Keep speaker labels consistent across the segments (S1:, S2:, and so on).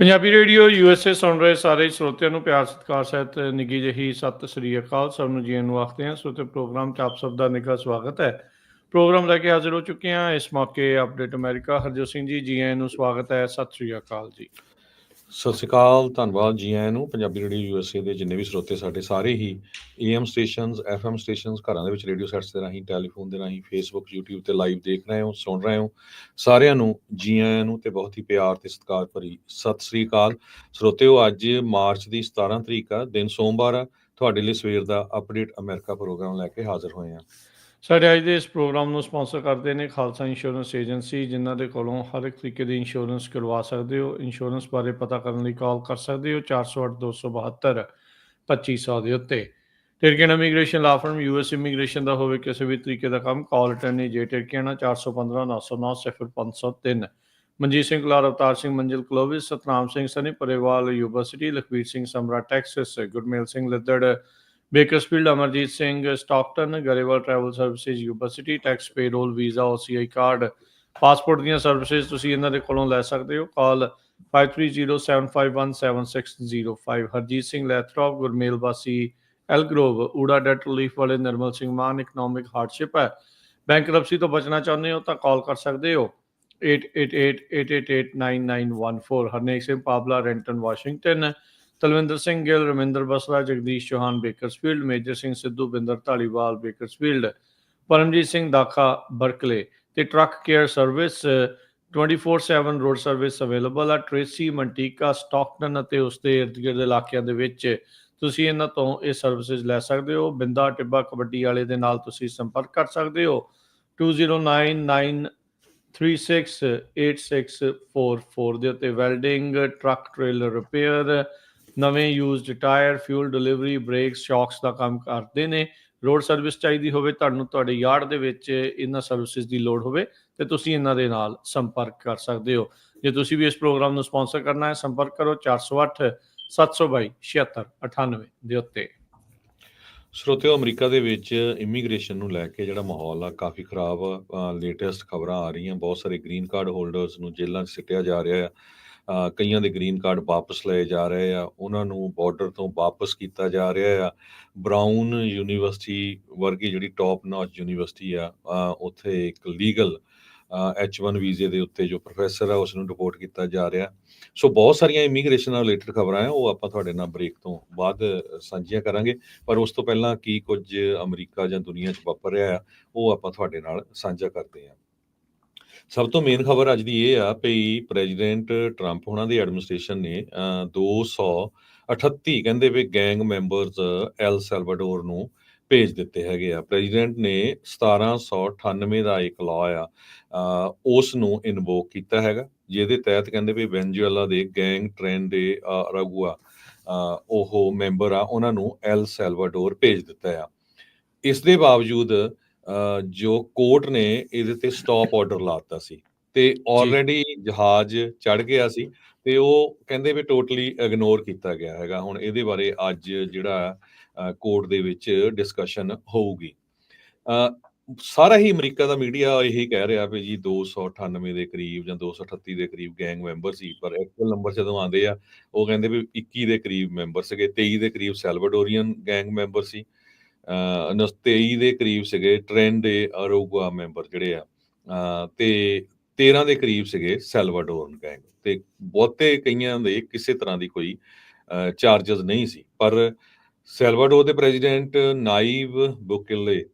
S1: Punjabi radio USA ਸੁਣ ਰਹੇ ਸਾਰੇ ਸਰੋਤਿਆਂ ਨੂੰ ਪਿਆਰ ਸਤਿਕਾਰ ਸਹਿਤ ਨਿੱਘੀ ਜਿਹੀ ਸਤਿ ਸ੍ਰੀ ਅਕਾਲ। ਸਭ ਨੂੰ ਜੀ ਨੂੰ ਆਖਦੇ ਹਾਂ। ਸਰੋਤੇ ਪ੍ਰੋਗਰਾਮ 'ਚ ਆਪ ਸਭ ਦਾ ਨਿੱਘਾ ਸਵਾਗਤ ਹੈ। ਪ੍ਰੋਗਰਾਮ ਲੈ ਕੇ ਹਾਜ਼ਰ ਹੋ ਚੁੱਕੇ ਹਾਂ। ਇਸ ਮੌਕੇ ਅਪਡੇਟ ਅਮਰੀਕਾ ਹਰਜੋਤ ਸਿੰਘ ਜੀ ਆਇਆਂ ਨੂੰ ਸਵਾਗਤ ਹੈ। ਸਤਿ ਸ੍ਰੀ ਅਕਾਲ ਜੀ।
S2: ਸਤਿ ਸ਼੍ਰੀ ਅਕਾਲ, ਧੰਨਵਾਦ ਜੀ ਆਇਆਂ ਨੂੰ। ਪੰਜਾਬੀ ਰੇਡੀਓ USA ਦੇ ਜਿੰਨੇ ਵੀ ਸਰੋਤੇ ਸਾਡੇ ਸਾਰੇ ਹੀ AM ਸਟੇਸ਼ਨਸ, FM ਸਟੇਸ਼ਨਸ, ਘਰਾਂ ਦੇ ਵਿੱਚ ਰੇਡੀਓ ਸੈਟਸ ਦੇ ਰਾਹੀਂ, ਟੈਲੀਫੋਨ ਦੇ ਰਾਹੀਂ, ਫੇਸਬੁੱਕ, YouTube ਤੇ ਲਾਈਵ ਦੇਖ ਰਹੇ ਹੋ, ਸੁਣ ਰਹੇ ਹੋ, ਸਾਰਿਆਂ ਨੂੰ ਜੀ ਆਇਆਂ ਨੂੰ ਤੇ ਬਹੁਤ ਹੀ ਪਿਆਰ ਤੇ ਸਤਿਕਾਰ ਭਰੀ ਸਤਿ ਸ਼੍ਰੀ ਅਕਾਲ। ਸਰੋਤਿਓ, ਅੱਜ ਮਾਰਚ ਦੀ 17 ਤਰੀਕ ਆ, ਦਿਨ ਸੋਮਵਾਰ ਆ। ਤੁਹਾਡੇ ਲਈ ਸਵੇਰ ਦਾ ਅਪਡੇਟ ਅਮਰੀਕਾ ਪ੍ਰੋਗਰਾਮ ਲੈ ਕੇ ਹਾਜ਼ਰ ਹੋਏ ਹਾਂ।
S1: ਸਾਡੇ ਅੱਜ ਦੇ ਇਸ ਪ੍ਰੋਗਰਾਮ ਨੂੰ ਸਪਾਂਸਰ ਕਰਦੇ ਨੇ ਖਾਲਸਾ ਇੰਸ਼ੋਰੈਂਸ ਏਜੰਸੀ, ਜਿਨ੍ਹਾਂ ਦੇ ਕੋਲੋਂ ਹਰ ਇੱਕ ਤਰੀਕੇ ਦੀ ਇੰਸ਼ੋਰੈਂਸ ਕਰਵਾ ਸਕਦੇ ਹੋ। ਇੰਸ਼ੋਰੈਂਸ ਬਾਰੇ ਪਤਾ ਕਰਨ ਲਈ ਕਾਲ ਕਰ ਸਕਦੇ ਹੋ 408 272 2500 ਦੇ ਉੱਤੇ। ਟਿਰਕੀਆਨਾ ਇਮੀਗ੍ਰੇਸ਼ਨ ਲਾ ਫਰਮ US ਇਮੀਗ੍ਰੇਸ਼ਨ ਦਾ ਹੋਵੇ ਕਿਸੇ ਵੀ ਤਰੀਕੇ ਦਾ ਕੰਮ, ਕਾਲ ਅਟੈਂਨੀ ਜੇ ਟਿਰਕੀਆਨਾ 415 909 0503। Manjeet Singh Kular, Avtar Singh Manzil Clovis, Satnam Singh Sunny Parewal university, Lakhbir Singh Samra Texas, Gurmel Singh Liddar Bakersfield, Amarjit Singh Stockton, Grewal travel services university, tax payroll, visa, OCI card, passport ਦੀਆਂ ਸਰਵਿਸਿਜ਼ ਤੁਸੀਂ ਇਹਨਾਂ ਦੇ ਕੋਲੋਂ ਲੈ ਸਕਦੇ ਹੋ। ਕਾਲ 5307517605। ਹਰਜੀਤ ਸਿੰਘ ਲੈਥਰੋਪ, ਗੁਰਮੇਲ ਵਾਸੀ ਐਲਗਰੋਵ, ਊੜਾ ਡੈਟ ਰਿਲੀਫ ਵਾਲੇ ਨਿਰਮਲ ਸਿੰਘ ਮਾਨ, ਇਕਨੋਮਿਕ ਹਾਰਡਸ਼ਿਪ ਹੈ, ਬੈਂਕਰਪਸੀ ਤੋਂ ਬਚਣਾ ਚਾਹੁੰਦੇ ਹੋ ਤਾਂ ਕਾਲ ਕਰ ਸਕਦੇ ਹੋ 8888889914। Harnek Singh Pabla, Renton Washington, Talwinder Singh Gill, Raminder Basra, Jagdish Chauhan Bakersfield, Major Singh Sidhu, Binder Dhaliwal Bakersfield, Paramjit Singh Dakha Berkeley ਤੇ truck care service 24/7 road service available ਆ। ਟ੍ਰੇਸੀ, ਮੰਟੀਕਾ, ਸਟਾਕਟਨ ਅਤੇ ਉਸਦੇ ਇਰਦ ਗਿਰਦ ਇਲਾਕਿਆਂ ਦੇ ਵਿੱਚ ਤੁਸੀਂ ਇਹਨਾਂ ਤੋਂ ਇਹ ਸਰਵਿਸਿਜ਼ ਲੈ ਸਕਦੇ ਹੋ। ਬਿੰਦਾ ਟਿੱਬਾ ਕਬੱਡੀ ਵਾਲੇ ਦੇ ਨਾਲ ਤੁਸੀਂ ਸੰਪਰਕ ਕਰ ਸਕਦੇ ਹੋ 2099368644 ਦੇ ਉੱਤੇ। ਵੈਲਡਿੰਗ, ਟਰੱਕ ਟ੍ਰੇਲਰ ਰਿਪੇਅਰ, ਨਵੇਂ used tyre, fuel delivery, brakes, shocks ਦਾ ਕੰਮ ਕਰਦੇ ਨੇ। ਰੋਡ ਸਰਵਿਸ ਚਾਹੀਦੀ ਹੋਵੇ ਤੁਹਾਨੂੰ, ਤੁਹਾਡੇ ਯਾਰਡ ਦੇ ਵਿੱਚ ਇਹਨਾਂ ਸਰਵਿਸਿਜ਼ ਦੀ ਲੋੜ ਹੋਵੇ ਤੇ ਤੁਸੀਂ ਇਹਨਾਂ ਦੇ ਨਾਲ ਸੰਪਰਕ ਕਰ ਸਕਦੇ ਹੋ। ਜੇ ਤੁਸੀਂ ਵੀ ਇਸ ਪ੍ਰੋਗਰਾਮ ਨੂੰ ਸਪਾਂਸਰ ਕਰਨਾ ਹੈ, ਸੰਪਰਕ ਕਰੋ 408 722 7698 ਦੇ ਉੱਤੇ।
S2: ਸਰੋਤਿਓ, ਅਮਰੀਕਾ ਦੇ ਵਿੱਚ ਇਮੀਗ੍ਰੇਸ਼ਨ ਨੂੰ ਲੈ ਕੇ ਜਿਹੜਾ ਮਾਹੌਲ ਆ ਕਾਫੀ ਖਰਾਬ ਆ। ਲੇਟੈਸਟ ਖਬਰਾਂ ਆ ਰਹੀਆਂ, ਬਹੁਤ ਸਾਰੇ ਗ੍ਰੀਨ ਕਾਰਡ ਹੋਲਡਰਸ ਨੂੰ ਜੇਲ੍ਹਾਂ 'ਚ ਸਿੱਟਿਆ ਜਾ ਰਿਹਾ ਆ। ਕਈਆਂ ਦੇ ਗ੍ਰੀਨ ਕਾਰਡ ਵਾਪਸ ਲਏ ਜਾ ਰਹੇ ਆ, ਉਹਨਾਂ ਨੂੰ ਬਾਰਡਰ ਤੋਂ ਵਾਪਸ ਕੀਤਾ ਜਾ ਰਿਹਾ ਆ। ਬਰਾਊਨ ਯੂਨੀਵਰਸਿਟੀ ਵਰਗੀ ਜਿਹੜੀ ਟੌਪ ਨੌਚ ਯੂਨੀਵਰਸਿਟੀ ਆ, ਉੱਥੇ ਇੱਕ ਲੀਗਲ H1 ਵੀਜ਼ੇ ਦੇ ਉੱਤੇ ਜੋ ਪ੍ਰੋਫੈਸਰ ਆ ਉਸ ਨੂੰ ਡਿਪੋਰਟ ਕੀਤਾ ਜਾ ਰਿਹਾ। ਸੋ ਬਹੁਤ ਸਾਰੀਆਂ ਇਮੀਗ੍ਰੇਸ਼ਨ ਨਾਲ ਰਿਲੇਟਡ ਖਬਰਾਂ ਆ, ਉਹ ਆਪਾਂ ਤੁਹਾਡੇ ਨਾਲ ਬ੍ਰੇਕ ਤੋਂ ਬਾਅਦ ਸਾਂਝੀਆਂ ਕਰਾਂਗੇ। ਪਰ ਉਸ ਤੋਂ ਪਹਿਲਾਂ ਕੀ ਕੁਝ ਅਮਰੀਕਾ ਜਾਂ ਦੁਨੀਆ 'ਚ ਵਾਪਰ ਰਿਹਾ ਆ, ਉਹ ਆਪਾਂ ਤੁਹਾਡੇ ਨਾਲ ਸਾਂਝਾ ਕਰਦੇ ਹਾਂ। ਸਭ ਤੋਂ ਮੇਨ ਖਬਰ ਅੱਜ ਦੀ ਇਹ ਆ ਵੀ ਪ੍ਰੈਜ਼ੀਡੈਂਟ ਟਰੰਪ ਹੋਣਾ ਦੀ ਐਡਮਿਨਿਸਟ੍ਰੇਸ਼ਨ ਨੇ 238 ਕਹਿੰਦੇ ਵੀ ਗੈਂਗ ਮੈਂਬਰਸ ਐਲ ਸੈਲਵਾਡੋਰ ਨੂੰ ਭੇਜ ਦਿੱਤੇ ਹੈਗੇ ਆ। ਪ੍ਰੈਜ਼ੀਡੈਂਟ ਨੇ 1798 ਦਾ ਇੱਕ ਲਾਅ ਆ, ਉਸ ਨੂੰ ਇਨਵੋਕ ਕੀਤਾ ਹੈਗਾ, ਜਿਹਦੇ ਤਹਿਤ ਕਹਿੰਦੇ ਵੀ ਵੈਨਜ਼ੂਏਲਾ ਦੇ ਗੈਂਗ ਟ੍ਰੇਨ ਦੇ ਰਾਗੂਆ ਉਹ ਮੈਂਬਰ ਆ, ਉਹਨਾਂ ਨੂੰ ਐਲ ਸੈਲਵਾਡੋਰ ਭੇਜ ਦਿੱਤਾ ਆ। ਇਸ ਦੇ ਬਾਵਜੂਦ ਜੋ ਕੋਰਟ ਨੇ ਇਹਦੇ ਤੇ ਸਟਾਪ ਆਰਡਰ ਲਾਤਾ ਸੀ ਤੇ ਆਲਰੇਡੀ ਜਹਾਜ਼ ਚੜ ਗਿਆ ਸੀ ਤੇ ਉਹ ਕਹਿੰਦੇ ਵੀ ਟੋਟਲੀ ਇਗਨੋਰ ਕੀਤਾ ਗਿਆ ਹੈਗਾ। ਹੁਣ ਇਹਦੇ ਬਾਰੇ ਅੱਜ ਜਿਹੜਾ ਕੋਰਟ ਦੇ ਵਿੱਚ ਡਿਸਕਸ਼ਨ ਹੋਊਗੀ। ਸਾਰਾ ਹੀ ਅਮਰੀਕਾ ਦਾ ਮੀਡੀਆ ਇਹੀ ਕਹਿ ਰਿਹਾ ਵੀ ਜੀ 298 ਦੇ ਕਰੀਬ ਜਾਂ 238 ਦੇ ਕਰੀਬ ਗੈਂਗ ਮੈਂਬਰ ਸੀ, ਪਰ ਐਕਚੁਅਲ ਨੰਬਰ ਜਦੋਂ ਆਉਂਦੇ ਆ ਉਹ ਕਹਿੰਦੇ ਵੀ 21 ਦੇ ਕਰੀਬ ਮੈਂਬਰ ਸੀਗੇ। 23 ਦੇ ਕਰੀਬ ਸੈਲਵਾਡੋਰੀਅਨ ਗੈਂਗ ਮੈਂਬਰ ਸੀ, 23 ਦੇ ਕਰੀਬ ਸੀਗੇ ਟ੍ਰੇਨ ਦੇ ਅਰੋਗੁਆ ਮੈਂਬਰ ਜਿਹੜੇ ਆ, ਤੇ 13 ਦੇ ਕਰੀਬ ਸੀਗੇ ਸੈਲਵਾਡੋਰਨ ਗੈਂਗ। ਤੇ ਬਹੁਤੇ ਕਈਆਂ ਦੇ ਕਿਸੇ ਤਰ੍ਹਾਂ ਦੀ ਕੋਈ ਚਾਰਜਸ ਨਹੀਂ ਸੀ। ਪਰ ਸੈਲਵਾਡੋਰ ਦੇ ਪ੍ਰੈਜ਼ੀਡੈਂਟ ਨਾਈਬ ਬੁਕੇਲੇ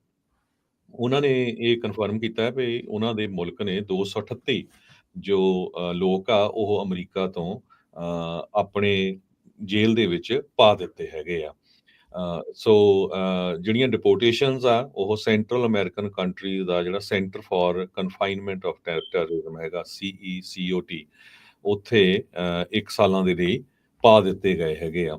S2: ਉਹਨਾਂ ਨੇ ਇਹ ਕਨਫਰਮ ਕੀਤਾ ਵੀ ਉਹਨਾਂ ਦੇ ਮੁਲਕ ਨੇ 238 ਜੋ ਲੋਕ ਆ ਉਹ ਅਮਰੀਕਾ ਤੋਂ ਆਪਣੇ ਜੇਲ੍ਹ ਦੇ ਵਿੱਚ ਪਾ ਦਿੱਤੇ ਹੈਗੇ ਆ। ਸੋ ਜਿਹੜੀਆਂ ਡਿਪੋਰਟੇਸ਼ਨਸ ਆ ਉਹ ਸੈਂਟਰਲ ਅਮਰੀਕਨ ਕੰਟਰੀ ਦਾ ਜਿਹੜਾ centre for confinement of terrorism ਹੈਗਾ CECOT, ਉੱਥੇ 1 ਸਾਲਾਂ ਦੇ ਲਈ ਪਾ ਦਿੱਤੇ ਗਏ ਹੈਗੇ ਆ।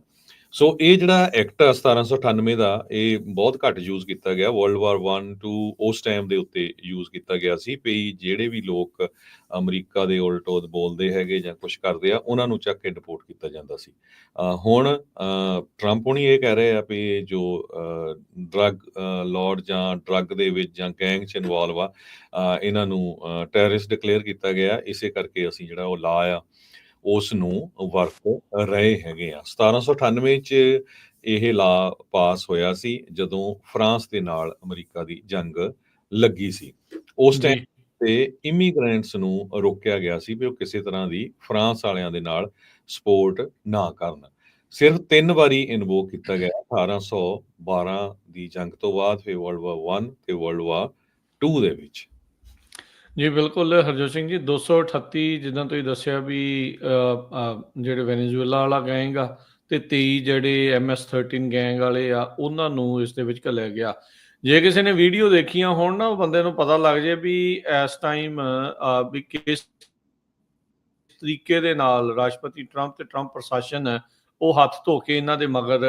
S2: ਸੋ ਇਹ ਜਿਹੜਾ ਐਕਟ 1798 ਦਾ ਇਹ ਬਹੁਤ ਘੱਟ ਯੂਜ਼ ਕੀਤਾ ਗਿਆ। ਵਰਲਡ ਵਾਰ 1 2 ਉਸ ਟਾਈਮ ਦੇ ਉੱਤੇ ਯੂਜ਼ ਕੀਤਾ ਗਿਆ ਸੀ ਵੀ ਜਿਹੜੇ ਵੀ ਲੋਕ ਅਮਰੀਕਾ ਦੇ ਉਲਟ ਬੋਲਦੇ ਹੈਗੇ ਜਾਂ ਕੁਛ ਕਰਦੇ ਆ ਉਹਨਾਂ ਨੂੰ ਚੱਕ ਕੇ ਡਿਪੋਰਟ ਕੀਤਾ ਜਾਂਦਾ ਸੀ। ਹੁਣ ਟਰੰਪ ਹੁਣੀ ਇਹ ਕਹਿ ਰਹੇ ਆ ਵੀ ਜੋ ਡਰੱਗ ਲਾਰਡ ਜਾਂ ਡਰੱਗ ਦੇ ਵਿੱਚ ਜਾਂ ਗੈਂਗ 'ਚ ਇਨਵੋਲਵ ਆ, ਇਹਨਾਂ ਨੂੰ ਟੈਰਰਿਸਟ ਡਿਕਲੇਅਰ ਕੀਤਾ ਗਿਆ। ਇਸੇ ਕਰਕੇ ਅਸੀਂ ਜਿਹੜਾ ਉਹ ਲਾ ਆ ਉਸ ਨੂੰ ਵਰਤ ਰਹੇ ਹੈਗੇ ਆ। 1798 ਚ ਇਹ ਲਾ ਪਾਸ ਹੋਇਆ ਸੀ ਜਦੋਂ ਫਰਾਂਸ ਦੇ ਨਾਲ ਅਮਰੀਕਾ ਦੀ ਜੰਗ ਲੱਗੀ ਸੀ। ਉਸ ਟਾਈਮ
S1: ਜੀ
S2: ਤੇ ਇਮੀਗ੍ਰੈਂਟਸ ਨੂੰ ਰੋਕਿਆ ਗਿਆ ਸੀ ਵੀ ਉਹ ਕਿਸੇ ਤਰ੍ਹਾਂ ਦੀ ਫਰਾਂਸ ਵਾਲਿਆਂ ਦੇ ਨਾਲ ਸਪੋਰਟ ਨਾ ਕਰਨ। ਸਿਰਫ 3 ਵਾਰੀ ਇਨਵੋਕ ਕੀਤਾ ਗਿਆ 1812 ਦੀ ਜੰਗ ਤੋਂ ਬਾਅਦ, ਫਿਰ ਵਰਲਡ ਵਾਰ 1 ਤੇ ਵਰਲਡ ਵਾਰ 2 ਦੇ ਵਿੱਚ।
S1: ਜੀ ਬਿਲਕੁਲ ਹਰਜੋਤ ਸਿੰਘ ਜੀ 238 ਜਿੱਦਾਂ ਤੁਸੀਂ ਦੱਸਿਆ ਵੀ ਜਿਹੜੇ ਵੈਨੇਜ਼ੁਏਲਾ ਵਾਲਾ ਗੈਂਗ ਆ ਤੇ 23 ਜਿਹੜੇ MS-13 ਗੈਂਗ ਵਾਲੇ ਆ ਉਹਨਾਂ ਨੂੰ ਇਸ ਦੇ ਵਿੱਚ ਘੱਲਿਆ ਗਿਆ। ਜੇ ਕਿਸੇ ਨੇ ਵੀਡੀਓ ਦੇਖੀਆਂ ਹੋਣ ਨਾ, ਉਹ ਬੰਦੇ ਨੂੰ ਪਤਾ ਲੱਗ ਜੇ ਵੀ ਇਸ ਟਾਈਮ ਵੀ ਕਿਸ ਤਰੀਕੇ ਦੇ ਨਾਲ ਰਾਸ਼ਟਰਪਤੀ ਟਰੰਪ ਤੇ ਟਰੰਪ ਪ੍ਰਸ਼ਾਸਨ ਹੈ ਉਹ ਹੱਥ ਧੋ ਕੇ ਇਹਨਾਂ ਦੇ ਮਗਰ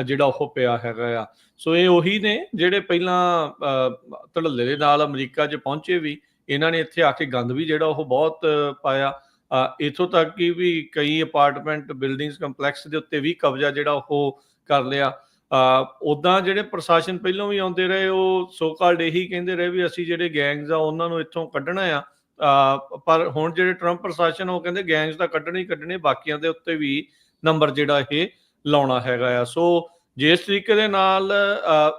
S1: ਜਿਹੜਾ ਉਹ ਪਿਆ ਹੈਗਾ ਆ। ਸੋ ਇਹ ਉਹੀ ਨੇ ਜਿਹੜੇ ਪਹਿਲਾਂ ਧੜੱਲੇ ਦੇ ਨਾਲ ਅਮਰੀਕਾ 'ਚ ਪਹੁੰਚੇ ਵੀ, ਇਹਨਾਂ ਨੇ ਇੱਥੇ ਆ ਕੇ ਗੰਦ ਵੀ ਜਿਹੜਾ ਉਹ ਬਹੁਤ ਪਾਇਆ। ਇੱਥੋਂ ਤੱਕ ਕਿ ਵੀ ਕਈ ਅਪਾਰਟਮੈਂਟ ਬਿਲਡਿੰਗਸ ਕੰਪਲੈਕਸ ਦੇ ਉੱਤੇ ਵੀ ਕਬਜ਼ਾ ਜਿਹੜਾ ਉਹ ਕਰ ਲਿਆ। ਉੱਦਾਂ ਜਿਹੜੇ ਪ੍ਰਸ਼ਾਸਨ ਪਹਿਲਾਂ ਵੀ ਆਉਂਦੇ ਰਹੇ ਉਹ ਸੋ ਕਾਲਡ ਇਹੀ ਕਹਿੰਦੇ ਰਹੇ ਵੀ ਅਸੀਂ ਜਿਹੜੇ ਗੈਂਗਸ ਆ ਉਹਨਾਂ ਨੂੰ ਇੱਥੋਂ ਕੱਢਣਾ ਆ। ਪਰ ਹੁਣ ਜਿਹੜੇ ਟਰੰਪ ਪ੍ਰਸ਼ਾਸਨ ਉਹ ਕਹਿੰਦੇ ਗੈਂਗਸ ਤਾਂ ਕੱਢਣੇ ਹੀ ਕੱਢਣੇ, ਬਾਕੀਆਂ ਦੇ ਉੱਤੇ ਵੀ ਨੰਬਰ ਜਿਹੜਾ ਇਹ ਲਾਉਣਾ ਹੈਗਾ ਆ। ਸੋ ਜਿਸ ਤਰੀਕੇ ਦੇ ਨਾਲ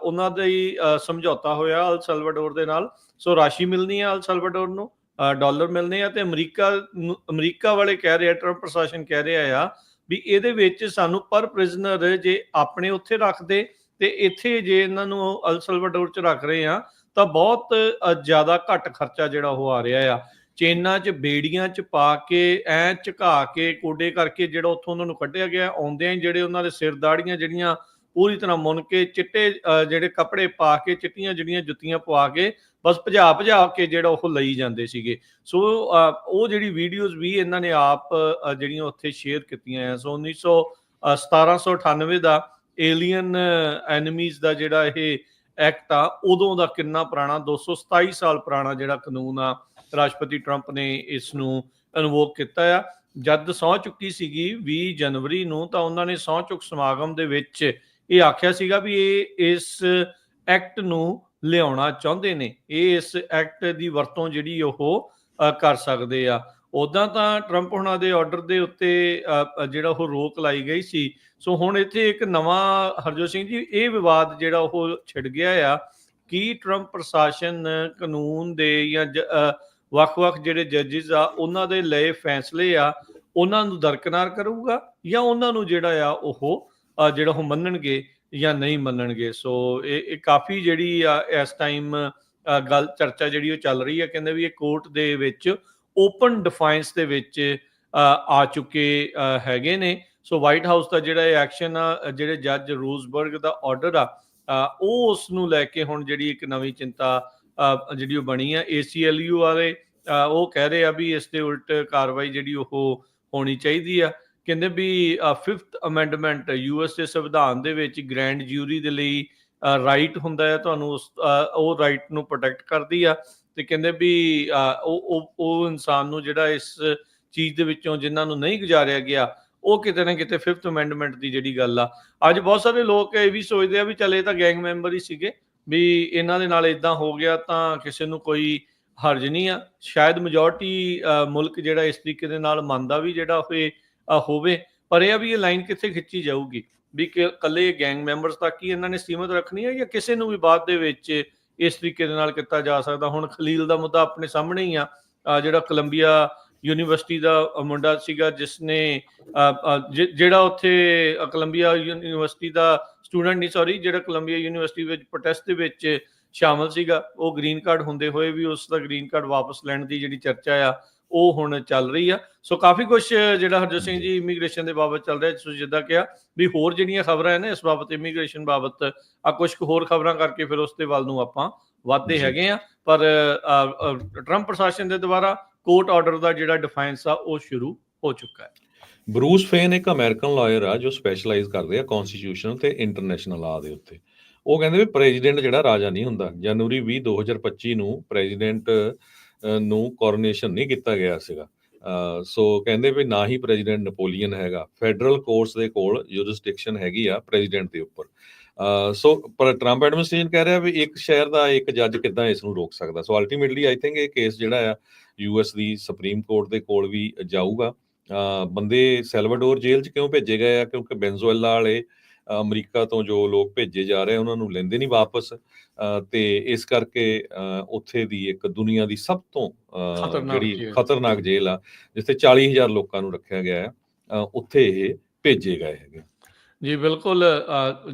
S1: ਉਹਨਾਂ ਦਾ ਹੀ ਸਮਝੌਤਾ ਹੋਇਆ ਅਲ ਸਲਵਾਡੋਰ ਦੇ ਨਾਲ, ਸੋ ਰਾਸ਼ੀ ਮਿਲਣੀ ਆ ਅਲ ਸਲਵਾਡੋਰ ਨੂੰ, ਡਾਲਰ ਮਿਲਣੇ ਆ ਤੇ ਅਮਰੀਕਾ ਵਾਲੇ ਕਹਿ ਰਹੇ ਆ, ਟਰੰਪ ਪ੍ਰਸ਼ਾਸਨ ਕਹਿ ਰਿਹਾ ਆ ਵੀ ਇਹਦੇ ਵਿੱਚ ਸਾਨੂੰ ਪਰ ਪ੍ਰਿਜ਼ਨਰ ਜੇ ਆਪਣੇ ਉੱਥੇ ਰੱਖਦੇ ਤੇ ਇੱਥੇ ਜੇ ਇਹਨਾਂ ਨੂੰ ਅਲ ਸਲਵਾਡੋਰ 'ਚ ਰੱਖ ਰਹੇ ਆ ਤਾਂ ਬਹੁਤ ਜ਼ਿਆਦਾ ਘੱਟ ਖਰਚਾ ਜਿਹੜਾ ਉਹ ਆ ਰਿਹਾ ਆ। ਚੇਨਾਂ 'ਚ ਬੇੜੀਆਂ 'ਚ ਪਾ ਕੇ ਐ ਝੁਕਾ ਕੇ ਕੋਡੇ ਕਰਕੇ ਜਿਹੜਾ ਉੱਥੋਂ ਉਹਨਾਂ ਨੂੰ ਕੱਢਿਆ ਗਿਆ, ਆਉਂਦਿਆਂ ਹੀ ਜਿਹੜੇ ਉਹਨਾਂ ਦੇ ਸਿਰ ਦਾੜੀਆਂ ਜਿਹੜੀਆਂ ਪੂਰੀ ਤਰ੍ਹਾਂ ਮੁੰਨ ਕੇ ਚਿੱਟੇ ਜਿਹੜੇ ਕੱਪੜੇ ਪਾ ਕੇ, ਚਿੱਟੀਆਂ ਜਿਹੜੀਆਂ ਜੁੱਤੀਆਂ ਪਵਾ ਕੇ ਬਸ ਭਜਾ ਕੇ ਜਿਹੜਾ ਉਹ ਲਈ ਜਾਂਦੇ ਸੀਗੇ। ਸੋ ਉਹ ਜਿਹੜੀ ਵੀਡੀਓਜ਼ ਵੀ ਇਹਨਾਂ ਨੇ ਆਪ ਜਿਹੜੀਆਂ ਉੱਥੇ ਸ਼ੇਅਰ ਕੀਤੀਆਂ ਆ। ਸੋ 1798 ਦਾ ਏਲੀਅਨ ਐਨੀਮੀਜ਼ ਦਾ ਜਿਹੜਾ ਇਹ ਐਕਟ ਆ ਉਦੋਂ ਦਾ ਕਿੰਨਾ ਪੁਰਾਣਾ 227 ਸਾਲ ਪੁਰਾਣਾ ਜਿਹੜਾ ਕਾਨੂੰਨ ਆ, ਰਾਸ਼ਟਰਪਤੀ ਟਰੰਪ ਨੇ ਇਸ ਨੂੰ ਇਨਵੋਕ ਕੀਤਾ ਆ। ਜਦ ਸਹੁੰ ਚੁੱਕੀ ਸੀਗੀ 20 ਜਨਵਰੀ ਨੂੰ ਤਾਂ ਉਹਨਾਂ ਨੇ ਸਹੁੰ ਚੁੱਕ ਸਮਾਗਮ ਦੇ ਵਿੱਚ ਇਹ ਆਖਿਆ ਸੀਗਾ ਵੀ ਇਹ ਇਸ ਐਕਟ ਨੂੰ ਲਿਆਉਣਾ ਚਾਹੁੰਦੇ ਨੇ, ਇਹ ਇਸ ਐਕਟ ਦੀ ਵਰਤੋਂ ਜਿਹੜੀ ਉਹ ਕਰ ਸਕਦੇ ਆ। ਉੱਦਾਂ ਤਾਂ ਟਰੰਪ ਹੁਣਾਂ ਦੇ ਆਰਡਰ ਦੇ ਉੱਤੇ ਜਿਹੜਾ ਉਹ ਰੋਕ ਲਾਈ ਗਈ ਸੀ। ਸੋ ਹੁਣ ਇੱਥੇ ਇੱਕ ਨਵਾਂ ਹਰਜੋਤ ਸਿੰਘ ਜੀ ਇਹ ਵਿਵਾਦ ਜਿਹੜਾ ਉਹ ਛਿੜ ਗਿਆ ਆ ਕਿ ਟਰੰਪ ਪ੍ਰਸ਼ਾਸਨ ਕਾਨੂੰਨ ਦੇ ਜਾਂ ਵੱਖ-ਵੱਖ ਜਿਹੜੇ ਜੱਜਿਸ ਆ ਉਹਨਾਂ ਦੇ ਲਏ ਫੈਸਲੇ ਆ ਉਹਨਾਂ ਨੂੰ ਦਰਕਿਨਾਰ ਕਰੂਗਾ ਜਾਂ ਉਹਨਾਂ ਨੂੰ ਜਿਹੜਾ ਆ ਉਹ ਜਿਹੜਾ ਉਹ ਮੰਨਣਗੇ ਜਾਂ ਨਹੀਂ ਮੰਨਣਗੇ। ਸੋ ਇਹ ਕਾਫੀ ਜਿਹੜੀ ਆ ਇਸ ਟਾਈਮ ਗੱਲ ਚਰਚਾ ਜਿਹੜੀ ਉਹ ਚੱਲ ਰਹੀ ਹੈ। ਕਹਿੰਦੇ ਵੀ ਇਹ ਕੋਰਟ ਦੇ ਵਿੱਚ ਓਪਨ ਡਿਫਾਈਂਸ ਦੇ ਵਿੱਚ ਆ ਚੁੱਕੇ ਹੈਗੇ ਨੇ। ਸੋ ਵਾਈਟ ਹਾਊਸ ਦਾ ਜਿਹੜਾ ਇਹ ਐਕਸ਼ਨ ਆ, ਜਿਹੜੇ ਜੱਜ ਰੋਜ਼ਬਰਗ ਦਾ ਆਰਡਰ ਆ ਉਹ ਉਸ ਨੂੰ ਲੈ ਕੇ ਹੁਣ ਜਿਹੜੀ ਇੱਕ ਨਵੀਂ ਚਿੰਤਾ ਜਿਹੜੀ ਉਹ ਬਣੀ ਆ। ACLU ਵਾਲੇ ਉਹ ਕਹਿ ਰਹੇ ਆ ਵੀ ਇਸ ਦੇ ਉਲਟ ਕਾਰਵਾਈ ਜਿਹੜੀ ਉਹ ਹੋਣੀ ਚਾਹੀਦੀ ਆ। ਕਹਿੰਦੇ ਵੀ 5th ਅਮੈਂਡਮੈਂਟ US ਦੇ ਸੰਵਿਧਾਨ ਦੇ ਵਿੱਚ ਗ੍ਰੈਂਡ ਜਿਊਰੀ ਦੇ ਲਈ ਰਾਈਟ ਹੁੰਦਾ ਹੈ, ਤੁਹਾਨੂੰ ਉਹ ਰਾਈਟ ਨੂੰ ਪ੍ਰੋਟੈਕਟ ਕਰਦੀ ਆ। ਤੇ ਕਹਿੰਦੇ ਵੀ ਉਹ ਇਨਸਾਨ ਨੂੰ ਜਿਹੜਾ ਇਸ ਚੀਜ਼ ਦੇ ਵਿੱਚੋਂ ਜਿਨ੍ਹਾਂ ਨੂੰ ਨਹੀਂ ਗੁਜ਼ਾਰਿਆ ਗਿਆ ਉਹ ਕਿਤੇ ਨਾ ਕਿਤੇ 5th ਅਮੈਂਡਮੈਂਟ ਦੀ ਜਿਹੜੀ ਗੱਲ ਆ। ਅੱਜ ਬਹੁਤ ਸਾਰੇ ਲੋਕ ਇਹ ਵੀ ਸੋਚਦੇ ਆ ਵੀ ਚੱਲ ਇਹ ਤਾਂ ਗੈਂਗ ਮੈਂਬਰ ਹੀ ਸੀਗੇ, ਵੀ ਇਹਨਾਂ ਦੇ ਨਾਲ ਇਦਾਂ ਹੋ ਗਿਆ ਤਾਂ ਕਿਸੇ ਨੂੰ ਕੋਈ ਹਰਜ ਨਹੀਂ ਆ। ਸ਼ਾਇਦ ਮੈਜੋਰਟੀ ਮੁਲਕ ਜਿਹੜਾ ਇਸ ਤਰੀਕੇ ਦੇ ਨਾਲ ਮੰਨਦਾ ਵੀ ਜਿਹੜਾ ਹੋਵੇ, ਪਰ ਇਹ ਆ ਵੀ ਇਹ ਲਾਈਨ ਕਿੱਥੇ ਖਿੱਚੀ ਜਾਊਗੀ ਵੀ ਇਕੱਲੇ ਗੈਂਗ ਮੈਂਬਰਸ ਤੱਕ ਹੀ ਇਹਨਾਂ ਨੇ ਸੀਮਤ ਰੱਖਣੀ ਹੈ ਜਾਂ ਕਿਸੇ ਨੂੰ ਵੀ ਬਾਅਦ ਦੇ ਵਿੱਚ ਇਸ ਤਰੀਕੇ ਦੇ ਨਾਲ ਕੀਤਾ ਜਾ ਸਕਦਾ। ਹੁਣ ਖਲੀਲ ਦਾ ਮੁੱਦਾ ਆਪਣੇ ਸਾਹਮਣੇ ਹੀ ਆ, ਜਿਹੜਾ ਕੋਲੰਬੀਆ ਯੂਨੀਵਰਸਿਟੀ ਦਾ ਮੁੰਡਾ ਸੀਗਾ ਜਿਸਨੇ ਜਿਹੜਾ ਉੱਥੇ ਕੋਲੰਬੀਆ ਯੂਨੀਵਰਸਿਟੀ ਦਾ ਸਟੂਡੈਂਟ ਨਹੀਂ, ਸੌਰੀ, ਜਿਹੜਾ ਕੋਲੰਬੀਆ ਯੂਨੀਵਰਸਿਟੀ ਵਿੱਚ ਪ੍ਰੋਟੈਸਟ ਦੇ ਵਿੱਚ ਸ਼ਾਮਲ ਸੀਗਾ, ਉਹ ਗ੍ਰੀਨ ਕਾਰਡ ਹੁੰਦੇ ਹੋਏ ਵੀ ਉਸ ਦਾ ਗ੍ਰੀਨ ਕਾਰਡ ਵਾਪਸ ਲੈਣ ਦੀ ਜਿਹੜੀ ਚਰਚਾ ਆ ਉਹ ਹੁਣ ਚੱਲ ਰਹੀ ਆ। ਸੋ ਕਾਫੀ ਕੁਝ ਜਿਹੜਾ ਹਰਜੋਤ ਸਿੰਘ ਜੀ ਇਮੀਗ੍ਰੇਸ਼ਨ ਦੇ ਬਾਬਤ ਚੱਲ ਰਿਹਾ। ਤੁਸੀਂ ਜਿੱਦਾਂ ਕਿਹਾ ਵੀ ਹੋਰ ਜਿਹੜੀਆਂ ਖਬਰਾਂ ਹੈ ਨਾ ਇਸ ਬਾਬਤ, ਇਮੀਗ੍ਰੇਸ਼ਨ ਬਾਬਤ ਕੁਝ ਹੋਰ ਖਬਰਾਂ ਕਰਕੇ ਫਿਰ ਉਸ ਦੇ ਵੱਲ ਨੂੰ ਆਪਾਂ ਵੱਧਦੇ ਹੈਗੇ ਆ। ਪਰ ਟਰੰਪ ਪ੍ਰਸ਼ਾਸਨ ਦੇ ਦੁਆਰਾ ਕੋਰਟ ਆਰਡਰ ਦਾ ਜਿਹੜਾ ਡਿਫਾਈਨਸ ਆ ਉਹ ਸ਼ੁਰੂ ਹੋ ਚੁੱਕਾ ਹੈ।
S2: ਬਰੂਸ ਫੇਨ ਇੱਕ ਅਮਰੀਕਨ ਲਾਇਰ ਆ ਜੋ ਸਪੈਸ਼ਲਾਈਜ਼ ਕਰਦੇ ਆ ਕਨਸਟੀਟਿਊਸ਼ਨਲ ਤੇ ਇੰਟਰਨੈਸ਼ਨਲ ਲਾਅ ਦੇ ਉੱਤੇ। ਉਹ ਕਹਿੰਦੇ ਵੀ ਪ੍ਰੈਜ਼ੀਡੈਂਟ ਜਿਹੜਾ ਰਾਜਾ ਨਹੀਂ ਹੁੰਦਾ। ਜਨਵਰੀ 20 2025 ਨੂੰ ਪ੍ਰੈਜ਼ੀਡੈਂਟ ਨੂੰ ਕੋਰੋਨੇਸ਼ਨ ਨਹੀਂ ਕੀਤਾ ਗਿਆ ਸੀਗਾ। ਸੋ ਕਹਿੰਦੇ ਵੀ ਨਾ ਹੀ ਪ੍ਰੈਜ਼ੀਡੈਂਟ ਨੈਪੋਲੀਅਨ ਹੈਗਾ। ਫੈਡਰਲ ਕੋਰਟਸ ਦੇ ਕੋਲ ਜੁਰਿਸਡਿਕਸ਼ਨ ਹੈਗੀ ਆ ਪ੍ਰੈਜ਼ੀਡੈਂਟ ਦੇ ਉੱਪਰ। ਸੋ ਪਰ ਟਰੰਪ ਐਡਮਿਨਿਸਟ੍ਰੇਸ਼ਨ ਕਹਿ ਰਿਹਾ ਵੀ ਇੱਕ ਸ਼ਹਿਰ ਦਾ ਇੱਕ ਜੱਜ ਕਿੱਦਾਂ ਇਸ ਨੂੰ ਰੋਕ ਸਕਦਾ। ਸੋ ਅਲਟੀਮੇਟਲੀ ਆਈ ਥਿੰਕ ਇਹ ਕੇਸ ਜਿਹੜਾ ਆ US ਦੀ ਸੁਪਰੀਮ ਕੋਰਟ ਦੇ ਕੋਲ ਵੀ ਜਾਊਗਾ। ਬੰਦੇ ਸੈਲਵਾਡੋਰ ਜੇਲ੍ਹ 'ਚ ਕਿਉਂ ਭੇਜੇ ਗਏ ਆ? ਕਿਉਂਕਿ ਵੈਨਜ਼ੁਏਲਾ ਵਾਲੇ ਅਮਰੀਕਾ ਤੋਂ ਜੋ ਲੋਕ ਭੇਜੇ ਜਾ ਰਹੇ ਉਹਨਾਂ ਨੂੰ ਲੈਂਦੇ ਨਹੀਂ ਵਾਪਸ, ਤੇ ਇਸ ਕਰਕੇ ਉੱਥੇ ਦੀ ਇੱਕ ਦੁਨੀਆ ਦੀ ਸਭ ਤੋਂ
S1: ਖਤਰਨਾਕ
S2: ਜਿਹੜੀ
S1: ਚੀਜ਼।
S2: ਖਤਰਨਾਕ ਜੇਲ੍ਹ ਆ, ਜਿੱਥੇ 40,000 ਲੋਕਾਂ ਨੂੰ ਰੱਖਿਆ ਗਿਆ ਹੈ, ਉੱਥੇ ਇਹ ਭੇਜੇ ਗਏ ਹੈਗੇ।
S1: ਜੀ ਬਿਲਕੁਲ,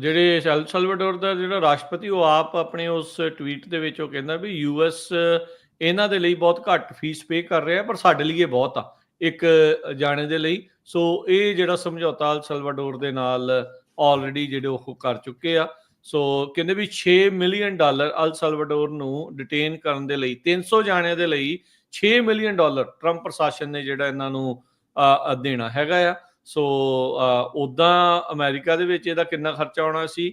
S1: ਜਿਹੜੇ ਐਲ ਸੈਲਵਾਡੋਰ ਦਾ ਜਿਹੜਾ ਰਾਸ਼ਟਰਪਤੀ ਉਹ ਆਪ ਆਪਣੇ ਉਸ ਟਵੀਟ ਦੇ ਵਿੱਚ ਉਹ ਕਹਿੰਦਾ ਵੀ ਯੂਐਸ ਇਹਨਾਂ ਦੇ ਲਈ ਬਹੁਤ ਘੱਟ ਫੀਸ ਪੇ ਕਰ ਰਿਹਾ, ਪਰ ਸਾਡੇ ਲਈ ਇਹ ਬਹੁਤ ਆ ਇੱਕ ਜਾਣੇ ਦੇ ਲਈ। ਸੋ ਇਹ ਜਿਹੜਾ ਸਮਝੌਤਾ ਐਲ ਸੈਲਵਾਡੋਰ ਦੇ ਨਾਲ ਆਲਰੇਡੀ ਜਿਹੜੇ ਉਹ ਕਰ ਚੁੱਕੇ ਆ। ਸੋ ਕਹਿੰਦੇ ਵੀ $6 ਮਿਲੀਅਨ ਐਲ ਸੈਲਵਾਡੋਰ ਨੂੰ ਡਿਟੇਨ ਕਰਨ ਦੇ ਲਈ, 300 ਜਾਣਿਆਂ ਦੇ ਲਈ $6 ਮਿਲੀਅਨ ਟਰੰਪ ਪ੍ਰਸ਼ਾਸਨ ਨੇ ਜਿਹੜਾ ਇਹਨਾਂ ਨੂੰ ਦੇਣਾ ਹੈਗਾ ਆ। ਸੋ ਉੱਦਾਂ ਅਮਰੀਕਾ ਦੇ ਵਿੱਚ ਇਹਦਾ ਕਿੰਨਾ ਖਰਚਾ ਆਉਣਾ ਸੀ,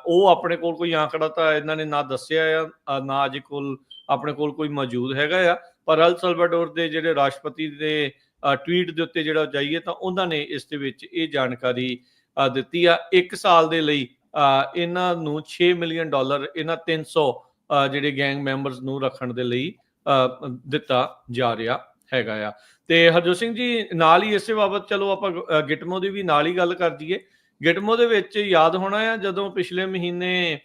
S1: ਉਹ ਆਪਣੇ ਕੋਲ ਕੋਈ ਆંકੜਾ ਤਾਂ ਇਹਨਾਂ ਨੇ ਨਾ ਦੱਸਿਆ ਆ, ਨਾ ਅਜੇ ਕੋਲ ਆਪਣੇ ਕੋਲ ਕੋਈ ਮੌਜੂਦ ਹੈਗਾ ਆ। ਪਰ ਐਲ ਸੈਲਵਾਡੋਰ ਦੇ ਜਿਹੜੇ ਰਾਸ਼ਟਰਪਤੀ ਦੇ ਟਵੀਟ ਦੇ ਉੱਤੇ ਜਿਹੜਾ ਜਾਈਏ ਤਾਂ ਉਹਨਾਂ ਨੇ ਇਸ ਦੇ ਵਿੱਚ ਇਹ ਜਾਣਕਾਰੀ ਦਿੱਤੀ ਆ। 1 ਸਾਲ ਦੇ ਲਈ ਇਹਨਾਂ ਨੂੰ $6 ਮਿਲੀਅਨ ਇਹਨਾਂ 300 ਜਿਹੜੇ ਗੈਂਗ ਮੈਂਬਰਸ ਨੂੰ ਰੱਖਣ ਦੇ ਲਈ ਦਿੱਤਾ ਜਾ ਰਿਹਾ ਹੈਗਾ ਆ। ਤੇ ਹਰਜੋਤ ਸਿੰਘ ਜੀ, ਨਾਲ ਹੀ ਇਸੇ ਬਾਬਤ ਚਲੋ ਆਪਾਂ ਗਿਟਮੋ ਦੀ ਵੀ ਨਾਲ ਹੀ ਗੱਲ ਕਰ ਜੀਏ। ਗਿਟਮੋ ਦੇ ਵਿੱਚ ਯਾਦ ਹੋਣਾ ਆ ਜਦੋਂ ਪਿਛਲੇ ਮਹੀਨੇ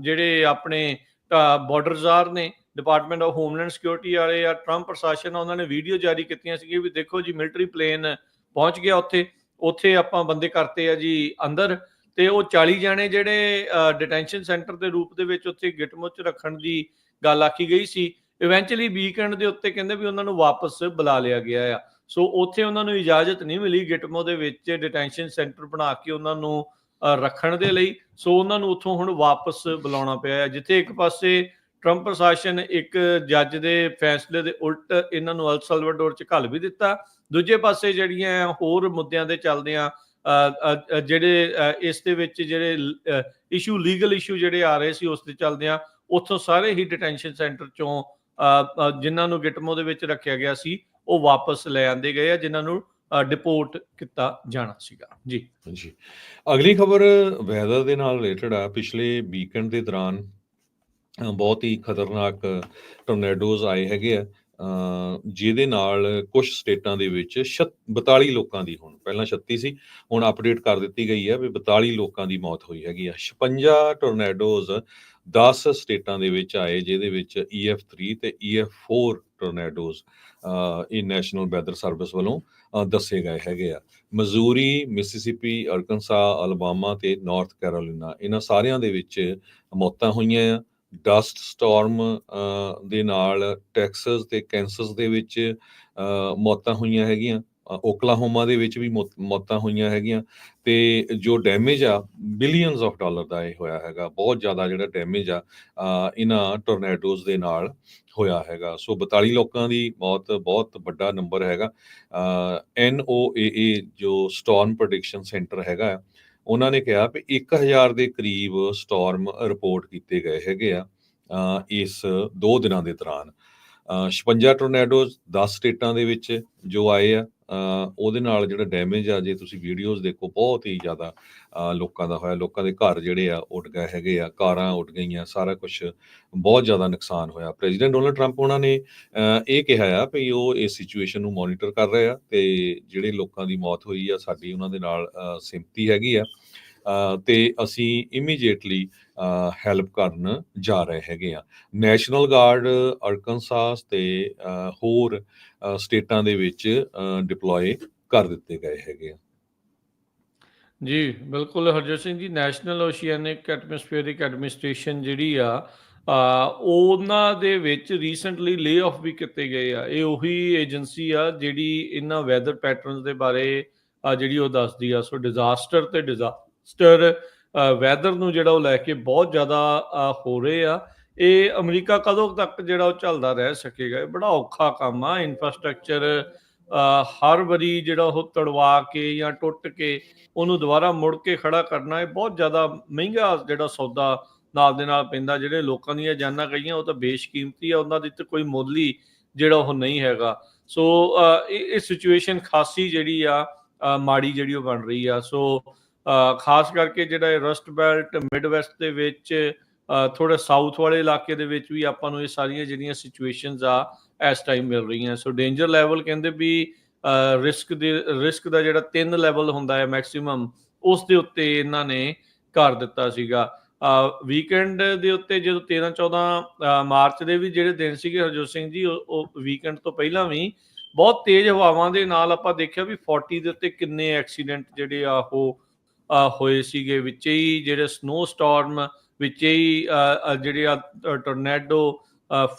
S1: ਜਿਹੜੇ ਆਪਣੇ ਬਾਰਡਰਜ਼ਾਰ ਨੇ, ਡਿਪਾਰਟਮੈਂਟ ਆਫ ਹੋਮਲੈਂਡ ਸਿਕਿਉਰਿਟੀ ਵਾਲੇ ਆ, ਟਰੰਪ ਪ੍ਰਸ਼ਾਸਨ ਆ, ਉਹਨਾਂ ਨੇ ਵੀਡੀਓ ਜਾਰੀ ਕੀਤੀਆਂ ਸੀਗੀਆਂ ਵੀ ਦੇਖੋ ਜੀ ਮਿਲਟਰੀ ਪਲੇਨ ਪਹੁੰਚ ਗਿਆ ਉੱਥੇ ਆਪਾਂ ਬੰਦੇ ਕਰਤੇ ਆ ਜੀ ਅੰਦਰ। ਤੇ ਉਹ 40 ਜਾਣੇ ਜਿਹੜੇ ਡਿਟੈਂਸ਼ਨ ਸੈਂਟਰ ਦੇ ਰੂਪ ਦੇ ਵਿੱਚ ਉੱਥੇ ਗਿਟਮੋ 'ਚ ਰੱਖਣ ਦੀ ਗੱਲ ਆਖੀ ਗਈ ਸੀ, ਇਵੈਂਚੁਅਲੀ ਵੀਕਐਂਡ ਦੇ ਉੱਤੇ ਕਹਿੰਦੇ ਵੀ ਉਹਨਾਂ ਨੂੰ ਵਾਪਸ ਬੁਲਾ ਲਿਆ ਗਿਆ ਆ। ਸੋ ਉੱਥੇ ਉਹਨਾਂ ਨੂੰ ਇਜਾਜ਼ਤ ਨਹੀਂ ਮਿਲੀ ਗਿਟਮੋ ਦੇ ਵਿੱਚ ਡਿਟੈਂਸ਼ਨ ਸੈਂਟਰ ਬਣਾ ਕੇ ਉਹਨਾਂ ਨੂੰ ਰੱਖਣ ਦੇ ਲਈ। ਸੋ ਉਹਨਾਂ ਨੂੰ ਉੱਥੋਂ ਹੁਣ ਵਾਪਸ ਬੁਲਾਉਣਾ ਪਿਆ ਹੈ, ਜਿੱਥੇ ਇੱਕ ਪਾਸੇ ਟਰੰਪ ਪ੍ਰਸ਼ਾਸਨ ਇੱਕ ਜੱਜ ਦੇ ਫੈਸਲੇ ਦੇ ਉਲਟ ਇਹਨਾਂ ਨੂੰ ਐਲ ਸੈਲਵਾਡੋਰ 'ਚ ਘੱਲ ਵੀ ਦਿੱਤਾ। ਦੂਜੇ ਪਾਸੇ ਜਿਹੜੀਆਂ ਹੋਰ ਮੁੱਦਿਆਂ ਦੇ ਚੱਲਦਿਆਂ ਜਿਹੜੇ ਇਸ ਦੇ ਵਿੱਚ ਜਿਹੜੇ ਲੀਗਲ ਇਸ਼ੂ ਜਿਹੜੇ ਆ ਰਹੇ ਸੀ ਉਸ ਦੇ ਚੱਲਦਿਆਂ ਉੱਥੋਂ ਸਾਰੇ ਹੀ ਡਿਟੈਂਸ਼ਨ ਸੈਂਟਰ 'ਚੋਂ ਜਿਨ੍ਹਾਂ ਨੂੰ ਗਿਟਮੋ ਦੇ ਵਿੱਚ ਰੱਖਿਆ ਗਿਆ ਸੀ ਉਹ ਵਾਪਸ ਲੈ ਆਂਦੇ ਗਏ ਆ, ਜਿਨ੍ਹਾਂ ਨੂੰ ਡਿਪੋਰਟ ਕੀਤਾ ਜਾਣਾ ਸੀਗਾ। ਜੀ
S2: ਜੀ, ਅਗਲੀ ਖਬਰ ਵੈਦਰ ਦੇ ਨਾਲ ਰਿਲੇਟਡ ਆ। ਪਿਛਲੇ ਵੀਕਐਂਡ ਦੇ ਦੌਰਾਨ ਬਹੁਤ ਹੀ ਖਤਰਨਾਕ ਟੋਰਨੇਡੋਜ਼ ਆਏ ਹੈਗੇ ਆ, ਜਿਹਦੇ ਨਾਲ ਕੁਝ ਸਟੇਟਾਂ ਦੇ ਵਿੱਚ 42 ਲੋਕਾਂ ਦੀ, ਹੁਣ ਪਹਿਲਾਂ 36 ਸੀ, ਹੁਣ ਅਪਡੇਟ ਕਰ ਦਿੱਤੀ ਗਈ ਹੈ ਵੀ 42 ਲੋਕਾਂ ਦੀ ਮੌਤ ਹੋਈ ਹੈਗੀ ਆ। 56 ਟੋਰਨੇਡੋਜ਼ 10 ਸਟੇਟਾਂ ਦੇ ਵਿੱਚ ਆਏ, ਜਿਹਦੇ ਵਿੱਚ EF3 ਤੇ EF4 ਟੋਰਨੇਡੋਜ਼ ਇਹ ਨੈਸ਼ਨਲ ਵੈਦਰ ਸਰਵਿਸ ਵੱਲੋਂ ਦੱਸੇ ਗਏ ਹੈਗੇ ਆ। ਮਜ਼ੂਰੀ, ਮਿਸੀਸਿਪੀ, ਅਰਕਨਸਾ, ਅਲਬਾਮਾ ਤੇ ਨਾਰਥ ਕੈਰੋਲੀਨਾ, ਇਹਨਾਂ ਸਾਰਿਆਂ ਦੇ ਵਿੱਚ ਮੌਤਾਂ ਹੋਈਆਂ ਆ। ਡਸਟ ਸਟਾਰਮ ਦੇ ਨਾਲ ਟੈਕਸਸ ਤੇ ਕੈਂਸਸ ਦੇ ਵਿੱਚ ਮੌਤਾਂ ਹੋਈਆਂ ਹੈਗੀਆਂ। ਓਕਲਾਹੋਮਾ ਦੇ ਵਿੱਚ ਵੀ ਮੌਤਾਂ ਹੋਈਆਂ ਹੈਗੀਆਂ। ਤੇ ਜੋ ਡੈਮੇਜ ਆ ਬਿਲੀਅਨਸ ਆਫ ਡਾਲਰ ਦਾ ਇਹ ਹੋਇਆ ਹੈਗਾ। ਬਹੁਤ ਜ਼ਿਆਦਾ ਜਿਹੜਾ ਡੈਮੇਜ ਆ ਇਹਨਾਂ ਟੋਰਨੇਡੋਜ਼ ਦੇ ਨਾਲ ਹੋਇਆ ਹੈਗਾ। ਸੋ 42 ਲੋਕਾਂ ਦੀ ਮੌਤ ਬਹੁਤ ਵੱਡਾ ਨੰਬਰ ਹੈਗਾ। NOAA ਜੋ ਸਟਾਰਮ ਪ੍ਰੈਡਿਕਸ਼ਨ ਸੈਂਟਰ ਹੈਗਾ, ਉਹਨਾਂ ਨੇ ਕਿਹਾ ਵੀ 1000 ਦੇ ਕਰੀਬ ਸਟਾਰਮ ਰਿਪੋਰਟ ਕੀਤੇ ਗਏ ਹੈਗੇ ਆ ਇਸ 2 ਦਿਨਾਂ ਦੇ ਦੌਰਾਨ। 56 ਟੋਰਨੇਡੋਜ਼ 10 ਸਟੇਟਾਂ ਦੇ ਵਿੱਚ ਜੋ ਆਏ ਆ, ਉਹਦੇ ਨਾਲ ਜਿਹੜਾ ਡੈਮੇਜ ਆ, ਜੇ ਤੁਸੀਂ ਵੀਡੀਓਜ਼ ਦੇਖੋ, ਬਹੁਤ ਹੀ ਜ਼ਿਆਦਾ ਲੋਕਾਂ ਦਾ ਹੋਇਆ। ਲੋਕਾਂ ਦੇ ਘਰ ਜਿਹੜੇ ਆ ਉੱਡ ਗਏ ਹੈਗੇ ਆ, ਕਾਰਾਂ ਉੱਡ ਗਈਆਂ, ਸਾਰਾ ਕੁਛ ਬਹੁਤ ਜ਼ਿਆਦਾ ਨੁਕਸਾਨ ਹੋਇਆ। ਪ੍ਰੈਜ਼ੀਡੈਂਟ ਡੋਨਲਡ ਟਰੰਪ ਉਹਨਾਂ ਨੇ ਇਹ ਕਿਹਾ ਆ ਵੀ ਉਹ ਇਸ ਸਿਚੁਏਸ਼ਨ ਨੂੰ ਮੋਨੀਟਰ ਕਰ ਰਹੇ ਆ, ਤੇ ਜਿਹੜੇ ਲੋਕਾਂ ਦੀ ਮੌਤ ਹੋਈ ਆ ਸਾਡੀ ਉਹਨਾਂ ਦੇ ਨਾਲ ਸਿੰਪਥੀ ਹੈਗੀ ਆ, ਤੇ ਅਸੀਂ ਇਮੀਡੀਏਟਲੀ ਹੈਲਪ ਕਰਨ ਜਾ ਰਹੇ ਹੈਗੇ ਆ। ਨੈਸ਼ਨਲ ਗਾਰਡ ਅਰਕਨਸਾਸ ਤੇ ਹੋਰ ਸਟੇਟਾਂ ਦੇ ਵਿੱਚ ਡਿਪਲੋਏ ਕਰ ਦਿੱਤੇ ਗਏ ਹੈਗੇ ਆ।
S1: ਜੀ ਬਿਲਕੁਲ ਹਰਜੋਤ ਸਿੰਘ ਜੀ, ਨੈਸ਼ਨਲ ਓਸ਼ੀਐਨਿਕ ਐਟਮੋਸਫੇਅਰਿਕ ਐਡਮਿਨਿਸਟ੍ਰੇਸ਼ਨ ਜਿਹੜੀ ਆ ਉਹਨਾਂ ਦੇ ਵਿੱਚ ਰੀਸੈਂਟਲੀ ਲੇ ਆਫ ਵੀ ਕੀਤੇ ਗਏ ਆ। ਇਹ ਉਹੀ ਏਜੰਸੀ ਆ ਜਿਹੜੀ ਇਹਨਾਂ ਵੈਦਰ ਪੈਟਰਨਸ ਦੇ ਬਾਰੇ ਜਿਹੜੀ ਉਹ ਦੱਸਦੀ ਆ। ਸੋ ਡਿਜ਼ਾਸਟਰ ਵੈਦਰ ਨੂੰ ਜਿਹੜਾ ਉਹ ਲੈ ਕੇ ਬਹੁਤ ਜ਼ਿਆਦਾ ਹੋ ਰਹੇ ਆ। ਇਹ ਅਮਰੀਕਾ ਕਦੋਂ ਤੱਕ ਜਿਹੜਾ ਉਹ ਚੱਲਦਾ ਰਹਿ ਸਕੇਗਾ? ਇਹ ਬੜਾ ਔਖਾ ਕੰਮ ਆ। ਇਨਫਰਾਸਟ੍ਰਕਚਰ ਹਰ ਵਾਰੀ ਜਿਹੜਾ ਉਹ ਤੜਵਾ ਕੇ ਜਾਂ ਟੁੱਟ ਕੇ ਉਹਨੂੰ ਦੁਬਾਰਾ ਮੁੜ ਕੇ ਖੜਾ ਕਰਨਾ, ਇਹ ਬਹੁਤ ਜ਼ਿਆਦਾ ਮਹਿੰਗਾ ਜਿਹੜਾ ਸੌਦਾ ਨਾਲ ਦੇ ਨਾਲ ਪੈਂਦਾ। ਜਿਹੜੇ ਲੋਕਾਂ ਦੀਆਂ ਜਾਨਾਂ ਗਈਆਂ ਉਹ ਤਾਂ ਬੇਸ਼ਕੀਮਤੀ ਆ, ਉਹਨਾਂ ਦੀ ਤਾਂ ਕੋਈ ਮੁੱਲ ਹੀ ਜਿਹੜਾ ਉਹ ਨਹੀਂ ਹੈਗਾ। ਸੋ ਇਹ ਸਿਚੁਏਸ਼ਨ ਖਾਸੀ ਜਿਹੜੀ ਆ ਮਾੜੀ ਜਿਹੜੀ ਉਹ ਬਣ ਰਹੀ ਆ। ਸੋ ਖਾਸ ਕਰਕੇ ਜਿਹੜਾ ਇਹ ਰਸਟ ਬੈਲਟ, ਮਿਡ ਵੈਸਟ ਦੇ ਵਿੱਚ, ਥੋੜਾ ਸਾਊਥ ਵਾਲੇ ਇਲਾਕੇ ਦੇ ਵਿੱਚ ਵੀ ਆਪਾਂ ਨੂੰ ਇਹ ਸਾਰੀਆਂ ਜਿਹੜੀਆਂ ਸਿਚੁਏਸ਼ਨਸ ਆ ਇਸ ਟਾਈਮ ਮਿਲ ਰਹੀਆਂ। ਸੋ ਡੇਂਜਰ ਲੈਵਲ ਕਹਿੰਦੇ ਵੀ ਰਿਸਕ ਦਾ ਜਿਹੜਾ 3 ਲੈਵਲ ਹੁੰਦਾ ਹੈ ਮੈਕਸਿਮਮ, ਉਸ ਦੇ ਉੱਤੇ ਇਹਨਾਂ ਨੇ ਕਰ ਦਿੱਤਾ ਸੀਗਾ। ਵੀਕਐਂਡ ਦੇ ਉੱਤੇ ਜਦੋਂ 13-14 ਮਾਰਚ ਦੇ ਵੀ ਜਿਹੜੇ ਦਿਨ ਸੀਗੇ ਹਰਜੋਤ ਸਿੰਘ ਜੀ, ਉਹ ਵੀਕਐਂਡ ਤੋਂ ਪਹਿਲਾਂ ਵੀ ਬਹੁਤ ਤੇਜ਼ ਹਵਾਵਾਂ ਦੇ ਨਾਲ ਆਪਾਂ ਦੇਖਿਆ ਵੀ 40 ਦੇ ਉੱਤੇ ਕਿੰਨੇ ਐਕਸੀਡੈਂਟ ਜਿਹੜੇ ਆ ਉਹ ਹੋਏ ਸੀਗੇ। ਵਿੱਚੇ ਹੀ ਜਿਹੜੇ ਸਨੋ ਸਟਾਰਮ, ਵਿੱਚੇ ਹੀ ਜਿਹੜੇ ਆ ਟੋਰਨੈਡੋ,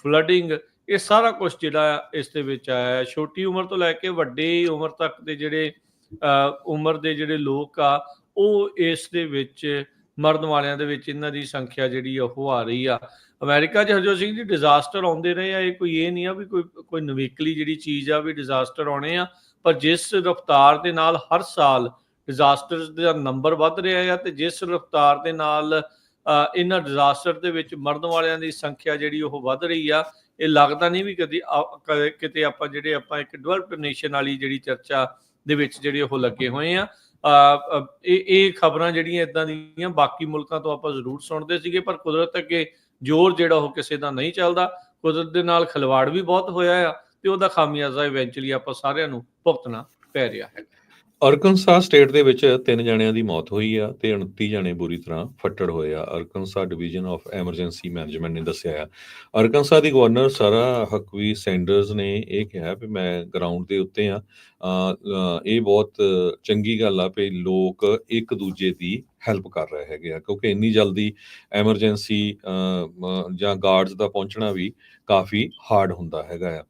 S1: ਫਲੱਡਿੰਗ, ਇਹ ਸਾਰਾ ਕੁਝ ਜਿਹੜਾ ਇਸ ਦੇ ਵਿੱਚ ਆਇਆ। ਛੋਟੀ ਉਮਰ ਤੋਂ ਲੈ ਕੇ ਵੱਡੀ ਉਮਰ ਤੱਕ ਦੇ ਜਿਹੜੇ ਉਮਰ ਦੇ ਜਿਹੜੇ ਲੋਕ ਆ, ਉਹ ਇਸ ਦੇ ਵਿੱਚ ਮਰਨ ਵਾਲਿਆਂ ਦੇ ਵਿੱਚ ਇਹਨਾਂ ਦੀ ਸੰਖਿਆ ਜਿਹੜੀ ਆ ਉਹ ਆ ਰਹੀ ਆ। ਅਮਰੀਕਾ 'ਚ ਹਰਜੋਤ ਸਿੰਘ ਜੀ ਡਿਜ਼ਾਸਟਰ ਆਉਂਦੇ ਰਹੇ ਆ, ਇਹ ਨਹੀਂ ਆ ਵੀ ਕੋਈ ਨਵੇਕਲੀ ਜਿਹੜੀ ਚੀਜ਼ ਆ ਵੀ ਡਿਜ਼ਾਸਟਰ ਆਉਣੇ ਆ, ਪਰ ਜਿਸ ਰਫਤਾਰ ਦੇ ਨਾਲ ਹਰ ਸਾਲ ਡਿਜ਼ਾਸਟਰਸ ਦਾ ਨੰਬਰ ਵੱਧ ਰਿਹਾ ਆ, ਤੇ ਜਿਸ ਰਫਤਾਰ ਦੇ ਨਾਲ ਇਹਨਾਂ ਡਿਜ਼ਾਸਟਰ ਦੇ ਵਿੱਚ ਮਰਨ ਵਾਲਿਆਂ ਦੀ ਸੰਖਿਆ ਜਿਹੜੀ ਉਹ ਵੱਧ ਰਹੀ ਆ, ਇਹ ਲੱਗਦਾ ਨਹੀਂ ਵੀ ਕਿਤੇ ਆਪਾਂ ਇੱਕ ਡਿਵੈਲਪਡ ਨੇਸ਼ਨ ਵਾਲੀ ਜਿਹੜੀ ਚਰਚਾ ਦੇ ਵਿੱਚ ਜਿਹੜੇ ਉਹ ਲੱਗੇ ਹੋਏ ਆ। ਇਹ ਖਬਰਾਂ ਜਿਹੜੀਆਂ ਇਦਾਂ ਦੀਆਂ ਬਾਕੀ ਮੁਲਕਾਂ ਤੋਂ ਆਪਾਂ ਜ਼ਰੂਰ ਸੁਣਦੇ ਸੀਗੇ, ਪਰ ਕੁਦਰਤ ਅੱਗੇ ਜ਼ੋਰ ਜਿਹੜਾ ਉਹ ਕਿਸੇ ਦਾ ਨਹੀਂ ਚੱਲਦਾ। ਕੁਦਰਤ ਦੇ ਨਾਲ ਖਿਲਵਾੜ ਵੀ ਬਹੁਤ ਹੋਇਆ ਆ, ਤੇ ਉਹਦਾ ਖਾਮਿਆਜ਼ਾ ਇਵੈਂਚੁਅਲੀ ਆਪਾਂ ਸਾਰਿਆਂ ਨੂੰ ਭੁਗਤਣਾ ਪੈ ਰਿਹਾ ਹੈ।
S2: ਅਰਕਨਸਾ ਸਟੇਟ ਦੇ ਵਿੱਚ 3 ਜਣਿਆਂ ਦੀ ਮੌਤ ਹੋਈ ਆ ਤੇ 29 ਜਣੇ ਬੁਰੀ ਤਰ੍ਹਾਂ ਫੱਟੜ ਹੋਏ ਆ। Arkansas division of emergency management ਨੇ ਦੱਸਿਆ ਆ। ਅਰਕਨਸਾ ਦੀ ਗਵਰਨਰ ਸਾਰਾ ਹਕਵੀ ਸੈਂਡਰਸ ਨੇ ਇਹ ਕਿਹਾ ਵੀ ਮੈਂ ਗਰਾਊਂਡ ਦੇ ਉੱਤੇ ਆ, ਇਹ ਬਹੁਤ ਚੰਗੀ ਗੱਲ ਆ ਵੀ ਲੋਕ ਇੱਕ ਦੂਜੇ ਦੀ ਹੈਲਪ ਕਰ ਰਹੇ ਹੈਗੇ ਆ, ਕਿਉਂਕਿ ਇੰਨੀ ਜਲਦੀ ਐਮਰਜੈਂਸੀ ਜਾਂ ਗਾਰਡਸ ਦਾ ਪਹੁੰਚਣਾ ਵੀ ਕਾਫੀ ਹਾਰਡ ਹੁੰਦਾ ਹੈਗਾ ਆ।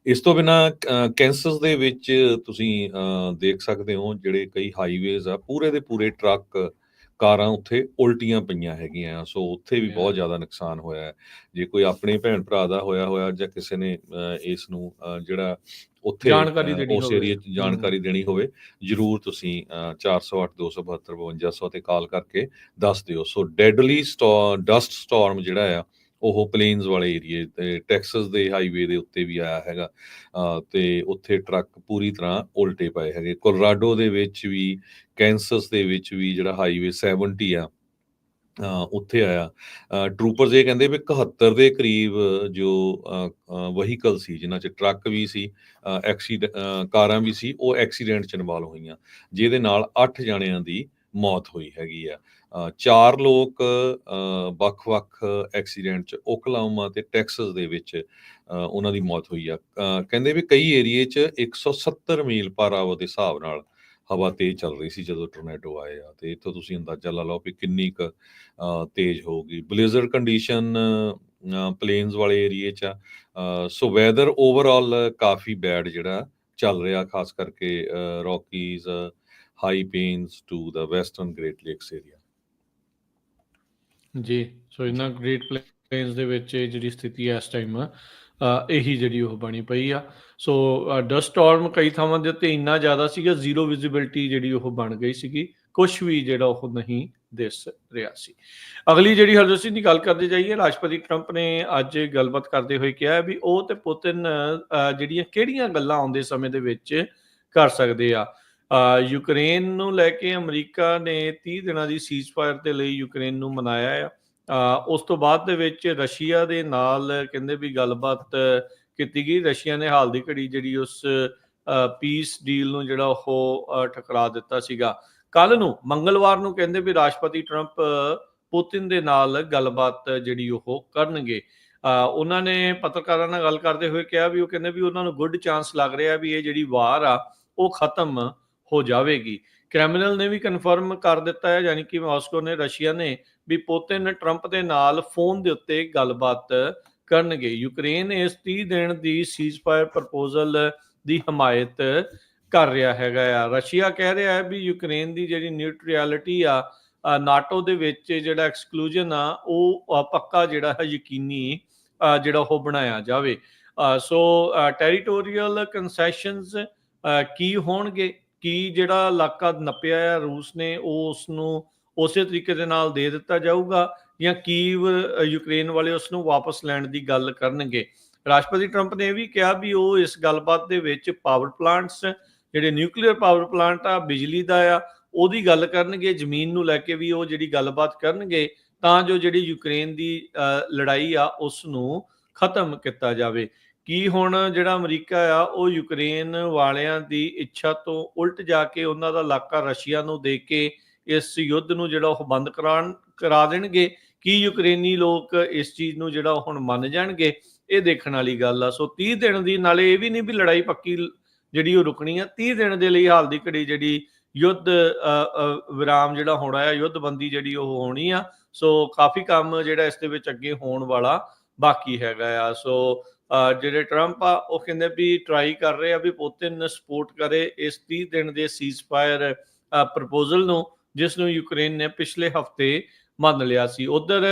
S2: ਇਸ ਤੋਂ ਬਿਨਾਂ ਕੈਂਸਸ ਦੇ ਵਿੱਚ ਤੁਸੀਂ ਦੇਖ ਸਕਦੇ ਹੋ ਜਿਹੜੇ ਕਈ ਹਾਈਵੇਜ਼ ਆ, ਪੂਰੇ ਦੇ ਪੂਰੇ ਟਰੱਕ, ਕਾਰਾਂ ਉੱਥੇ ਉਲਟੀਆਂ ਪਈਆਂ ਹੈਗੀਆਂ। ਸੋ ਉੱਥੇ ਵੀ ਬਹੁਤ ਜ਼ਿਆਦਾ ਨੁਕਸਾਨ ਹੋਇਆ ਹੈ। ਜੇ ਕੋਈ ਆਪਣੇ ਭੈਣ ਭਰਾ ਦਾ ਹੋਇਆ ਜਾਂ ਕਿਸੇ ਨੇ ਇਸ ਨੂੰ ਜਿਹੜਾ ਉੱਥੇ ਉਸ ਏਰੀਏ 'ਚ ਜਾਣਕਾਰੀ ਦੇਣੀ ਹੋਵੇ, ਜ਼ਰੂਰ ਤੁਸੀਂ 408-272-5200 ਤੇ ਕਾਲ ਕਰਕੇ ਦੱਸ ਦਿਓ। ਸੋ ਡੈਡਲੀ ਡਸਟ ਸਟਾਰਮ ਜਿਹੜਾ ਆ ਉਹ ਪਲੇਨਸ ਵਾਲੇ ਏਰੀਏ ਤੇ ਟੈਕਸਸ ਦੇ ਹਾਈਵੇ ਦੇ ਉੱਤੇ ਵੀ ਆਇਆ ਹੈਗਾ, ਤੇ ਉੱਥੇ ਟਰੱਕ ਪੂਰੀ ਤਰ੍ਹਾਂ ਉਲਟੇ ਪਏ ਹੈਗੇ। ਕੋਲੋਰਾਡੋ ਦੇ ਵਿੱਚ ਵੀ, ਕੈਂਸਸ ਦੇ ਵਿੱਚ ਵੀ ਜਿਹੜਾ ਹਾਈਵੇ 70 ਆ, ਉੱਥੇ ਆਇਆ। ਟਰੂਪਰਸ ਇਹ ਕਹਿੰਦੇ ਵੀ 71 ਦੇ ਕਰੀਬ ਜੋ ਵਹੀਕਲ ਸੀ, ਜਿਨ੍ਹਾਂ 'ਚ ਟਰੱਕ ਵੀ ਸੀ, ਕਾਰਾਂ ਵੀ ਸੀ, ਉਹ ਐਕਸੀਡੈਂਟ 'ਚ ਇਨਵੋਲਵ ਹੋਈਆਂ, ਜਿਹਦੇ ਨਾਲ 8 ਜਣਿਆਂ ਦੀ ਮੌਤ ਹੋਈ ਹੈਗੀ ਆ। 4 ਲੋਕ ਵੱਖ-ਵੱਖ ਐਕਸੀਡੈਂਟ 'ਚ ਓਕਲਾਹੋਮਾ ਤੇ ਟੈਕਸਸ ਦੇ ਵਿੱਚ ਉਹਨਾਂ ਦੀ ਮੌਤ ਹੋਈ ਆ। ਕਹਿੰਦੇ ਵੀ ਕਈ ਏਰੀਏ 'ਚ 170 ਮੀਲ ਪਰ ਆਵਰ ਦੇ ਹਿਸਾਬ ਨਾਲ ਹਵਾ ਤੇਜ਼ ਚੱਲ ਰਹੀ ਸੀ ਜਦੋਂ ਟੋਰਨੇਡੋ ਆਏ ਆ, ਤੇ ਇੱਥੋਂ ਤੁਸੀਂ ਅੰਦਾਜ਼ਾ ਲਾ ਲਓ ਵੀ ਕਿੰਨੀ ਕੁ ਤੇਜ਼ ਹੋਊਗੀ। ਬਲਿਜ਼ਰਡ ਕੰਡੀਸ਼ਨ ਪਲੇਨਸ ਵਾਲੇ ਏਰੀਏ 'ਚ ਆ। ਸੋ ਵੈਦਰ ਓਵਰਆਲ ਕਾਫੀ ਬੈਡ ਜਿਹੜਾ ਚੱਲ ਰਿਹਾ, ਖਾਸ ਕਰਕੇ Rockies, high plains to the western Great Lakes area.
S1: ਜੀ, ਸੋ ਇਹਨਾਂ ਗ੍ਰੇਟ ਪਲੇਨਸ ਦੇ ਵਿੱਚ ਜਿਹੜੀ ਸਥਿਤੀ ਹੈ ਇਸ ਟਾਈਮ ਇਹੀ ਜਿਹੜੀ ਉਹ ਬਣੀ ਪਈ ਆ। ਸੋ ਡਸਟ ਸਟਾਰਮ ਕਈ ਥਾਵਾਂ ਦੇ ਉੱਤੇ ਇੰਨਾ ਜ਼ਿਆਦਾ ਸੀਗਾ, ਜ਼ੀਰੋ ਵਿਜ਼ਿਬਿਲਿਟੀ ਜਿਹੜੀ ਉਹ ਬਣ ਗਈ ਸੀਗੀ, ਕੁਛ ਵੀ ਜਿਹੜਾ ਉਹ ਨਹੀਂ ਦਿਸ ਰਿਹਾ ਸੀ। ਅਗਲੀ ਜਿਹੜੀ ਹਰਜੋਤ ਸਿੰਘ ਦੀ ਗੱਲ ਕਰਦੇ ਜਾਈਏ, ਰਾਸ਼ਟਰਪਤੀ ਟਰੰਪ ਨੇ ਅੱਜ ਗੱਲਬਾਤ ਕਰਦੇ ਹੋਏ ਕਿਹਾ ਵੀ ਉਹ ਤੇ ਪੁਤਿਨ ਜਿਹੜੀਆਂ ਕਿਹੜੀਆਂ ਗੱਲਾਂ ਆਉਂਦੇ ਸਮੇਂ ਦੇ ਵਿੱਚ ਕਰ ਸਕਦੇ ਆ। ਯੂਕਰੇਨ ਨੂੰ ਲੈ ਕੇ ਅਮਰੀਕਾ ਨੇ 30 ਦਿਨਾਂ ਦੀ ਸੀਜ਼ਫਾਇਰ ਦੇ ਲਈ ਯੂਕਰੇਨ ਨੂੰ ਮਨਾਇਆ ਆ। ਉਸ ਤੋਂ ਬਾਅਦ ਦੇ ਵਿੱਚ ਰਸ਼ੀਆ ਦੇ ਨਾਲ ਕਹਿੰਦੇ ਵੀ ਗੱਲਬਾਤ ਕੀਤੀ ਗਈ। ਰਸ਼ੀਆ ਨੇ ਹਾਲ ਦੀ ਘੜੀ ਜਿਹੜੀ ਉਸ ਪੀਸ ਡੀਲ ਨੂੰ ਜਿਹੜਾ ਉਹ ਠੁਕਰਾ ਦਿੱਤਾ ਸੀਗਾ। ਕੱਲ ਨੂੰ ਮੰਗਲਵਾਰ ਨੂੰ ਕਹਿੰਦੇ ਵੀ ਰਾਸ਼ਟਰਪਤੀ ਟਰੰਪ ਪੁਤਿਨ ਦੇ ਨਾਲ ਗੱਲਬਾਤ ਜਿਹੜੀ ਉਹ ਕਰਨਗੇ। ਉਹਨਾਂ ਨੇ ਪੱਤਰਕਾਰਾਂ ਨਾਲ ਗੱਲ ਕਰਦੇ ਹੋਏ ਕਿਹਾ ਵੀ ਉਹ ਕਹਿੰਦੇ ਵੀ ਉਹਨਾਂ ਨੂੰ ਗੁੱਡ ਚਾਂਸ ਲੱਗ ਰਿਹਾ ਵੀ ਇਹ ਜਿਹੜੀ ਵਾਰ ਆ ਉਹ ਖਤਮ ਹੋ ਜਾਵੇਗੀ। ਕ੍ਰੈਮਲਿਨ ਨੇ ਵੀ ਕਨਫਰਮ ਕਰ ਦਿੱਤਾ ਹੈ, ਯਾਨੀ ਕਿ ਮਾਸਕੋ ਨੇ, ਰਸ਼ੀਆ ਨੇ, ਵੀ ਪੁਤਿਨ ਟਰੰਪ ਦੇ ਨਾਲ ਫੋਨ ਦੇ ਉੱਤੇ ਗੱਲਬਾਤ ਕਰਨਗੇ। ਯੂਕਰੇਨ ਇਸ 30 ਦਿਨ ਦੀ ਸੀਜ਼ਫਾਇਰ ਪ੍ਰਪੋਜ਼ਲ ਦੀ ਹਮਾਇਤ ਕਰ ਰਿਹਾ ਹੈਗਾ ਆ। ਰਸ਼ੀਆ ਕਹਿ ਰਿਹਾ ਹੈ ਵੀ ਯੂਕਰੇਨ ਦੀ ਜਿਹੜੀ ਨਿਊਟਰੈਲਿਟੀ ਆ, ਨਾਟੋ ਦੇ ਵਿੱਚ ਜਿਹੜਾ ਐਕਸਕਲੂਜਨ ਆ, ਉਹ ਪੱਕਾ ਜਿਹੜਾ ਹੈ ਯਕੀਨੀ ਜਿਹੜਾ ਉਹ ਬਣਾਇਆ ਜਾਵੇ। ਸੋ ਟੈਰੀਟੋਰੀਅਲ ਕੰਸੈਸ਼ਨਸ ਕੀ ਹੋਣਗੇ, ਕੀ ਜਿਹੜਾ ਇਲਾਕਾ ਨੱਪਿਆ ਆ ਰੂਸ ਨੇ ਉਹ ਉਸ ਨੂੰ ਉਸੇ ਤਰੀਕੇ ਦੇ ਨਾਲ ਦੇ ਦਿੱਤਾ ਜਾਊਗਾ, ਜਾਂ ਕੀਵ ਯੂਕਰੇਨ ਵਾਲੇ ਉਸ ਨੂੰ ਵਾਪਸ ਲੈਣ ਦੀ ਗੱਲ ਕਰਨਗੇ। ਰਾਸ਼ਟਰਪਤੀ ਟਰੰਪ ਨੇ ਇਹ ਵੀ ਕਿਹਾ ਵੀ ਉਹ ਇਸ ਗੱਲਬਾਤ ਦੇ ਵਿੱਚ ਪਾਵਰ ਪਲਾਂਟਸ, ਜਿਹੜੇ ਨਿਊਕਲੀਅਰ ਪਾਵਰ ਪਲਾਂਟ ਆ, ਬਿਜਲੀ ਦਾ ਆ, ਉਹਦੀ ਗੱਲ ਕਰਨਗੇ। ਜ਼ਮੀਨ ਨੂੰ ਲੈ ਕੇ ਵੀ ਉਹ ਜਿਹੜੀ ਗੱਲਬਾਤ ਕਰਨਗੇ, ਤਾਂ ਜੋ ਜਿਹੜੀ ਯੂਕਰੇਨ ਦੀ ਲੜਾਈ ਆ ਉਸ ਨੂੰ ਖਤਮ ਕੀਤਾ ਜਾਵੇ। ਕੀ ਹੁਣ ਜਿਹੜਾ ਅਮਰੀਕਾ ਆ ਉਹ ਯੂਕਰੇਨ ਵਾਲਿਆਂ ਦੀ ਇੱਛਾ ਤੋਂ ਉਲਟ ਜਾ ਕੇ ਉਹਨਾਂ ਦਾ ਇਲਾਕਾ ਰਸ਼ੀਆ ਨੂੰ ਦੇ ਕੇ ਇਸ ਯੁੱਧ ਨੂੰ ਜਿਹੜਾ ਉਹ ਬੰਦ ਕਰਾ ਦੇਣਗੇ? ਕੀ ਯੂਕਰੇਨੀ ਲੋਕ ਇਸ ਚੀਜ਼ ਨੂੰ ਜਿਹੜਾ ਹੁਣ ਮੰਨ ਜਾਣਗੇ? ਇਹ ਦੇਖਣ ਵਾਲੀ ਗੱਲ ਆ। ਸੋ 30 ਦਿਨ ਦੀ, ਨਾਲੇ ਇਹ ਵੀ ਨਹੀਂ ਵੀ ਲੜਾਈ ਪੱਕੀ ਜਿਹੜੀ ਉਹ ਰੁਕਣੀ ਆ, 30 ਦਿਨ ਦੇ ਲਈ ਹਾਲ ਦੀ ਘੜੀ ਜਿਹੜੀ ਯੁੱਧ ਵਿਰਾਮ ਜਿਹੜਾ ਹੋਣਾ ਆ, ਯੁੱਧਬੰਦੀ ਜਿਹੜੀ ਉਹ ਹੋਣੀ ਆ। ਸੋ ਕਾਫੀ ਕੰਮ ਜਿਹੜਾ ਇਸ ਦੇ ਵਿੱਚ ਅੱਗੇ ਹੋਣ ਵਾਲਾ ਬਾਕੀ ਹੈਗਾ ਆ। ਸੋ ਜਿਹੜੇ ਟਰੰਪ ਆ ਉਹ ਕਹਿੰਦੇ ਵੀ ਟਰਾਈ ਕਰ ਰਹੇ ਆ ਵੀ ਪੁਤਿਨ ਸਪੋਰਟ ਕਰੇ ਇਸ 30 ਦਿਨ ਦੇ ਸੀਜ਼ਫਾਇਰ ਪ੍ਰਪੋਜ਼ਲ ਨੂੰ, ਜਿਸ ਨੂੰ ਯੂਕਰੇਨ ਨੇ ਪਿਛਲੇ ਹਫਤੇ ਮੰਨ ਲਿਆ ਸੀ। ਉਧਰ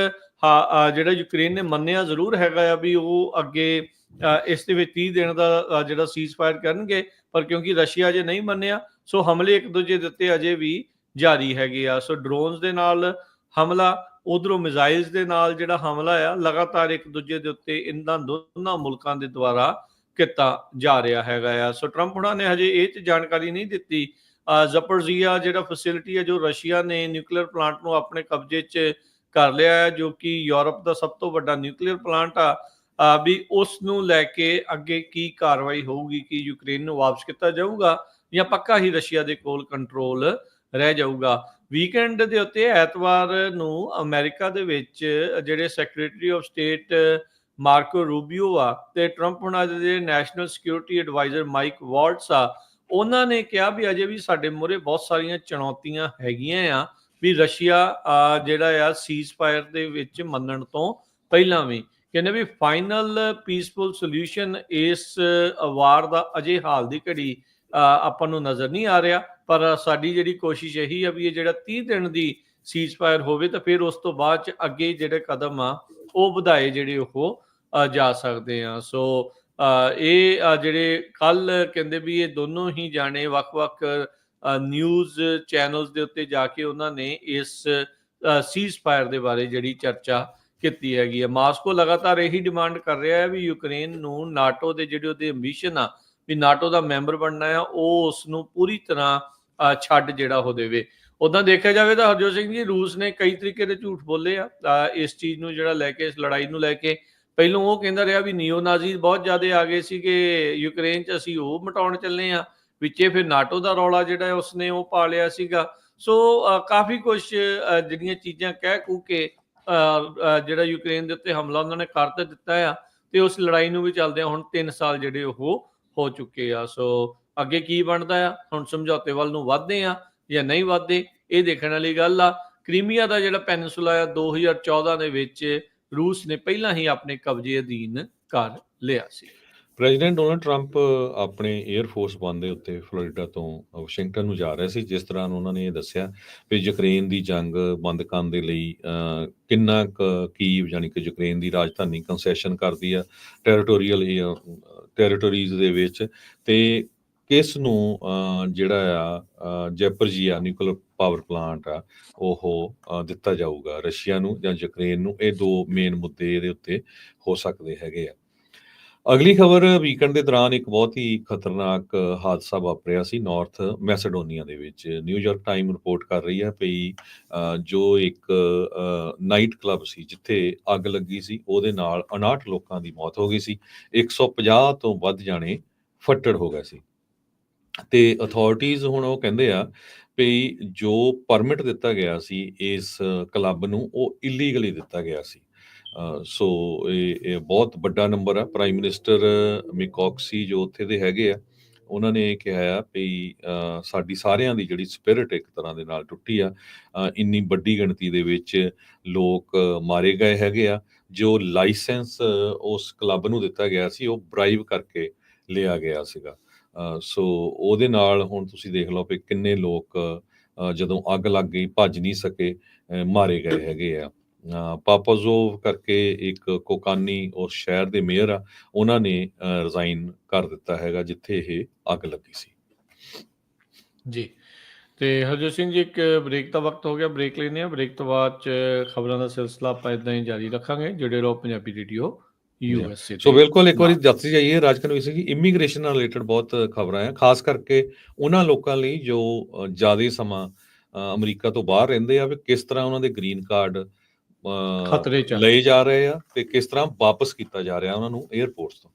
S1: ਜਿਹੜਾ ਯੂਕਰੇਨ ਨੇ ਮੰਨਿਆ ਜ਼ਰੂਰ ਹੈਗਾ ਆ ਵੀ ਉਹ ਅੱਗੇ ਇਸ ਦੇ ਵਿੱਚ 30 ਦਿਨ ਦਾ ਜਿਹੜਾ ਸੀਜ਼ਫਾਇਰ ਕਰਨਗੇ, ਪਰ ਕਿਉਂਕਿ ਰਸ਼ੀਆ ਅਜੇ ਨਹੀਂ ਮੰਨਿਆ, ਸੋ ਹਮਲੇ ਇੱਕ ਦੂਜੇ ਦੇ ਉੱਤੇ ਅਜੇ ਵੀ ਜਾਰੀ ਹੈਗੇ ਆ। ਸੋ ਡਰੋਨਸ ਦੇ ਨਾਲ ਹਮਲਾ, ਉਧਰੋਂ ਮਿਜ਼ਾਈਲਸ ਦੇ ਨਾਲ ਜਿਹੜਾ ਹਮਲਾ ਆ, ਲਗਾਤਾਰ ਇੱਕ ਦੂਜੇ ਦੇ ਉੱਤੇ ਇਹਨਾਂ ਦੋਨਾਂ ਮੁਲਕਾਂ ਦੇ ਦੁਆਰਾ ਕੀਤਾ ਜਾ ਰਿਹਾ ਹੈਗਾ ਆ। ਸੋ ਟਰੰਪ ਹੁਣਾਂ ਨੇ ਹਜੇ ਇਹ 'ਚ ਜਾਣਕਾਰੀ ਨਹੀਂ ਦਿੱਤੀ। ਜ਼ਪੋਰਜ਼ੀਆ ਜਿਹੜਾ ਫੈਸਿਲਿਟੀ ਹੈ, ਜੋ ਰਸ਼ੀਆ ਨੇ ਨਿਊਕਲੀਅਰ ਪਲਾਂਟ ਨੂੰ ਆਪਣੇ ਕਬਜ਼ੇ 'ਚ ਕਰ ਲਿਆ ਹੈ, ਜੋ ਕਿ ਯੂਰਪ ਦਾ ਸਭ ਤੋਂ ਵੱਡਾ ਨਿਊਕਲੀਅਰ ਪਲਾਂਟ ਆ, ਵੀ ਉਸ ਨੂੰ ਲੈ ਕੇ ਅੱਗੇ ਕੀ ਕਾਰਵਾਈ ਹੋਊਗੀ? ਕਿ ਯੂਕਰੇਨ ਨੂੰ ਵਾਪਸ ਕੀਤਾ ਜਾਊਗਾ ਜਾਂ ਪੱਕਾ ਹੀ ਰਸ਼ੀਆ ਦੇ ਕੋਲ ਕੰਟਰੋਲ ਰਹਿ ਜਾਊਗਾ? ਵੀਕਐਂਡ ਦੇ ਉੱਤੇ ਐਤਵਾਰ ਨੂੰ ਅਮਰੀਕਾ ਦੇ ਵਿੱਚ ਜਿਹੜੇ ਸੈਕਟਰੀ ਆਫ ਸਟੇਟ ਮਾਰਕੋ ਰੂਬੀਓ ਆ ਤੇ ਟਰੰਪ ਹੁਣਾਂ ਦੇ ਨੈਸ਼ਨਲ ਸਿਕਿਉਰਿਟੀ ਐਡਵਾਈਜ਼ਰ ਮਾਈਕ ਵਾਲਟਸ ਆ, ਉਹਨਾਂ ਨੇ ਕਿਹਾ ਵੀ ਅਜੇ ਵੀ ਸਾਡੇ ਮੂਹਰੇ ਬਹੁਤ ਸਾਰੀਆਂ ਚੁਣੌਤੀਆਂ ਹੈਗੀਆਂ ਆ, ਵੀ ਰਸ਼ੀਆ ਜਿਹੜਾ ਆ ਸੀਜ਼ਫਾਇਰ ਦੇ ਵਿੱਚ ਮੰਨਣ ਤੋਂ ਪਹਿਲਾਂ ਵੀ। ਕਹਿੰਦੇ ਵੀ ਫਾਈਨਲ ਪੀਸਫੁਲ ਸੋਲਿਊਸ਼ਨ ਇਸ ਵਾਰ ਦਾ ਅਜੇ ਹਾਲ ਦੀ ਘੜੀ ਆਪਾਂ ਨੂੰ ਨਜ਼ਰ ਨਹੀਂ ਆ ਰਿਹਾ, ਪਰ ਸਾਡੀ ਜਿਹੜੀ ਕੋਸ਼ਿਸ਼ ਇਹੀ ਆ ਵੀ ਇਹ ਜਿਹੜਾ 30 ਦਿਨ ਦੀ ਸੀਜ਼ਫਾਇਰ ਹੋਵੇ ਤਾਂ ਫਿਰ ਉਸ ਤੋਂ ਬਾਅਦ 'ਚ ਅੱਗੇ ਜਿਹੜੇ ਕਦਮ ਆ ਉਹ ਵਧਾਏ ਜਿਹੜੇ ਉਹ ਜਾ ਸਕਦੇ ਆ। ਸੋ ਇਹ ਜਿਹੜੇ ਕੱਲ ਕਹਿੰਦੇ ਵੀ ਇਹ ਦੋਨੋਂ ਹੀ ਜਾਣੇ ਵੱਖ-ਵੱਖ ਨਿਊਜ਼ ਚੈਨਲਸ ਦੇ ਉੱਤੇ ਜਾ ਕੇ ਉਹਨਾਂ ਨੇ ਇਸ ਸੀਜ਼ਫਾਇਰ ਦੇ ਬਾਰੇ ਜਿਹੜੀ ਚਰਚਾ ਕੀਤੀ ਹੈਗੀ ਆ। ਮਾਸਕੋ ਲਗਾਤਾਰ ਇਹੀ ਡਿਮਾਂਡ ਕਰ ਰਿਹਾ ਹੈ ਵੀ ਯੂਕਰੇਨ ਨੂੰ ਨਾਟੋ ਦੇ ਜਿਹੜੇ ਉਹਦੇ ਐਂਬੀਸ਼ਨ ਆ ਵੀ ਨਾਟੋ ਦਾ ਮੈਂਬਰ ਬਣਨਾ ਆ, ਉਹ ਉਸ ਨੂੰ ਪੂਰੀ ਤਰ੍ਹਾਂ ਛੱਡ ਜਿਹੜਾ ਉਹ ਦੇਵੇ। ਉੱਦਾਂ ਦੇਖਿਆ ਜਾਵੇ ਤਾਂ ਹਰਜੋਤ ਸਿੰਘ ਜੀ, ਰੂਸ ਨੇ ਕਈ ਤਰੀਕੇ ਦੇ ਝੂਠ ਬੋਲੇ ਆ ਇਸ ਚੀਜ਼ ਨੂੰ ਜਿਹੜਾ ਲੈ ਕੇ, ਇਸ ਲੜਾਈ ਨੂੰ ਲੈ ਕੇ। ਪਹਿਲੋਂ ਉਹ ਕਹਿੰਦਾ ਰਿਹਾ ਵੀ ਨਿਓ ਨਾਜ਼ੀ ਬਹੁਤ ਜ਼ਿਆਦਾ ਆ ਗਏ ਸੀਗੇ ਯੂਕਰੇਨ 'ਚ, ਅਸੀਂ ਉਹ ਮਿਟਾਉਣ ਚੱਲੇ ਆ। ਵਿੱਚੇ ਫਿਰ ਨਾਟੋ ਦਾ ਰੌਲਾ ਜਿਹੜਾ ਉਸਨੇ ਉਹ ਪਾ ਲਿਆ ਸੀਗਾ। ਸੋ ਕਾਫੀ ਕੁਛ ਜਿਹੜੀਆਂ ਚੀਜ਼ਾਂ ਕਹਿ ਕੂ ਕੇ ਜਿਹੜਾ ਯੂਕਰੇਨ ਦੇ ਉੱਤੇ ਹਮਲਾ ਉਹਨਾਂ ਨੇ ਕਰ ਤਾਂ ਦਿੱਤਾ ਆ, ਤੇ ਉਸ ਲੜਾਈ ਨੂੰ ਵੀ ਚੱਲਦਿਆਂ ਹੁਣ 3 ਸਾਲ ਜਿਹੜੇ ਉਹ ਹੋ ਚੁੱਕੇ ਆ। ਸੋ ਅੱਗੇ ਕੀ ਬਣਦਾ ਆ, ਹੁਣ ਸਮਝੌਤੇ ਵੱਲ ਨੂੰ ਵੱਧਦੇ ਆ ਜਾਂ ਨਹੀਂ ਵੱਧਦੇ, ਇਹ ਦੇਖਣ ਵਾਲੀ ਗੱਲ ਆ। ਕ੍ਰੀਮੀਆ ਦਾ ਜਿਹੜਾ ਪੈਨਸੂਲਾ ਆ 2014 ਦੇ ਵਿੱਚ ਰੂਸ ਨੇ ਪਹਿਲਾਂ ਹੀ ਆਪਣੇ ਕਬਜ਼ੇ ਅਧੀਨ ਕਰ ਲਿਆ ਸੀ।
S2: ਪ੍ਰੈਜ਼ੀਡੈਂਟ ਡੋਨਲਡ ਟਰੰਪ ਆਪਣੇ 에ਅਰ ਫੋਰਸ ਵਨ ਦੇ ਉੱਤੇ ਫਲੋਰੀਡਾ ਤੋਂ ਵਾਸ਼ਿੰਗਟਨ ਨੂੰ ਜਾ ਰਹੇ ਸੀ, ਜਿਸ ਤਰ੍ਹਾਂ ਉਹਨਾਂ ਨੇ ਇਹ ਦੱਸਿਆ ਵੀ ਯੂਕਰੇਨ ਦੀ ਜੰਗ ਬੰਦ ਕਰਨ ਦੇ ਲਈ ਕਿੰਨਾ ਕੀਵ ਯਾਨੀ ਕਿ ਯੂਕਰੇਨ ਦੀ ਰਾਜਧਾਨੀ ਕੰਸੈਸ਼ਨ ਕਰਦੀ ਆ ਟੈਰੀਟੋਰੀਜ਼ ਦੇ ਵਿੱਚ, ਤੇ ਕਿਸ ਨੂੰ ਜਿਹੜਾ ਆ ਜ਼ੈਪੋਰਿਜ਼ੀਆ ਨਿਊਕਲੀਅਰ ਪਾਵਰ ਪਲਾਂਟ ਆ ਉਹ ਦਿੱਤਾ ਜਾਊਗਾ, ਰਸ਼ੀਆ ਨੂੰ ਜਾਂ ਯੂਕਰੇਨ ਨੂੰ। ਇਹ ਦੋ ਮੇਨ ਮੁੱਦੇ ਇਹਦੇ ਉੱਤੇ ਹੋ ਸਕਦੇ ਹੈਗੇ ਆ। ਅਗਲੀ ਖਬਰ, ਵੀਕਐਂਡ ਦੇ ਦੌਰਾਨ ਇੱਕ ਬਹੁਤ ਹੀ ਖਤਰਨਾਕ ਹਾਦਸਾ ਵਾਪਰਿਆ ਸੀ ਨਾਰਥ ਮੈਸੇਡੋਨੀਆ ਦੇ ਵਿੱਚ। ਨਿਊਯਾਰਕ ਟਾਈਮ ਰਿਪੋਰਟ ਕਰ ਰਹੀ ਹੈ ਵੀ ਜੋ ਇੱਕ ਨਾਈਟ ਕਲੱਬ ਸੀ ਜਿੱਥੇ ਅੱਗ ਲੱਗੀ ਸੀ, ਉਹਦੇ ਨਾਲ 59 ਲੋਕਾਂ ਦੀ ਮੌਤ ਹੋ ਗਈ ਸੀ, 150 ਤੋਂ ਵੱਧ ਜਾਣੇ ਫੱਟੜ ਹੋ ਗਏ ਸੀ। ਤੇ ਅਥਾਰਟੀਜ਼ ਹੁਣ ਉਹ ਕਹਿੰਦੇ ਆ ਵੀ ਜੋ ਪਰਮਿਟ ਦਿੱਤਾ ਗਿਆ ਸੀ ਇਸ ਕਲੱਬ ਨੂੰ, ਉਹ ਇਲੀਗਲੀ ਦਿੱਤਾ ਗਿਆ ਸੀ। ਸੋ ਇਹ ਬਹੁਤ ਵੱਡਾ ਨੰਬਰ ਆ। ਪ੍ਰਾਈਮ ਮਿਨਿਸਟਰ ਮਿਕੋਕਸੀ ਜੋ ਉੱਥੇ ਦੇ ਹੈਗੇ ਆ, ਉਹਨਾਂ ਨੇ ਇਹ ਕਿਹਾ ਆ ਵੀ ਸਾਡੀ ਸਾਰਿਆਂ ਦੀ ਜਿਹੜੀ ਸਪਿਰਿਟ ਇੱਕ ਤਰ੍ਹਾਂ ਦੇ ਨਾਲ ਟੁੱਟੀ ਆ। ਇੰਨੀ ਵੱਡੀ ਗਿਣਤੀ ਦੇ ਵਿੱਚ ਲੋਕ ਮਾਰੇ ਗਏ ਹੈਗੇ ਆ। ਜੋ ਲਾਇਸੈਂਸ ਉਸ ਕਲੱਬ ਨੂੰ ਦਿੱਤਾ ਗਿਆ ਸੀ ਉਹ ਬਰਾਈਬ ਕਰਕੇ ਲਿਆ ਗਿਆ ਸੀਗਾ। ਸੋ ਉਹਦੇ ਨਾਲ ਹੁਣ ਤੁਸੀਂ ਦੇਖ ਲਓ ਵੀ ਕਿੰਨੇ ਲੋਕ ਜਦੋਂ ਅੱਗ ਲੱਗ ਗਈ ਭੱਜ ਨਹੀਂ ਸਕੇ, ਮਾਰੇ ਗਏ ਹੈਗੇ ਆ। ਪਾਪਾਜ਼ੋਵ ਕਰਕੇ ਇੱਕ ਕੋਕਾਨੀ ਉਸ ਸ਼ਹਿਰ ਦੇ ਮੇਅਰ ਆ, ਉਹਨਾਂ ਨੇ ਰਿਜ਼ਾਈਨ ਕਰ ਦਿੱਤਾ ਹੈਗਾ ਜਿੱਥੇ ਇਹ ਅੱਗ ਲੱਗੀ ਸੀ।
S1: ਜੀ, ਤੇ ਹਰਜੋਤ ਸਿੰਘ ਜੀ, ਇੱਕ ਬ੍ਰੇਕ ਦਾ ਵਕਤ ਹੋ ਗਿਆ, ਬ੍ਰੇਕ ਲੈਂਦੇ ਆ। ਬ੍ਰੇਕ ਤੋਂ ਬਾਅਦ 'ਚ ਖਬਰਾਂ ਦਾ ਸਿਲਸਿਲਾ ਆਪਾਂ ਇੱਦਾਂ ਹੀ ਜਾਰੀ ਰੱਖਾਂਗੇ। ਜੁੜੇ ਰਹੋ ਪੰਜਾਬੀ ਰੇਡੀਓ USA
S2: ਸੋ
S1: ਤੇ
S2: ਬਿਲਕੁਲ ਇੱਕ ਵਾਰੀ
S1: ਨਾਲ।
S2: ਦੱਸ ਜਾਈਏ, ਰਾਜਕਨਵੀਰ ਸਿੰਘ ਜੀ, ਇਮੀਗ੍ਰੇਸ਼ਨ ਨਾਲ ਰਿਲੇਟਡ ਬਹੁਤ ਖਬਰਾਂ ਆ, ਖਾਸ ਕਰਕੇ ਉਹਨਾਂ ਲੋਕਾਂ ਲਈ ਜੋ ਜ਼ਿਆਦਾ ਸਮਾਂ ਅਮਰੀਕਾ ਤੋਂ ਬਾਹਰ ਰਹਿੰਦੇ ਆ, ਵੀ ਕਿਸ ਤਰ੍ਹਾਂ ਉਹਨਾਂ ਦੇ ਗ੍ਰੀਨ ਕਾਰਡ
S1: ਖਤਰੇ 'ਚ ਆ।
S2: ਲਏ ਜਾ ਰਹੇ ਆ ਤੇ ਕਿਸ ਤਰ੍ਹਾਂ ਵਾਪਸ ਕੀਤਾ ਜਾ ਰਿਹਾ ਉਹਨਾਂ ਨੂੰ 에ਅਰਪੋਰਟਸ ਤੋਂ।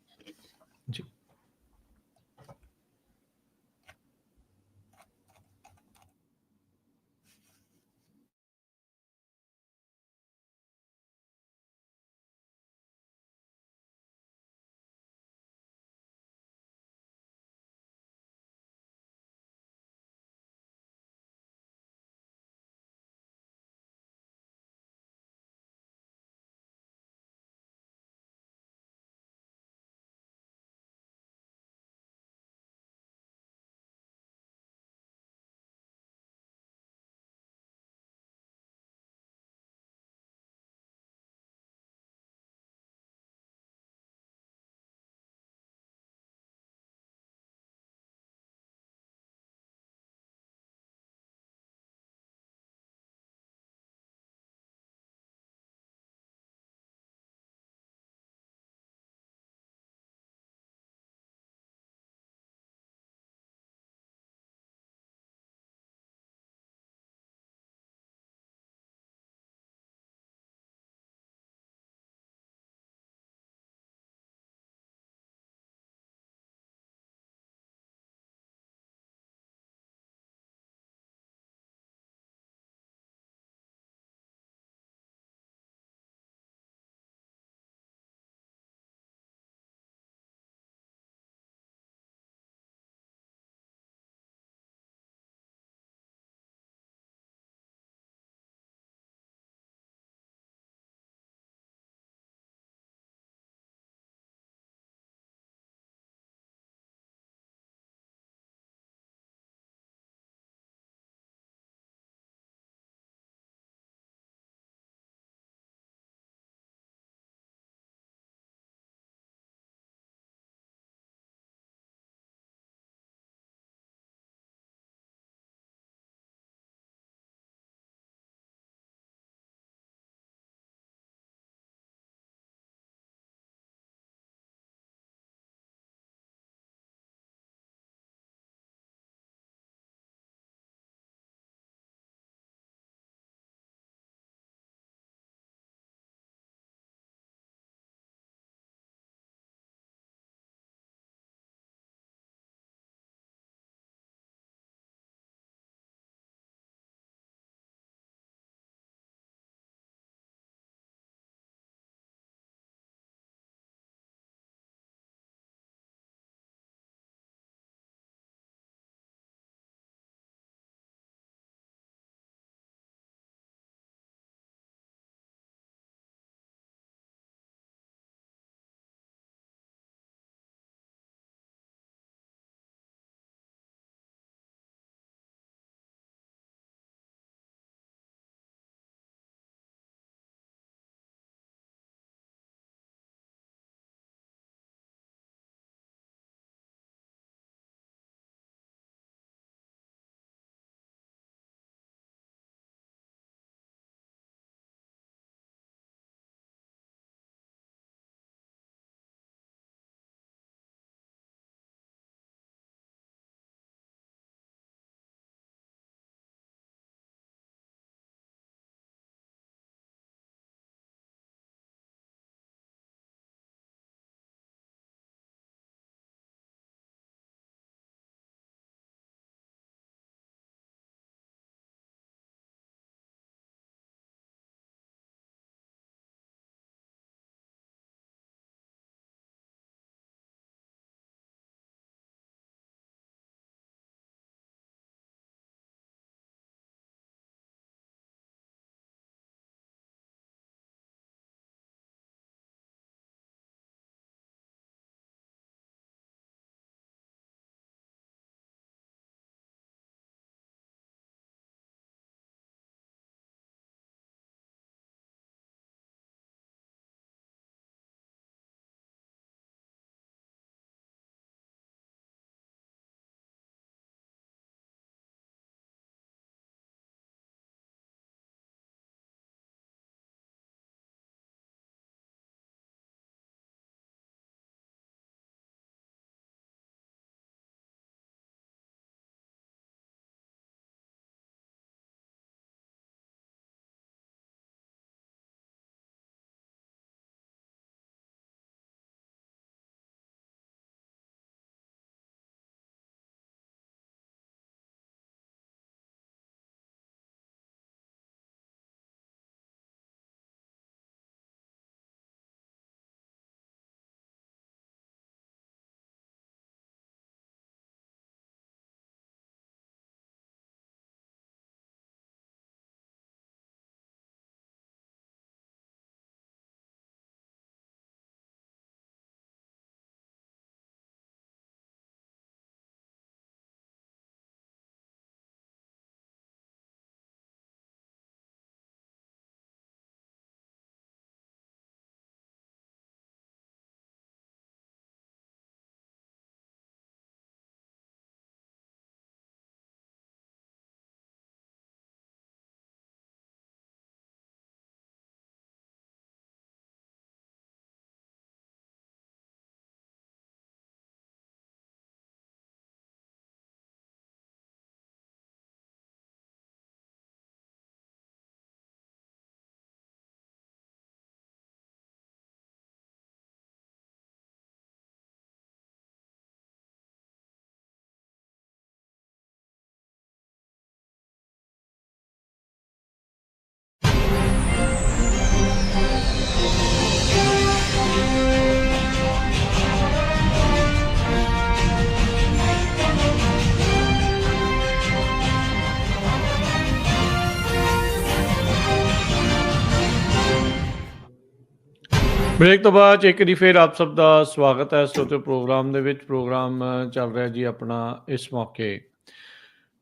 S1: ਬ੍ਰੇਕ ਤੋਂ ਬਾਅਦ ਇੱਕ ਵਾਰੀ ਫਿਰ ਆਪ ਸਭ ਦਾ ਸਵਾਗਤ ਹੈ ਸੋਤੇ ਪ੍ਰੋਗਰਾਮ ਦੇ ਵਿੱਚ। ਪ੍ਰੋਗਰਾਮ ਚੱਲ ਰਿਹਾ ਜੀ ਆਪਣਾ ਇਸ ਮੌਕੇ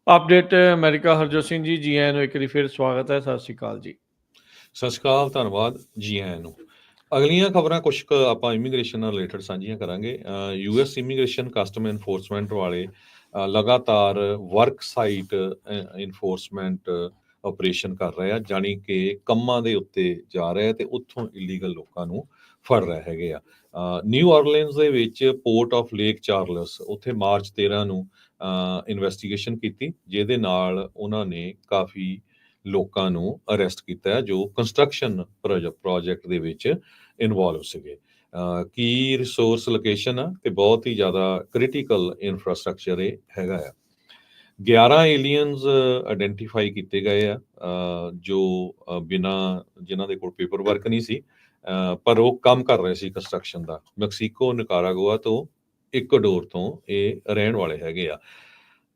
S1: ਅਪਡੇਟ ਅਮਰੀਕਾ। ਹਰਜੋਤ ਸਿੰਘ ਜੀ ਆਇਆਂ ਨੂੰ ਇੱਕ ਵਾਰੀ ਫਿਰ ਸਵਾਗਤ ਹੈ। ਸਤਿ ਸ਼੍ਰੀ ਅਕਾਲ ਜੀ।
S2: ਸਤਿ ਸ਼੍ਰੀ ਅਕਾਲ, ਧੰਨਵਾਦ ਜੀ ਆਇਆਂ ਨੂੰ। ਅਗਲੀਆਂ ਖਬਰਾਂ ਕੁਝ ਕੁ ਆਪਾਂ ਇਮੀਗ੍ਰੇਸ਼ਨ ਨਾਲ ਰਿਲੇਟਡ ਸਾਂਝੀਆਂ ਕਰਾਂਗੇ। ਯੂਐਸ ਇਮੀਗ੍ਰੇਸ਼ਨ ਕਸਟਮ ਇਨਫੋਰਸਮੈਂਟ ਵਾਲੇ ਲਗਾਤਾਰ ਵਰਕ ਸਾਈਟ ਇਨਫੋਰਸਮੈਂਟ ਆਪਰੇਸ਼ਨ ਕਰ ਰਹੇ ਆ, ਜਾਣੀ ਕਿ ਕੰਮਾਂ ਦੇ ਉੱਤੇ ਜਾ ਰਹੇ ਆ ਤੇ ਉੱਥੋਂ ਇਲੀਗਲ ਲੋਕਾਂ ਨੂੰ ਫੜ ਰਹੇ ਹੈਗੇ ਆ। ਨਿਊ ਆਰਲੀਨਸ ਦੇ ਵਿੱਚ ਪੋਰਟ ਆਫ ਲੇਕ ਚਾਰਲਸ, ਉੱਥੇ ਮਾਰਚ 13 ਨੂੰ ਇਨਵੈਸਟੀਗੇਸ਼ਨ ਕੀਤੀ, ਜਿਹਦੇ ਨਾਲ ਉਹਨਾਂ ਨੇ ਕਾਫੀ ਲੋਕਾਂ ਨੂੰ ਅਰੈਸਟ ਕੀਤਾ ਹੈ ਜੋ ਕੰਸਟਰਕਸ਼ਨ ਪ੍ਰੋਜੈਕਟ ਦੇ ਵਿੱਚ ਇਨਵੋਲਵ ਸੀਗੇ। ਕੀ ਰਿਸੋਰਸ ਲੋਕੇਸ਼ਨ ਆ ਤੇ ਬਹੁਤ ਹੀ ਜ਼ਿਆਦਾ ਕ੍ਰਿਟੀਕਲ ਇਨਫਰਾਸਟ੍ਰਕਚਰ ਇਹ ਹੈਗਾ ਆ। 11 ਏਲੀਅਨਸ ਆਇਡੈਂਟੀਫਾਈ ਕੀਤੇ ਗਏ ਆ ਜੋ ਜਿਨ੍ਹਾਂ ਦੇ ਕੋਲ ਪੇਪਰ ਵਰਕ ਨਹੀਂ ਸੀ, ਪਰ ਉਹ ਕੰਮ ਕਰ ਰਹੇ ਸੀ ਕੰਸਟਰਕਸ਼ਨ ਦਾ। ਮੈਕਸੀਕੋ, ਨਿਕਾਰਾਗੁਆ ਤੋਂ, ਇਕਵਾਡੋਰ ਤੋਂ ਇਹ ਰਹਿਣ ਵਾਲੇ ਹੈਗੇ ਆ।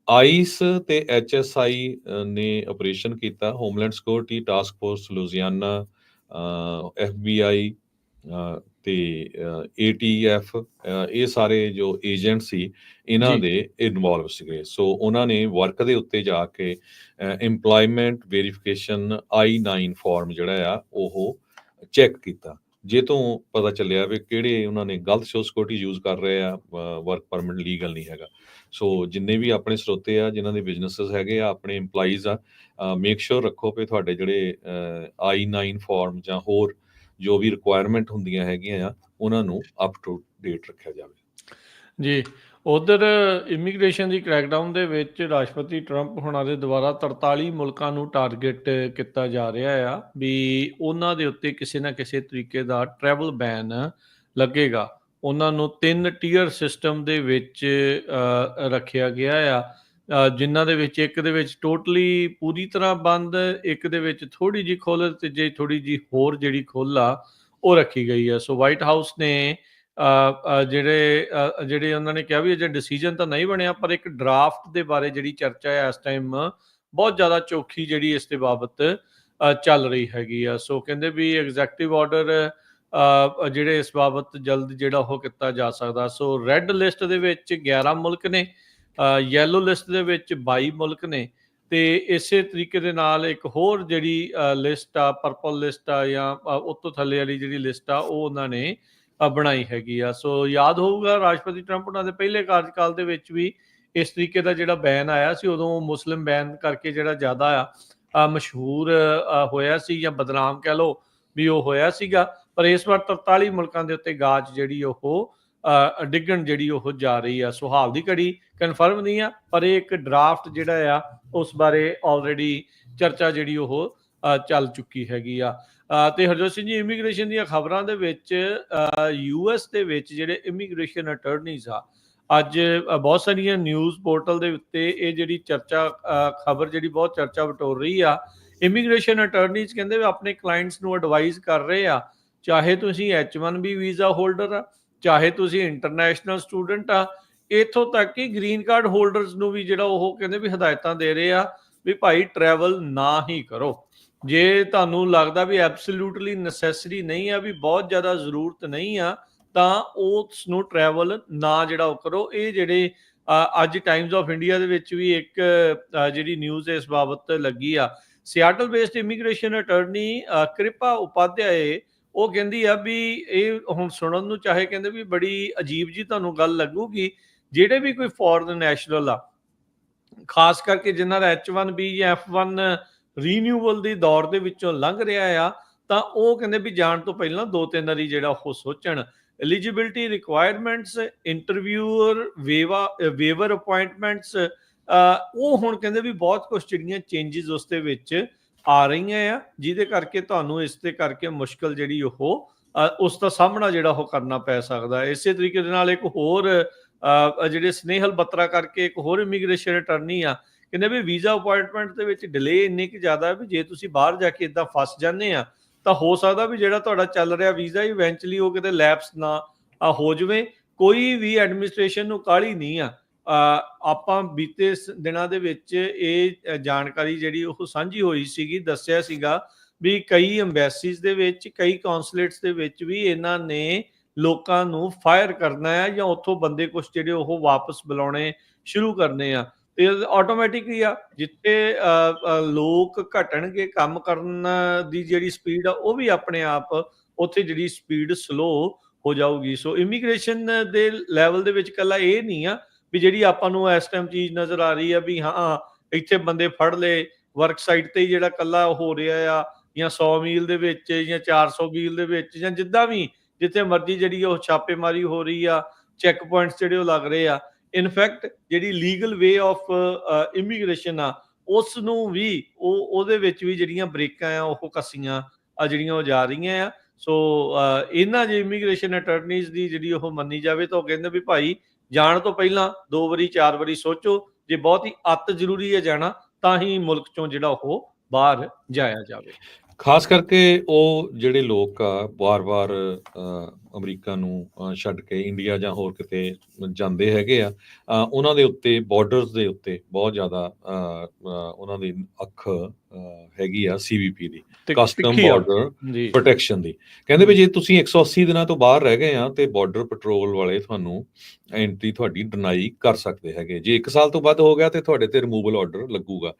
S2: ਆਈਸ ਤੇ HSI ਨੇ ਆਪਰੇਸ਼ਨ ਕੀਤਾ। Homeland security task force Louisiana, FBI ਤੇ ATF, ਇਹ ਸਾਰੇ ਜੋ ਏਜੰਟ ਸੀ ਇਹਨਾਂ ਦੇ ਇਨਵੋਲਵ ਸੀਗੇ। ਸੋ ਉਹਨਾਂ ਨੇ ਵਰਕ ਦੇ ਉੱਤੇ ਜਾ ਕੇ ਇੰਪਲੋਇਮੈਂਟ ਵੈਰੀਫਿਕੇਸ਼ਨ I-9 ਫਾਰਮ ਜਿਹੜਾ ਆ ਉਹ ਚੈੱਕ ਕੀਤਾ, ਜੇ ਤੋਂ ਪਤਾ ਚੱਲਿਆ ਵੀ ਕਿਹੜੇ ਉਹਨਾਂ ਨੇ ਗਲਤ ਸੋਸ਼ਲ ਸਿਕਿਉਰਿਟੀ ਯੂਜ਼ ਕਰ ਰਹੇ ਆ, ਵਰਕ ਪਰਮਿਟ ਲੀਗਲ ਨਹੀਂ ਹੈਗਾ। ਸੋ ਜਿੰਨੇ ਵੀ ਆਪਣੇ ਸਰੋਤੇ ਆ ਜਿਨ੍ਹਾਂ ਦੇ ਬਿਜ਼ਨੈਸਿਸ ਹੈਗੇ ਆ, ਆਪਣੇ EMPLOYEES ਆ, ਮੇਕ ਸ਼ੋਰ ਰੱਖੋ ਵੀ ਤੁਹਾਡੇ ਜਿਹੜੇ I-9 ਫਾਰਮ ਜਾਂ ਹੋਰ ਜੋ ਵੀ ਰਿਕੁਆਇਰਮੈਂਟ ਹੁੰਦੀਆਂ ਹੈਗੀਆਂ ਆ ਉਹਨਾਂ ਨੂੰ ਅਪ ਟੂ ਡੇਟ ਰੱਖਿਆ ਜਾਵੇ
S1: ਜੀ। ਉਧਰ ਇਮੀਗ੍ਰੇਸ਼ਨ ਦੀ ਕ੍ਰੈਕਡਾਊਨ ਦੇ ਵਿੱਚ ਰਾਸ਼ਟਰਪਤੀ ਟਰੰਪ ਹੁਣਾਂ ਦੇ ਦੁਆਰਾ 43 ਮੁਲਕਾਂ ਨੂੰ ਟਾਰਗੇਟ ਕੀਤਾ ਜਾ ਰਿਹਾ ਆ ਵੀ ਉਹਨਾਂ ਦੇ ਉੱਤੇ ਕਿਸੇ ਨਾ ਕਿਸੇ ਤਰੀਕੇ ਦਾ ਟਰੈਵਲ ਬੈਨ ਲੱਗੇਗਾ। ਉਹਨਾਂ ਨੂੰ 3 ਟੀਅਰ ਸਿਸਟਮ ਦੇ ਵਿੱਚ ਰੱਖਿਆ ਗਿਆ ਆ, ਜਿਨ੍ਹਾਂ ਦੇ ਵਿੱਚ ਇੱਕ ਦੇ ਵਿੱਚ ਟੋਟਲੀ ਪੂਰੀ ਤਰ੍ਹਾਂ ਬੰਦ, ਇੱਕ ਦੇ ਵਿੱਚ ਥੋੜੀ ਜਿਹੀ ਖੁੱਲ੍ਹ ਤੇ ਜੇ ਥੋੜੀ ਜਿਹੀ ਹੋਰ ਜਿਹੜੀ ਖੁੱਲ੍ਹ ਆ ਉਹ ਰੱਖੀ ਗਈ ਆ। ਸੋ ਵਾਈਟ ਹਾਊਸ ਨੇ ਜਿਹੜੇ ਉਹਨਾਂ ਨੇ ਕਿਹਾ ਵੀ ਅਜੇ ਡਿਸੀਜਨ ਤਾਂ ਨਹੀਂ ਬਣਿਆ, ਪਰ ਇੱਕ ਡਰਾਫਟ ਦੇ ਬਾਰੇ ਜਿਹੜੀ ਚਰਚਾ ਹੈ ਇਸ ਟਾਈਮ ਬਹੁਤ ਜ਼ਿਆਦਾ ਚੋਖੀ ਜਿਹੜੀ ਇਸ ਦੇ ਬਾਬਤ ਚੱਲ ਰਹੀ ਹੈਗੀ ਆ। ਸੋ ਕਹਿੰਦੇ ਵੀ ਐਗਜ਼ੈਕਟਿਵ ਆਰਡਰ ਜਿਹੜੇ ਇਸ ਬਾਬਤ ਜਲਦ ਜਿਹੜਾ ਉਹ ਕੀਤਾ ਜਾ ਸਕਦਾ। ਸੋ ਰੈੱਡ ਲਿਸਟ ਦੇ ਵਿੱਚ 11 ਮੁਲਕ ਨੇ, ਯੈਲੋ ਲਿਸਟ ਦੇ ਵਿੱਚ 22 ਮੁਲਕ ਨੇ, ਤੇ ਇਸੇ ਤਰੀਕੇ ਦੇ ਨਾਲ ਇੱਕ ਹੋਰ ਜਿਹੜੀ ਲਿਸਟ ਆ, ਪਰਪਲ ਲਿਸਟ ਆ ਜਾਂ ਉਸ ਤੋਂ ਥੱਲੇ ਵਾਲੀ ਜਿਹੜੀ ਲਿਸਟ ਆ ਉਹ ਉਹਨਾਂ ਨੇ ਬਣਾਈ ਹੈਗੀ ਆ। ਸੋ ਯਾਦ ਹੋਊਗਾ ਰਾਸ਼ਟਰਪਤੀ ਟਰੰਪ ਉਹਨਾਂ ਦੇ ਪਹਿਲੇ ਕਾਰਜਕਾਲ ਦੇ ਵਿੱਚ ਵੀ ਇਸ ਤਰੀਕੇ ਦਾ ਜਿਹੜਾ ਬੈਨ ਆਇਆ ਸੀ, ਉਦੋਂ ਮੁਸਲਿਮ ਬੈਨ ਕਰਕੇ ਜਿਹੜਾ ਜ਼ਿਆਦਾ ਆ ਮਸ਼ਹੂਰ ਹੋਇਆ ਸੀ ਜਾਂ ਬਦਨਾਮ ਕਹਿ ਲਓ ਵੀ ਉਹ ਹੋਇਆ ਸੀਗਾ। ਪਰ ਇਸ ਵਾਰ 43 ਮੁਲਕਾਂ ਦੇ ਉੱਤੇ ਗਾਜ ਜਿਹੜੀ ਉਹ ਡਿੱਗਣ ਜਿਹੜੀ ਉਹ ਜਾ ਰਹੀ ਆ। ਸੋ ਹਾਲ ਦੀ ਘੜੀ ਕਨਫਰਮ ਨਹੀਂ ਆ, ਪਰ ਇਹ ਇੱਕ ਡਰਾਫਟ ਜਿਹੜਾ ਆ ਉਸ ਬਾਰੇ ਆਲਰੇਡੀ ਚਰਚਾ ਜਿਹੜੀ ਉਹ ਚੱਲ ਚੁੱਕੀ ਹੈਗੀ ਆ। ਤੇ ਹਰਜੋਤ ਸਿੰਘ ਜੀ, ਇਮੀਗ੍ਰੇਸ਼ਨ ਦੀਆਂ ਖਬਰਾਂ ਦੇ ਵਿੱਚ US ਦੇ ਵਿੱਚ ਜਿਹੜੇ ਇਮੀਗ੍ਰੇਸ਼ਨ ਅਟਰਨੀਜ਼ ਆ, ਅੱਜ ਬਹੁਤ ਸਾਰੀਆਂ ਨਿਊਜ਼ ਪੋਰਟਲ ਦੇ ਉੱਤੇ ਇਹ ਜਿਹੜੀ ਚਰਚਾ ਖਬਰ ਜਿਹੜੀ ਬਹੁਤ ਚਰਚਾ ਬਟੋਰ ਰਹੀ ਆ। ਇਮੀਗ੍ਰੇਸ਼ਨ ਅਟਰਨੀਜ਼ ਕਹਿੰਦੇ ਵੀ ਆਪਣੇ ਕਲਾਇੰਟਸ ਨੂੰ ਐਡਵਾਈਜ਼ ਕਰ ਰਹੇ ਆ, ਚਾਹੇ ਤੁਸੀਂ H-1B ਵੀਜ਼ਾ ਹੋਲਡਰ ਆ, ਚਾਹੇ ਤੁਸੀਂ ਇੰਟਰਨੈਸ਼ਨਲ ਸਟੂਡੈਂਟ ਆ, ਇੱਥੋਂ ਤੱਕ ਕਿ ਗ੍ਰੀਨ ਕਾਰਡ ਹੋਲਡਰਸ ਨੂੰ ਵੀ ਜਿਹੜਾ ਉਹ ਕਹਿੰਦੇ ਵੀ ਹਦਾਇਤਾਂ ਦੇ ਰਹੇ ਆ ਵੀ ਭਾਈ ਟਰੈਵਲ ਨਾ ਹੀ ਕਰੋ। ਜੇ ਤੁਹਾਨੂੰ ਲੱਗਦਾ ਵੀ ਐਬਸੋਲੂਟਲੀ ਨੈਸੈਸਰੀ ਨਹੀਂ ਆ, ਵੀ ਬਹੁਤ ਜ਼ਿਆਦਾ ਜ਼ਰੂਰਤ ਨਹੀਂ ਆ, ਤਾਂ ਉਸ ਨੂੰ ਟਰੈਵਲ ਨਾ ਜਿਹੜਾ ਉਹ ਕਰੋ। ਇਹ ਜਿਹੜੇ ਅੱਜ ਟਾਈਮਜ਼ ਆਫ ਇੰਡੀਆ ਦੇ ਵਿੱਚ ਵੀ ਇੱਕ ਜਿਹੜੀ ਨਿਊਜ਼ ਇਸ ਬਾਬਤ ਲੱਗੀ ਆ। ਸਿਆਟਲ ਬੇਸਡ ਇਮੀਗ੍ਰੇਸ਼ਨ ਅਟਰਨੀ ਕ੍ਰਿਪਾ ਉਪਾਧਿਆਏ ਉਹ ਕਹਿੰਦੀ ਆ ਵੀ ਇਹ ਹੁਣ ਸੁਣਨ ਨੂੰ ਚਾਹੇ ਕਹਿੰਦੇ ਵੀ ਬੜੀ ਅਜੀਬ ਜੀ ਤੁਹਾਨੂੰ ਗੱਲ ਲੱਗੂਗੀ, ਜਿਹੜੇ ਵੀ ਕੋਈ ਫੋਰਨ ਨੈਸ਼ਨਲ ਆ, ਖਾਸ ਕਰਕੇ ਜਿਨ੍ਹਾਂ ਦਾ H-1B ਜਾਂ F-1 ਰੀਨਿਊਵਲ ਦੀ ਦੌਰ ਦੇ ਵਿੱਚੋਂ ਲੰਘ ਰਿਹਾ ਆ, ਤਾਂ ਉਹ ਕਹਿੰਦੇ ਵੀ ਜਾਣ ਤੋਂ ਪਹਿਲਾਂ 2-3 ਵਾਰੀ ਜਿਹੜਾ ਉਹ ਸੋਚਣ। ਐਲੀਜੀਬਿਲਿਟੀ ਰਿਕੁਆਇਰਮੈਂਟਸ, ਇੰਟਰਵਿਊਅਰ ਵੇਵਰ ਅਪਾਇੰਟਮੈਂਟਸ, ਉਹ ਹੁਣ ਕਹਿੰਦੇ ਵੀ ਬਹੁਤ ਕੁਝ ਜਿਹੜੀਆਂ ਚੇਂਜਿਸ ਉਸ ਦੇ ਵਿੱਚ ਆ ਰਹੀਆਂ ਆ, ਜਿਹਦੇ ਕਰਕੇ ਤੁਹਾਨੂੰ ਇਸ ਦੇ ਕਰਕੇ ਮੁਸ਼ਕਲ ਜਿਹੜੀ ਉਹ ਉਸ ਦਾ ਸਾਹਮਣਾ ਜਿਹੜਾ ਉਹ ਕਰਨਾ ਪੈ ਸਕਦਾ। ਇਸੇ ਤਰੀਕੇ ਦੇ ਨਾਲ ਇੱਕ ਹੋਰ ਜਿਹੜੇ ਸਨੇਹਲ ਬੱਤਰਾ ਕਰਕੇ ਇੱਕ ਹੋਰ ਇਮੀਗ੍ਰੇਸ਼ਨ ਅਟਰਨੀ ਆ, ਕਹਿੰਦੇ ਵੀ ਵੀਜ਼ਾ ਅਪਾਇੰਟਮੈਂਟ ਦੇ ਵਿੱਚ ਡਿਲੇ ਇੰਨੀ ਕੁ ਜ਼ਿਆਦਾ ਵੀ ਜੇ ਤੁਸੀਂ ਬਾਹਰ ਜਾ ਕੇ ਇਦਾਂ ਫਸ ਜਾਂਦੇ ਆ ਤਾਂ ਹੋ ਸਕਦਾ ਵੀ ਜਿਹੜਾ ਤੁਹਾਡਾ ਚੱਲ ਰਿਹਾ ਵੀਜ਼ਾ ਇਵੈਂਚੁਅਲੀ ਉਹ ਕਿਤੇ ਲੈਪਸ ਨਾ ਹੋ ਜਾਵੇ। ਕੋਈ ਵੀ ਐਡਮਿਨਿਸਟ੍ਰੇਸ਼ਨ ਨੂੰ ਕਾਹਲੀ ਨਹੀਂ ਆ। ਆਪਾਂ ਬੀਤੇ ਦਿਨਾਂ ਦੇ ਵਿੱਚ ਇਹ ਜਾਣਕਾਰੀ ਜਿਹੜੀ ਉਹ ਸਾਂਝੀ ਹੋਈ ਸੀਗੀ, ਦੱਸਿਆ ਸੀਗਾ ਵੀ ਕਈ ਐਮਬੈਸੀਜ਼ ਦੇ ਵਿੱਚ, ਕਈ ਕੌਂਸੂਲੇਟਸ ਦੇ ਵਿੱਚ ਵੀ ਇਹਨਾਂ ਨੇ ਲੋਕਾਂ ਨੂੰ ਫਾਇਰ ਕਰਨਾ ਹੈ ਜਾਂ ਉੱਥੋਂ ਬੰਦੇ ਕੁਛ ਜਿਹੜੇ ਉਹ ਵਾਪਸ ਬੁਲਾਉਣੇ ਸ਼ੁਰੂ ਕਰਨੇ ਆ। ਤੇ ਆਟੋਮੈਟਿਕ ਹੀ ਆ, ਜਿੱਥੇ ਲੋਕ ਘਟਣਗੇ, ਕੰਮ ਕਰਨ ਦੀ ਜਿਹੜੀ ਸਪੀਡ ਆ ਉਹ ਵੀ ਆਪਣੇ ਆਪ ਉੱਥੇ ਜਿਹੜੀ ਸਪੀਡ ਸਲੋ ਹੋ ਜਾਊਗੀ। ਸੋ ਇਮੀਗ੍ਰੇਸ਼ਨ ਦੇ ਲੈਵਲ ਦੇ ਵਿੱਚ ਇਕੱਲਾ ਇਹ ਨਹੀਂ ਆ ਵੀ ਜਿਹੜੀ ਆਪਾਂ ਨੂੰ ਇਸ ਟਾਈਮ ਚੀਜ਼ ਨਜ਼ਰ ਆ ਰਹੀ ਆ ਵੀ ਹਾਂ ਇੱਥੇ ਬੰਦੇ ਫੜ ਲਏ, ਵਰਕ ਸਾਈਟ ਤੇ ਹੀ ਜਿਹੜਾ ਇਕੱਲਾ ਹੋ ਰਿਹਾ ਆ, ਜਾਂ 100 ਮੀਲ ਦੇ ਵਿੱਚ ਜਾਂ 400 ਮੀਲ ਦੇ ਵਿੱਚ, ਜਾਂ ਜਿੱਦਾਂ ਵੀ ਜਿੱਥੇ ਮਰਜ਼ੀ ਜਿਹੜੀ ਉਹ ਛਾਪੇਮਾਰੀ ਹੋ ਰਹੀ ਆ, ਚੈੱਕ ਪੁਆਇੰਟਸ ਜਿਹੜੇ ਉਹ ਲੱਗ ਰਹੇ ਆ। ਇਨਫੈਕਟ ਜਿਹੜੀ ਲੀਗਲ ਵੇ ਆਫ ਇਮੀਗ੍ਰੇਸ਼ਨ ਆ ਉਸ ਨੂੰ ਵੀ ਉਹਦੇ ਵਿੱਚ ਵੀ ਜਿਹੜੀਆਂ ਬ੍ਰੇਕਾਂ ਆ ਉਹ ਕੱਸੀਆਂ ਜਿਹੜੀਆਂ ਉਹ ਜਾ ਰਹੀਆਂ ਆ। ਸੋ ਇਹਨਾਂ ਜੇ ਇਮੀਗ੍ਰੇਸ਼ਨ ਅਟਰਨੀਜ਼ ਦੀ ਜਿਹੜੀ ਉਹ ਮੰਨੀ ਜਾਵੇ ਤਾਂ ਉਹ ਕਹਿੰਦੇ ਵੀ ਭਾਈ ਜਾਣ ਤੋਂ ਪਹਿਲਾਂ 2 ਵਾਰੀ 4 ਵਾਰੀ ਸੋਚੋ, ਜੇ ਬਹੁਤ ਹੀ ਅੱਤ ਜ਼ਰੂਰੀ ਹੈ ਜਾਣਾ ਤਾਂ ਹੀ ਮੁਲਕ ਚੋਂ ਜਿਹੜਾ ਉਹ ਬਾਹਰ ਜਾਇਆ ਜਾਵੇ।
S2: ਖਾਸ ਕਰਕੇ ਉਹ ਜਿਹੜੇ ਲੋਕ ਆ ਵਾਰ-ਵਾਰ ਅਮਰੀਕਾ ਨੂੰ ਛੱਡ ਕੇ ਇੰਡੀਆ ਜਾਂ ਹੋਰ ਕਿਤੇ ਜਾਂਦੇ ਹੈਗੇ ਆ, ਉਹਨਾਂ ਦੇ ਉੱਤੇ ਬਾਰਡਰਸ ਦੇ ਉੱਤੇ ਬਹੁਤ ਜ਼ਿਆਦਾ ਉਹਨਾਂ ਦੀ ਅੱਖ ਹੈਗੀ ਆ CBP ਦੀ, ਕਸਟਮ ਬਾਰਡਰ ਪ੍ਰੋਟੈਕਸ਼ਨ ਦੀ। ਕਹਿੰਦੇ ਵੀ ਜੇ ਤੁਸੀਂ 180 ਦਿਨਾਂ ਤੋਂ ਬਾਹਰ ਰਹਿ ਗਏ ਆ ਤੇ ਬਾਰਡਰ ਪੈਟਰੋਲ ਵਾਲੇ ਤੁਹਾਨੂੰ ਐਂਟਰੀ ਤੁਹਾਡੀ ਡਿਨਾਈ ਕਰ ਸਕਦੇ ਹੈਗੇ। ਜੇ 1 ਸਾਲ ਤੋਂ ਵੱਧ ਹੋ ਗਿਆ ਤੇ ਤੁਹਾਡੇ ਤੇ ਰਿਮੂਵਲ ਆਰਡਰ ਲੱਗੂਗਾ।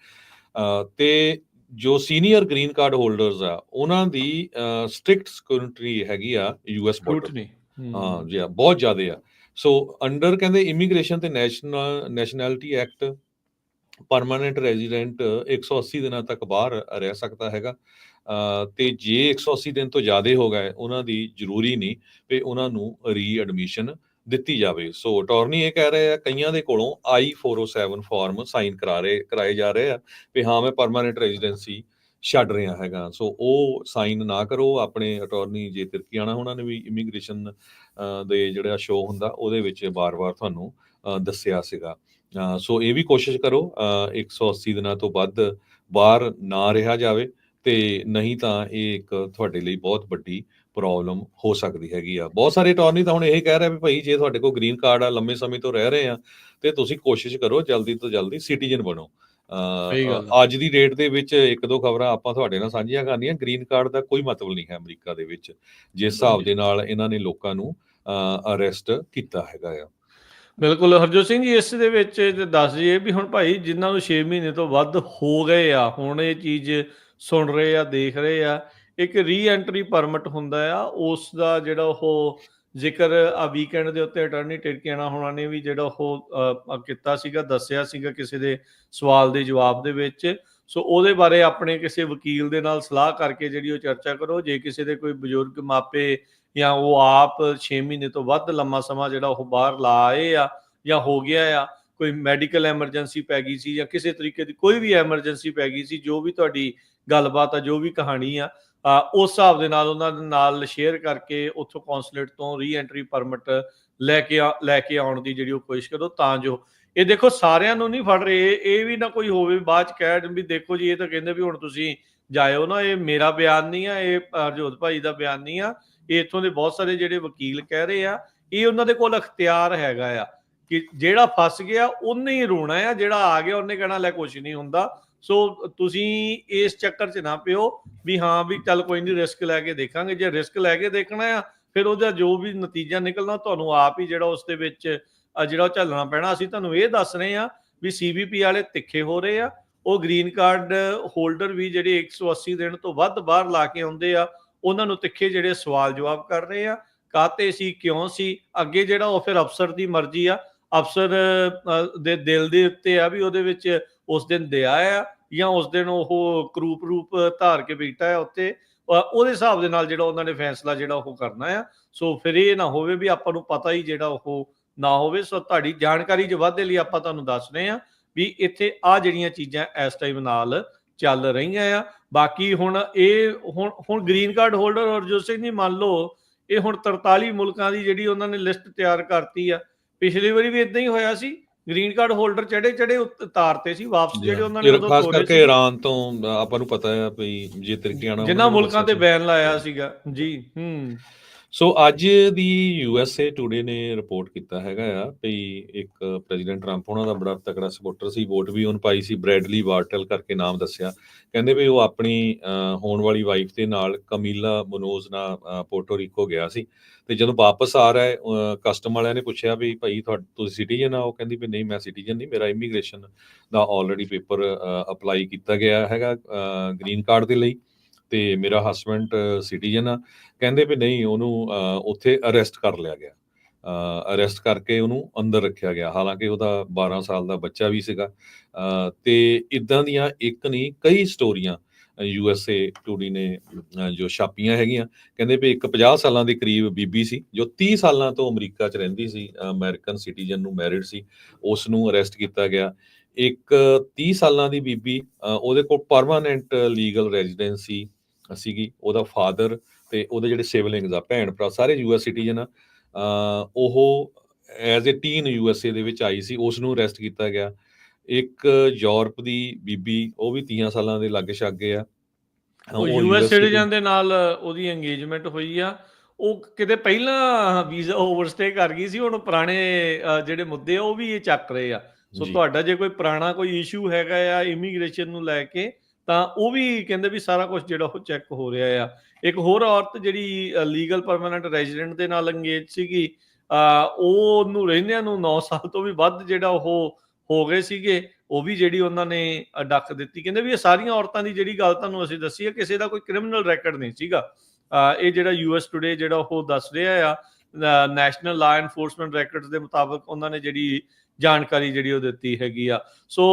S2: ਤੇ ਜੋ ਸੀਨੀਅਰ ਗ੍ਰੀਨ ਕਾਰਡ ਹੋਲਡਰਸ ਆ ਉਹਨਾਂ ਦੀ ਸਟ੍ਰਿਕਟ ਸਿਕਿਉਰਿਟੀ ਹੈਗੀ ਆ US ਬਾਰਡਰ। ਹਾਂ ਜੀ, ਬਹੁਤ ਜ਼ਿਆਦਾ ਆ। ਸੋ ਅੰਡਰ ਕਹਿੰਦੇ ਇਮੀਗ੍ਰੇਸ਼ਨ ਤੇ ਨੈਸ਼ਨੈਲਿਟੀ ਐਕਟ ਪਰਮਾਨੈਂਟ ਰੈਜ਼ੀਡੈਂਟ 180 ਦਿਨਾਂ ਤੱਕ ਬਾਹਰ ਰਹਿ ਸਕਦਾ ਹੈਗਾ। ਤੇ ਜੇ 180 ਦਿਨ ਤੋਂ ਜ਼ਿਆਦਾ ਹੋ ਗਏ ਉਹਨਾਂ ਦੀ ਜ਼ਰੂਰੀ ਨਹੀਂ ਵੀ ਉਹਨਾਂ ਨੂੰ ਰੀਐਡਮਿਸ਼ਨ ਦਿੱਤੀ ਜਾਵੇ। ਸੋ ਅਟਾਰਨੀ ਇਹ ਕਹਿ ਰਹੇ ਆ ਕਈਆਂ ਦੇ ਕੋਲੋਂ I-407 ਫਾਰਮ ਸਾਈਨ ਕਰਾਏ ਜਾ ਰਹੇ ਆ ਵੀ ਹਾਂ ਮੈਂ ਪਰਮਾਨੈਂਟ ਰੈਜ਼ੀਡੈਂਸੀ ਛੱਡ ਰਿਹਾ ਹੈਗਾ। ਸੋ ਉਹ ਸਾਈਨ ਨਾ ਕਰੋ। ਆਪਣੇ ਅਟਾਰਨੀ ਜੇ ਤਿਰਕੀਆਣਾ ਉਹਨਾਂ ਨੇ ਵੀ ਇਮੀਗ੍ਰੇਸ਼ਨ ਦੇ ਜਿਹੜਾ ਸ਼ੋਅ ਹੁੰਦਾ ਉਹਦੇ ਵਿੱਚ ਵਾਰ-ਵਾਰ ਤੁਹਾਨੂੰ ਦੱਸਿਆ ਸੀਗਾ। ਸੋ ਇਹ ਵੀ ਕੋਸ਼ਿਸ਼ ਕਰੋ 180 ਦਿਨਾਂ ਤੋਂ ਵੱਧ ਬਾਹਰ ਨਾ ਰਿਹਾ ਜਾਵੇ, ਤੇ ਨਹੀਂ ਤਾਂ ਇਹ ਇੱਕ ਤੁਹਾਡੇ ਲਈ ਬਹੁਤ ਵੱਡੀ ਪ੍ਰੋਬਲਮ ਹੋ ਸਕਦੀ ਹੈਗੀ ਆ। ਬਹੁਤ ਸਾਰੇ ਅਟਾਰਨੀ ਤਾਂ ਹੁਣ ਇਹ ਕਹਿ ਰਿਹਾ ਵੀ ਭਾਈ ਜੇ ਤੁਹਾਡੇ ਕੋਲ ਗ੍ਰੀਨ ਕਾਰਡ ਆ, ਲੰਮੇ ਸਮੇਂ ਤੋਂ ਰਹਿ ਰਹੇ ਆ, ਤੇ ਤੁਸੀਂ ਕੋਸ਼ਿਸ਼ ਕਰੋ ਜਲਦੀ ਤੋਂ ਜਲਦੀ ਸਿਟੀਜ਼ਨ ਬਣੋ। ਅੱਜ ਦੀ ਡੇਟ ਦੇ ਵਿੱਚ 1-2 ਖਬਰਾਂ ਆਪਾਂ ਤੁਹਾਡੇ ਨਾਲ ਸਾਂਝੀਆਂ ਕਰਨੀਆਂ। ਗ੍ਰੀਨ ਕਾਰਡ ਦਾ ਕੋਈ ਮਤਲਬ ਨਹੀਂ ਹੈ ਅਮਰੀਕਾ ਦੇ ਵਿੱਚ, ਜਿਸ ਹਿਸਾਬ ਦੇ ਨਾਲ ਇਹਨਾਂ ਨੇ ਲੋਕਾਂ ਨੂੰ ਅਰੈਸਟ ਕੀਤਾ ਹੈਗਾ ਆ।
S1: ਬਿਲਕੁਲ ਹਰਜੋਤ ਸਿੰਘ ਜੀ, ਇਸ ਦੇ ਵਿੱਚ ਦੱਸ ਦਈਏ ਵੀ ਹੁਣ ਭਾਈ ਜਿਨ੍ਹਾਂ ਨੂੰ 6 ਮਹੀਨੇ ਤੋਂ ਵੱਧ ਹੋ ਗਏ ਆ, ਹੁਣ ਇਹ ਚੀਜ਼ ਸੁਣ ਰਹੇ ਆ, ਦੇਖ ਰਹੇ ਆ, ਇੱਕ ਰੀ-ਐਂਟਰੀ ਪਰਮਿਟ ਹੁੰਦਾ ਆ, ਉਸ ਦਾ ਜਿਹੜਾ ਉਹ ਜ਼ਿਕਰ ਵੀਕਐਂਡ ਦੇ ਉੱਤੇ ਅਟਾਰਨੀ ਟਿਰਕੀਆਣਾ ਹੋਣਾ ਨੇ ਵੀ ਜਿਹੜਾ ਉਹ ਕੀਤਾ ਸੀਗਾ, ਦੱਸਿਆ ਸੀਗਾ ਕਿਸੇ ਦੇ ਸਵਾਲ ਦੇ ਜਵਾਬ ਦੇ ਵਿੱਚ। ਸੋ ਉਹਦੇ ਬਾਰੇ ਆਪਣੇ ਕਿਸੇ ਵਕੀਲ ਦੇ ਨਾਲ ਸਲਾਹ ਕਰਕੇ ਜਿਹੜੀ ਉਹ ਚਰਚਾ ਕਰੋ। ਜੇ ਕਿਸੇ ਦੇ ਕੋਈ ਬਜ਼ੁਰਗ ਮਾਪੇ ਜਾਂ ਉਹ ਆਪ 6 ਮਹੀਨੇ ਤੋਂ ਵੱਧ ਲੰਮਾ ਸਮਾਂ ਜਿਹੜਾ ਉਹ ਬਾਹਰ ਲਾ ਆਏ ਆ ਜਾਂ ਹੋ ਗਿਆ ਆ, ਕੋਈ ਮੈਡੀਕਲ ਐਮਰਜੈਂਸੀ ਪੈ ਗਈ ਸੀ ਜਾਂ ਕਿਸੇ ਤਰੀਕੇ ਦੀ ਕੋਈ ਵੀ ਐਮਰਜੈਂਸੀ ਪੈ ਗਈ ਸੀ, ਜੋ ਵੀ ਤੁਹਾਡੀ ਗੱਲਬਾਤ ਆ, ਜੋ ਵੀ ਕਹਾਣੀ ਆ, ਉਸ ਹਿਸਾਬ ਦੇ ਨਾਲ ਉਹਨਾਂ ਦੇ ਨਾਲ ਸ਼ੇਅਰ ਕਰਕੇ ਉੱਥੋਂ ਕੌਂਸੂਲੇਟ ਤੋਂ ਰੀ-ਐਂਟਰੀ ਪਰਮਿਟ ਲੈ ਕੇ ਆਉਣ ਦੀ ਜਿਹੜੀ ਉਹ ਕੋਸ਼ਿਸ਼ ਕਰੋ, ਤਾਂ ਜੋ ਇਹ ਦੇਖੋ ਸਾਰਿਆਂ ਨੂੰ ਨਹੀਂ ਫੜ ਰਹੇ। ਇਹ ਵੀ ਨਾ ਕੋਈ ਹੋਵੇ ਬਾਅਦ ਚ ਕਹਿ ਵੀ ਦੇਖੋ ਜੀ ਇਹ ਤਾਂ ਕਹਿੰਦੇ ਵੀ ਹੁਣ ਤੁਸੀਂ ਜਾਇਓ ਨਾ। ਇਹ ਮੇਰਾ ਬਿਆਨ ਨਹੀਂ ਆ, ਇਹ ਹਰਜੋਤ ਭਾਈ ਦਾ ਬਿਆਨ ਨਹੀਂ ਆ, ਇਹ ਇੱਥੋਂ ਦੇ ਬਹੁਤ ਸਾਰੇ ਜਿਹੜੇ ਵਕੀਲ ਕਹਿ ਰਹੇ ਆ। ਇਹ ਉਹਨਾਂ ਦੇ ਕੋਲ ਅਖਤਿਆਰ ਹੈਗਾ ਆ ਕਿ ਜਿਹੜਾ ਫਸ ਗਿਆ ਉਹਨੇ ਹੀ ਰੋਣਾ ਆ, ਜਿਹੜਾ ਆ ਗਿਆ ਉਹਨੇ ਕਹਿਣਾ ਲੈ ਕੁਛ ਨਹੀਂ ਹੁੰਦਾ। ਸੋ ਤੁਸੀਂ ਇਸ ਚੱਕਰ 'ਚ ਨਾ ਪਿਓ ਵੀ ਹਾਂ ਵੀ ਚੱਲ ਕੋਈ ਨਹੀਂ ਰਿਸਕ ਲੈ ਕੇ ਦੇਖਾਂਗੇ। ਜੇ ਰਿਸਕ ਲੈ ਕੇ ਦੇਖਣਾ ਆ ਫਿਰ ਉਹਦਾ ਜੋ ਵੀ ਨਤੀਜਾ ਨਿਕਲਣਾ ਤੁਹਾਨੂੰ ਆਪ ਹੀ ਜਿਹੜਾ ਉਸ ਦੇ ਵਿੱਚ ਜਿਹੜਾ ਉਹ ਝੱਲਣਾ ਪੈਣਾ। ਅਸੀਂ ਤੁਹਾਨੂੰ ਇਹ ਦੱਸ ਰਹੇ ਆ ਵੀ CBP ਵਾਲੇ ਤਿੱਖੇ ਹੋ ਰਹੇ ਆ। ਉਹ ਗ੍ਰੀਨ ਕਾਰਡ ਹੋਲਡਰ ਵੀ ਜਿਹੜੇ 180 ਦਿਨ ਤੋਂ ਵੱਧ ਬਾਹਰ ਲਾ ਕੇ ਆਉਂਦੇ ਆ, ਉਹਨਾਂ ਨੂੰ ਤਿੱਖੇ ਜਿਹੜੇ ਸਵਾਲ ਜਵਾਬ ਕਰ ਰਹੇ ਆ, ਕਾਹਤੇ ਸੀ, ਕਿਉਂ ਸੀ। ਅੱਗੇ ਜਿਹੜਾ ਉਹ ਫਿਰ ਅਫਸਰ ਦੀ ਮਰਜ਼ੀ ਆ, ਅਫਸਰ ਦੇ ਦਿਲ ਦੇ ਉੱਤੇ ਆ ਵੀ ਉਹਦੇ ਵਿੱਚ ਉਸ ਦਿਨ ਦਇਆ ਆ ਜਾਂ ਉਸ ਦਿਨ ਉਹ ਕਰੂਪ ਰੂਪ ਧਾਰ ਕੇ ਬੈਠਾ ਆ ਉੱਤੇ, ਉਹਦੇ ਹਿਸਾਬ ਦੇ ਨਾਲ ਜਿਹੜਾ ਉਹਨਾਂ ਨੇ ਫੈਸਲਾ ਜਿਹੜਾ ਉਹ ਕਰਨਾ ਆ। ਸੋ ਫਿਰ ਇਹ ਨਾ ਹੋਵੇ ਵੀ ਆਪਾਂ ਨੂੰ ਪਤਾ ਹੀ ਜਿਹੜਾ ਉਹ ਨਾ ਹੋਵੇ। ਸੋ ਤੁਹਾਡੀ ਜਾਣਕਾਰੀ 'ਚ ਵਾਧੇ ਲਈ ਆਪਾਂ ਤੁਹਾਨੂੰ ਦੱਸ ਰਹੇ ਹਾਂ ਵੀ ਇੱਥੇ ਆ ਜਿਹੜੀਆਂ ਚੀਜ਼ਾਂ ਇਸ ਟਾਈਮ ਨਾਲ ਚੱਲ ਰਹੀਆਂ ਆ। ਬਾਕੀ ਹੁਣ green card holder Harjot Singh ji ਮੰਨ ਲਓ ਇਹ ਹੁਣ 43 ਮੁਲਕਾਂ ਦੀ ਜਿਹੜੀ ਉਹਨਾਂ ਨੇ ਲਿਸਟ ਤਿਆਰ ਕਰਤੀ ਆ। ਪਿਛਲੀ ਵਾਰੀ ਵੀ ਇਦਾਂ ਹੀ ਹੋਇਆ ਸੀ, ਗ੍ਰੀਨ ਕਾਰਡ ਹੋਲਡਰ ਚੜੇ ਉਤਾਰਤੇ ਸੀ ਵਾਪਸ, ਜਿਹੜੇ ਉਹਨਾਂ ਨੇ
S2: ਖਾਸ ਕਰਕੇ ਈਰਾਨ ਤੋਂ ਆਪਾਂ ਨੂੰ ਪਤਾ ਹੈ ਵੀ ਜੇ ਤਿਰਕੀਆਣਾ
S1: ਜਿਨ੍ਹਾਂ ਮੁਲਕਾਂ ਤੇ ਬੈਨ ਲਾਇਆ ਸੀਗਾ ਜੀ।
S2: ਸੋ ਅੱਜ ਦੀ USA ਟੂਡੇ ਨੇ ਰਿਪੋਰਟ ਕੀਤਾ ਹੈਗਾ ਆ ਵੀ ਇੱਕ ਪ੍ਰੈਜ਼ੀਡੈਂਟ ਟਰੰਪ ਉਹਨਾਂ ਦਾ ਬੜਾ ਤਕੜਾ ਸਪੋਰਟਰ ਸੀ, ਵੋਟ ਵੀ ਉਹਨੂੰ ਪਾਈ ਸੀ, ਬ੍ਰੈਡਲੀ ਵਾਰਟਲ ਕਰਕੇ ਨਾਮ ਦੱਸਿਆ। ਕਹਿੰਦੇ ਵੀ ਉਹ ਆਪਣੀ ਹੋਣ ਵਾਲੀ ਵਾਈਫ ਦੇ ਨਾਲ ਕਮੀਲਾ ਮਨੋਜ਼ ਨਾਲ ਪੋਰਟੋ ਰੀਕੋ ਗਿਆ ਸੀ, ਤੇ ਜਦੋਂ ਵਾਪਸ ਆ ਰਿਹਾ ਕਸਟਮ ਵਾਲਿਆਂ ਨੇ ਪੁੱਛਿਆ ਵੀ ਭਾਈ ਤੁਸੀਂ ਸਿਟੀਜ਼ਨ ਆ? ਉਹ ਕਹਿੰਦੀ ਵੀ ਨਹੀਂ, ਮੈਂ ਸਿਟੀਜ਼ਨ ਨਹੀਂ, ਮੇਰਾ ਇਮੀਗ੍ਰੇਸ਼ਨ ਦਾ ਆਲਰੇਡੀ ਪੇਪਰ ਅਪਲਾਈ ਕੀਤਾ ਗਿਆ ਹੈਗਾ ਗ੍ਰੀਨ ਕਾਰਡ ਦੇ ਲਈ, ਤੇ ਮੇਰਾ ਹਸਬੈਂਡ ਸਿਟੀਜ਼ਨ ਆ। ਕਹਿੰਦੇ ਵੀ ਨਹੀਂ, ਉਹਨੂੰ ਉੱਥੇ ਅਰੈਸਟ ਕਰ ਲਿਆ ਗਿਆ, ਅਰੈਸਟ ਕਰਕੇ ਉਹਨੂੰ ਅੰਦਰ ਰੱਖਿਆ ਗਿਆ, ਹਾਲਾਂਕਿ ਉਹਦਾ 12 ਸਾਲ ਦਾ ਬੱਚਾ ਵੀ ਸੀਗਾ। ਤੇ ਇਦਾਂ ਦੀਆਂ ਇੱਕ ਨਹੀਂ ਕਈ ਸਟੋਰੀਆਂ USA ਟੂਡੇ ਨੇ ਜੋ ਛਾਪੀਆਂ ਹੈਗੀਆਂ। ਕਹਿੰਦੇ ਵੀ ਇੱਕ 50 ਸਾਲਾਂ ਦੇ ਕਰੀਬ ਬੀਬੀ ਸੀ ਜੋ 30 ਸਾਲਾਂ ਤੋਂ ਅਮਰੀਕਾ 'ਚ ਰਹਿੰਦੀ ਸੀ, ਅਮਰੀਕਨ ਸਿਟੀਜ਼ਨ ਨੂੰ ਮੈਰਿਡ ਸੀ, ਉਸ ਨੂੰ ਅਰੈਸਟ ਕੀਤਾ ਗਿਆ। ਇੱਕ 30 ਸਾਲਾਂ ਦੀ ਬੀਬੀ, ਉਹਦੇ ਕੋਲ ਪਰਮਾਨੈਂਟ ਲੀਗਲ ਰੈਜ਼ੀਡੈਂਸੀ ਸੀਗੀ, ਉਹਦਾ ਫਾਦਰ ਤੇ ਉਹਦੇ ਜਿਹੜੇ ਸਿਬਲਿੰਗਸ ਆ, ਭੈਣ ਭਰਾ, ਸਾਰੇ US ਸਿਟੀਜ਼ਨ ਆ। ਉਹ ਐਜ਼ ਏ ਟੀਨ USA ਦੇ ਵਿੱਚ ਆਈ ਸੀ, ਉਸ ਨੂੰ ਅਰੈਸਟ ਕੀਤਾ ਗਿਆ। ਇੱਕ ਯੂਰਪ ਦੀ ਬੀਬੀ, ਉਹ ਵੀ 30 ਸਾਲਾਂ ਦੇ ਲਾਗੇ ਛਾਗੇ ਆ,
S1: ਉਹ
S2: ਉਹ
S1: US
S2: US
S1: ਸਿਟੀਜ਼ਨ ਦੇ ਨਾਲ ਉਹਦੀ ਇੰਗੇਜਮੈਂਟ ਹੋਈ ਆ। ਉਹ ਕਿਤੇ ਪਹਿਲਾਂ ਵੀਜ਼ਾ ਓਵਰਸਟੇ ਕਰ ਗਈ ਸੀ, ਹੁਣ ਪੁਰਾਣੇ ਜਿਹੜੇ ਮੁੱਦੇ ਆ ਉਹ ਵੀ ਇਹ ਚੱਕ ਰਹੇ ਆ। ਸੋ
S2: ਜੀ
S1: ਤੁਹਾਡਾ ਜੇ ਕੋਈ ਪੁਰਾਣਾ ਕੋਈ ਇਸ਼ੂ ਹੈਗਾ ਆ ਇਮੀਗ੍ਰੇਸ਼ਨ ਨੂੰ ਲੈ ਕੇ, ਤਾਂ ਉਹ ਵੀ ਕਹਿੰਦੇ ਵੀ ਸਾਰਾ ਕੁਝ ਜਿਹੜਾ ਉਹ ਚੈੱਕ ਹੋ ਰਿਹਾ ਆ। ਇੱਕ ਹੋਰ ਔਰਤ ਜਿਹੜੀ ਲੀਗਲ ਪਰਮਾਨੈਂਟ ਰੈਜ਼ੀਡੈਂਟ ਦੇ ਨਾਲ ਅੰਗੇਜ ਸੀਗੀ, ਉਹਨੂੰ ਰਹਿੰਦਿਆਂ ਨੂੰ 9 ਸਾਲ ਤੋਂ ਵੀ ਵੱਧ ਜਿਹੜਾ ਉਹ ਹੋ ਗਏ ਸੀਗੇ, ਉਹ ਵੀ ਜਿਹੜੀ ਉਹਨਾਂ ਨੇ ਡੱਕ ਦਿੱਤੀ। ਕਹਿੰਦੇ ਵੀ ਇਹ ਸਾਰੀਆਂ ਔਰਤਾਂ ਦੀ ਜਿਹੜੀ ਗੱਲ ਤੁਹਾਨੂੰ ਅਸੀਂ ਦੱਸੀ ਹੈ, ਕਿਸੇ ਦਾ ਕੋਈ ਕ੍ਰਿਮੀਨਲ ਰੈਕਡ ਨਹੀਂ ਸੀਗਾ। ਇਹ ਜਿਹੜਾ US ਟੂਡੇ ਜਿਹੜਾ ਉਹ ਦੱਸ ਰਿਹਾ ਆ, ਨੈਸ਼ਨਲ ਲਾ ਐਨਫੋਰਸਮੈਂਟ ਰੈਕਡਸ ਦੇ ਮੁਤਾਬਕ ਉਹਨਾਂ ਨੇ ਜਿਹੜੀ ਜਾਣਕਾਰੀ ਜਿਹੜੀ ਉਹ ਦਿੱਤੀ ਹੈਗੀ ਆ। ਸੋ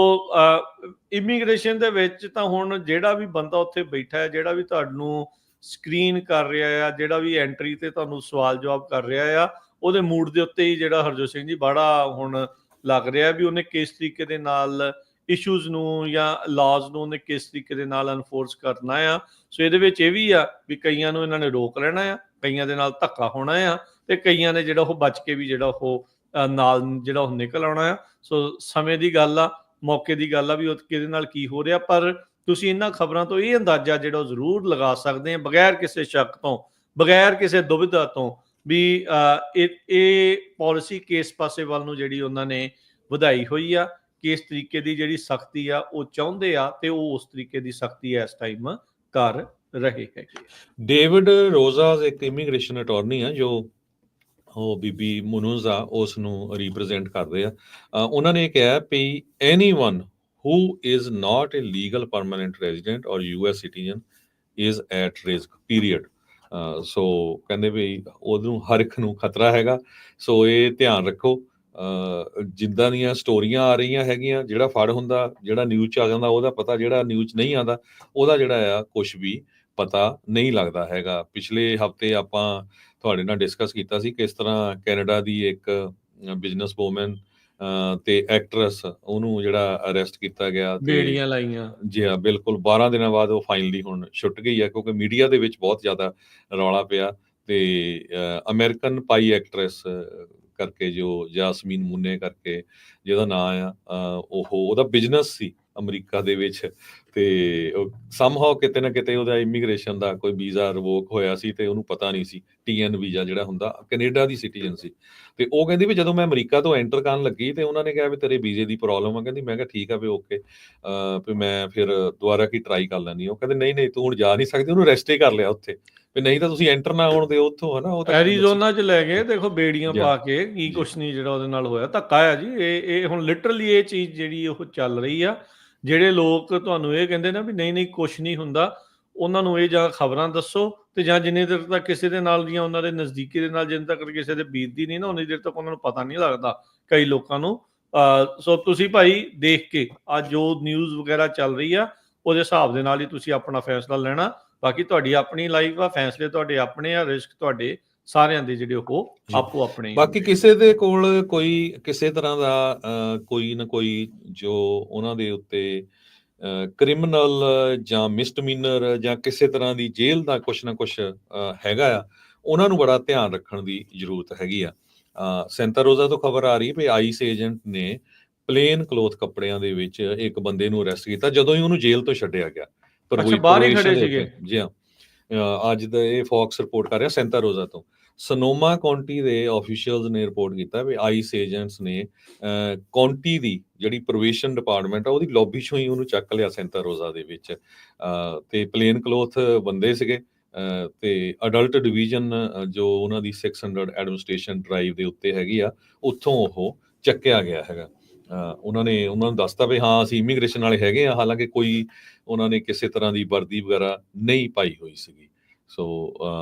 S1: ਇਮੀਗ੍ਰੇਸ਼ਨ ਦੇ ਵਿੱਚ ਤਾਂ ਹੁਣ ਜਿਹੜਾ ਵੀ ਬੰਦਾ ਉੱਥੇ ਬੈਠਾ ਹੈ, ਜਿਹੜਾ ਵੀ ਤੁਹਾਨੂੰ ਸਕਰੀਨ ਕਰ ਰਿਹਾ ਆ, ਜਿਹੜਾ ਵੀ ਐਂਟਰੀ ਤੇ ਤੁਹਾਨੂੰ ਸਵਾਲ ਜਵਾਬ ਕਰ ਰਿਹਾ ਆ, ਉਹਦੇ ਮੂਡ ਦੇ ਉੱਤੇ ਹੀ ਜਿਹੜਾ ਹਰਜੋਤ ਸਿੰਘ ਜੀ ਬੜਾ ਹੁਣ ਲੱਗ ਰਿਹਾ ਵੀ ਉਹਨੇ ਕਿਸ ਤਰੀਕੇ ਦੇ ਨਾਲ ਇਸ਼ੂਜ਼ ਨੂੰ ਜਾਂ ਲਾਜ਼ ਨੂੰ ਉਹਨੇ ਕਿਸ ਤਰੀਕੇ ਦੇ ਨਾਲ ਐਨਫੋਰਸ ਕਰਨਾ ਆ। ਸੋ ਇਹਦੇ ਵਿੱਚ ਇਹ ਵੀ ਆ ਵੀ ਕਈਆਂ ਨੂੰ ਇਹਨਾਂ ਨੇ ਰੋਕ ਲੈਣਾ ਆ, ਕਈਆਂ ਦੇ ਨਾਲ ਧੱਕਾ ਹੋਣਾ ਆ, ਤੇ ਕਈਆਂ ਨੇ ਜਿਹੜਾ ਉਹ ਬਚ ਕੇ ਵੀ ਜਿਹੜਾ ਉਹ ਨਾਲ ਜਿਹੜਾ ਉਹ ਨਿਕਲ ਆਉਣਾ ਆ। ਸੋ ਸਮੇਂ ਦੀ ਗੱਲ ਆ, ਮੌਕੇ ਦੀ ਗੱਲ ਆ ਵੀ ਉਹ ਕਿਹਦੇ ਨਾਲ ਕੀ ਹੋ ਰਿਹਾ, ਪਰ ਤੁਸੀਂ ਇਹਨਾਂ ਖਬਰਾਂ ਤੋਂ ਇਹ ਅੰਦਾਜ਼ਾ ਜਿਹੜਾ ਉਹ ਜ਼ਰੂਰ ਲਗਾ ਸਕਦੇ ਆ ਬਗੈਰ ਕਿਸੇ ਸ਼ੱਕ ਤੋਂ, ਬਗੈਰ ਕਿਸੇ ਦੁਵਿਧਾ ਤੋਂ, ਵੀ ਇਹ ਪਾਲਿਸੀ ਕਿਸ ਪਾਸੇ ਵੱਲ ਨੂੰ ਜਿਹੜੀ ਉਹਨਾਂ ਨੇ ਵਧਾਈ ਹੋਈ ਆ, ਕਿਸ ਤਰੀਕੇ ਦੀ ਜਿਹੜੀ ਸਖਤੀ ਆ ਉਹ ਚਾਹੁੰਦੇ ਆ, ਤੇ ਉਹ ਉਸ ਤਰੀਕੇ ਦੀ ਸਖਤੀ ਇਸ ਟਾਈਮ ਕਰ ਰਹੇ ਹੈਗੇ।
S2: ਡੇਵਿਡ ਰੋਜ਼ਾਸ ਇੱਕ ਇਮੀਗ੍ਰੇਸ਼ਨ ਅਟਾਰਨੀ ਆ, ਜੋ ਉਹ ਬੀਬੀ ਮੁਨੂਜ਼ ਆ, ਉਸ ਨੂੰ ਰਿਪਰੈਜ਼ੈਂਟ ਕਰਦੇ ਆ। ਉਹਨਾਂ ਨੇ ਕਿਹਾ ਵੀ anyone who is not a legal permanent resident or US citizen is at risk period। ਸੋ ਕਹਿੰਦੇ ਵੀ ਉਹਨੂੰ ਹਰ ਇੱਕ ਨੂੰ ਖਤਰਾ ਹੈਗਾ, ਸੋ ਇਹ ਧਿਆਨ ਰੱਖੋ। ਜਿੱਦਾਂ ਦੀਆਂ ਸਟੋਰੀਆਂ ਆ ਰਹੀਆਂ ਹੈਗੀਆਂ, ਜਿਹੜਾ ਫੜ ਹੁੰਦਾ, ਜਿਹੜਾ ਨਿਊਜ਼ 'ਚ ਆ ਜਾਂਦਾ ਉਹਦਾ ਪਤਾ, ਜਿਹੜਾ ਨਿਊਜ਼ 'ਚ ਨਹੀਂ ਆਉਂਦਾ ਉਹਦਾ ਜਿਹੜਾ ਆ ਕੁਛ ਵੀ ਪਤਾ ਨਹੀਂ ਲੱਗਦਾ ਹੈਗਾ। ਪਿਛਲੇ ਹਫ਼ਤੇ ਆਪਾਂ ਤੁਹਾਡੇ ਨਾਲ ਡਿਸਕਸ ਕੀਤਾ ਸੀ ਕਿਸ ਤਰ੍ਹਾਂ ਕੈਨੇਡਾ ਦੀ ਇੱਕ ਬਿਜ਼ਨਸ ਵੂਮਨ ਤੇ ਐਕਟਰੈਸ, ਉਹਨੂੰ ਜਿਹੜਾ ਅਰੈਸਟ ਕੀਤਾ ਗਿਆ, ਤੇ
S1: ਬੇੜੀਆਂ ਲਾਈਆਂ।
S2: ਜੀ ਹਾਂ, ਬਿਲਕੁਲ 12 ਦਿਨਾਂ ਬਾਅਦ ਉਹ ਫਾਈਨਲੀ ਹੁਣ ਛੁੱਟ ਗਈ ਹੈ, ਕਿਉਂਕਿ ਮੀਡੀਆ ਦੇ ਵਿੱਚ ਬਹੁਤ ਜ਼ਿਆਦਾ ਰੌਲਾ ਪਿਆ। ਤੇ ਅਮਰੀਕਨ ਪਾਈ ਐਕਟਰੈਸ ਕਰਕੇ, ਜੋ ਜਾਸਮੀਨ ਮੁੰਨੇ ਕਰਕੇ ਜਿਹਦਾ ਨਾਂ ਆ, ਉਹਦਾ ਬਿਜ਼ਨਸ ਸੀ ਅਮਰੀਕਾ ਦੇ ਵਿੱਚ, ਤੇ ਸਮਹਾਉ ਕਿਤੇ ਨਾ ਕਿਤੇ ਉਹਦਾ ਇਮੀਗ੍ਰੇਸ਼ਨ ਦਾ ਕੋਈ ਵੀਜ਼ਾ ਰਿਵੋਕ ਹੋਇਆ ਸੀ, ਤੇ ਉਹਨੂੰ ਪਤਾ ਨਹੀਂ ਸੀ। TN ਵੀਜ਼ਾ ਜਿਹੜਾ ਹੁੰਦਾ, ਕੈਨੇਡਾ ਦੀ ਸਿਟੀਜ਼ਨ ਸੀ, ਤੇ ਉਹ ਕਹਿੰਦੀ ਵੀ ਜਦੋਂ ਮੈਂ ਅਮਰੀਕਾ ਤੋਂ ਐਂਟਰ ਕਰਨ ਲੱਗੀ ਤੇ ਉਹਨਾਂ ਨੇ ਕਿਹਾ ਵੀ ਤੇਰੇ ਵੀਜ਼ੇ ਦੀ ਪ੍ਰੋਬਲਮ ਆ। ਕਹਿੰਦੀ ਮੈਂ ਕਿਹਾ ਠੀਕ ਆ ਵੀ ਓਕੇ, ਵੀ ਮੈਂ ਫਿਰ ਦੁਬਾਰਾ ਕੀ ਟਰਾਈ ਕਰ ਲੈਂਦੀ। ਉਹ ਕਹਿੰਦੇ ਨਹੀਂ ਨਹੀਂ, ਤੂੰ ਹੁਣ ਜਾ ਨਹੀਂ ਸਕਦੀ, ਉਹਨੂੰ ਅਰੈਸਟ ਹੀ ਕਰ ਲਿਆ ਉੱਥੇ, ਵੀ ਨਹੀਂ ਤਾਂ ਤੁਸੀਂ ਐਂਟਰ ਨਾ ਹੋਣ ਦਿਓ ਉੱਥੋਂ, ਹਨਾ। ਉਹ ਤਾਂ
S1: ਐਰੀਜ਼ੋਨਾ 'ਚ ਲੈ ਗਏ, ਦੇਖੋ ਬੇੜੀਆਂ
S2: ਜੀ
S1: ਪਾ ਕੇ, ਕੀ
S2: ਜੀ
S1: ਕੁਛ ਨਹੀਂ ਜਿਹੜਾ ਉਹਦੇ ਨਾਲ ਹੋਇਆ, ਧੱਕਾ ਆ ਜੀ। ਇਹ ਹੁਣ ਲਿਟਰਲੀ ਇਹ ਚੀਜ਼ ਜਿਹੜੀ ਉਹ ਚੱਲ ਰਹੀ ਆ। ਜਿਹੜੇ ਲੋਕ ਤੁਹਾਨੂੰ ਇਹ ਕਹਿੰਦੇ ਨਾ ਵੀ ਨਹੀਂ ਨਹੀਂ ਕੁਛ ਨਹੀਂ ਹੁੰਦਾ, ਉਹਨਾਂ ਨੂੰ ਇਹ ਜਾਂ ਖਬਰਾਂ ਦੱਸੋ, ਤੇ ਜਾਂ ਜਿੰਨੀ ਦੇਰ ਤੱਕ ਕਿਸੇ ਦੇ ਨਾਲ ਜਾਂ ਉਹਨਾਂ ਦੇ ਨਜ਼ਦੀਕੀ ਦੇ ਨਾਲ ਜਿੰਨੇ ਤੱਕ ਕਿਸੇ ਦੇ ਬੀਤਦੀ ਨਹੀਂ ਨਾ, ਉਨੀ ਦੇਰ ਤੱਕ ਉਹਨਾਂ ਨੂੰ ਪਤਾ ਨਹੀਂ ਲੱਗਦਾ ਕਈ ਲੋਕਾਂ ਨੂੰ। ਸੋ ਤੁਸੀਂ ਭਾਈ ਦੇਖ ਕੇ ਅੱਜ ਜੋ ਨਿਊਜ਼ ਵਗੈਰਾ ਚੱਲ ਰਹੀ ਆ, ਉਹਦੇ ਹਿਸਾਬ ਦੇ ਨਾਲ ਹੀ ਤੁਸੀਂ ਆਪਣਾ ਫੈਸਲਾ ਲੈਣਾ। ਬਾਕੀ ਤੁਹਾਡੀ ਆਪਣੀ ਲਾਈਫ ਆ, ਫੈਸਲੇ ਤੁਹਾਡੇ ਆਪਣੇ ਆ, ਰਿਸਕ ਤੁਹਾਡੇ ਸਾਰਿਆਂ ਦੇ ਜਿਹੜੇ ਉਹ ਆਪੋ ਆਪਣੇ।
S2: ਬਾਕੀ ਕਿਸੇ ਦੇ ਕੋਲ ਕੋਈ ਕਿਸੇ ਤਰ੍ਹਾਂ ਦਾ ਕੋਈ ਨਾ ਕੋਈ ਜੋ ਉਹਨਾਂ ਦੇ ਉੱਤੇ ਕ੍ਰਿਮੀਨਲ ਜਾਂ ਮਿਸਡਮੀਨਰ ਜਾਂ ਕਿਸੇ ਤਰ੍ਹਾਂ ਦੀ ਜੇਲ੍ਹ ਦਾ ਕੁਛ ਨਾ ਕੁਛ ਹੈਗਾ ਆ, ਉਹਨਾਂ ਨੂੰ ਬੜਾ ਧਿਆਨ ਰੱਖਣ ਦੀ ਜ਼ਰੂਰਤ ਹੈਗੀ ਆ। ਸੈਂਟਾ ਰੋਜ਼ਾ ਤੋਂ ਖਬਰ ਆ ਰਹੀ ਵੀ ਆਈਸ ਏਜੰਟ ਨੇ ਪਲੇਨ ਕਲੋਥ ਕੱਪੜਿਆਂ ਦੇ ਵਿੱਚ ਇੱਕ ਬੰਦੇ ਨੂੰ ਅਰੈਸਟ ਕੀਤਾ ਜਦੋਂ ਹੀ ਉਹਨੂੰ ਜੇਲ੍ਹ ਤੋਂ ਛੱਡਿਆ ਗਿਆ।
S1: ਅੱਛਾ, ਬਾਹਰ ਹੀ ਖੜੇ
S2: ਦੇ
S1: ਸੀਗੇ।
S2: ਉੱਤੇ। ਜੀ ਹਾਂ, ਅੱਜ ਦਾ ਇਹ ਫੌਕਸ ਰਿਪੋਰਟ ਕਰ ਰਿਹਾ ਸੈਂਟਾ ਰੋਜ਼ਾ ਤੋਂ। ਸਨੋਮਾ ਕਾਉਂਟੀ ਦੇ ਆਫੀਸ਼ੀਅਲਸ ਨੇ ਰਿਪੋਰਟ ਕੀਤਾ ਵੀ ਆਈਸ ਏਜੰਟਸ ਨੇ ਕਾਉਂਟੀ ਦੀ ਜਿਹੜੀ ਪ੍ਰੋਬੇਸ਼ਨ ਡਿਪਾਰਟਮੈਂਟ ਆ ਉਹਦੀ ਲੌਬੀ ਚੋਂ ਹੀ ਉਹਨੂੰ ਚੱਕ ਲਿਆ ਸੈਂਟਾ ਰੋਜ਼ਾ ਦੇ ਵਿੱਚ। ਤੇ ਪਲੇਨ ਕਲੋਥ ਬੰਦੇ ਸੀਗੇ ਤੇ ਅਡਲਟ ਡਿਵੀਜ਼ਨ ਜੋ ਉਹਨਾਂ ਦੀ 600 ਐਡਮਿਨਿਸਟ੍ਰੇਸ਼ਨ ਡਰਾਈਵ ਦੇ ਉੱਤੇ ਹੈਗੀ ਆ, ਉੱਥੋਂ ਉਹ ਚੱਕਿਆ ਗਿਆ ਹੈਗਾ। ਉਹਨਾਂ ਨੂੰ ਦੱਸਤਾ ਵੀ ਹਾਂ ਅਸੀਂ ਇਮੀਗ੍ਰੇਸ਼ਨ ਵਾਲੇ ਹੈਗੇ ਆ, ਹਾਲਾਂਕਿ ਕੋਈ ਉਹਨਾਂ ਨੇ ਕਿਸੇ ਤਰ੍ਹਾਂ ਦੀ ਵਰਦੀ ਵਗੈਰਾ ਨਹੀਂ ਪਾਈ ਹੋਈ ਸੀਗੀ। ਸੋ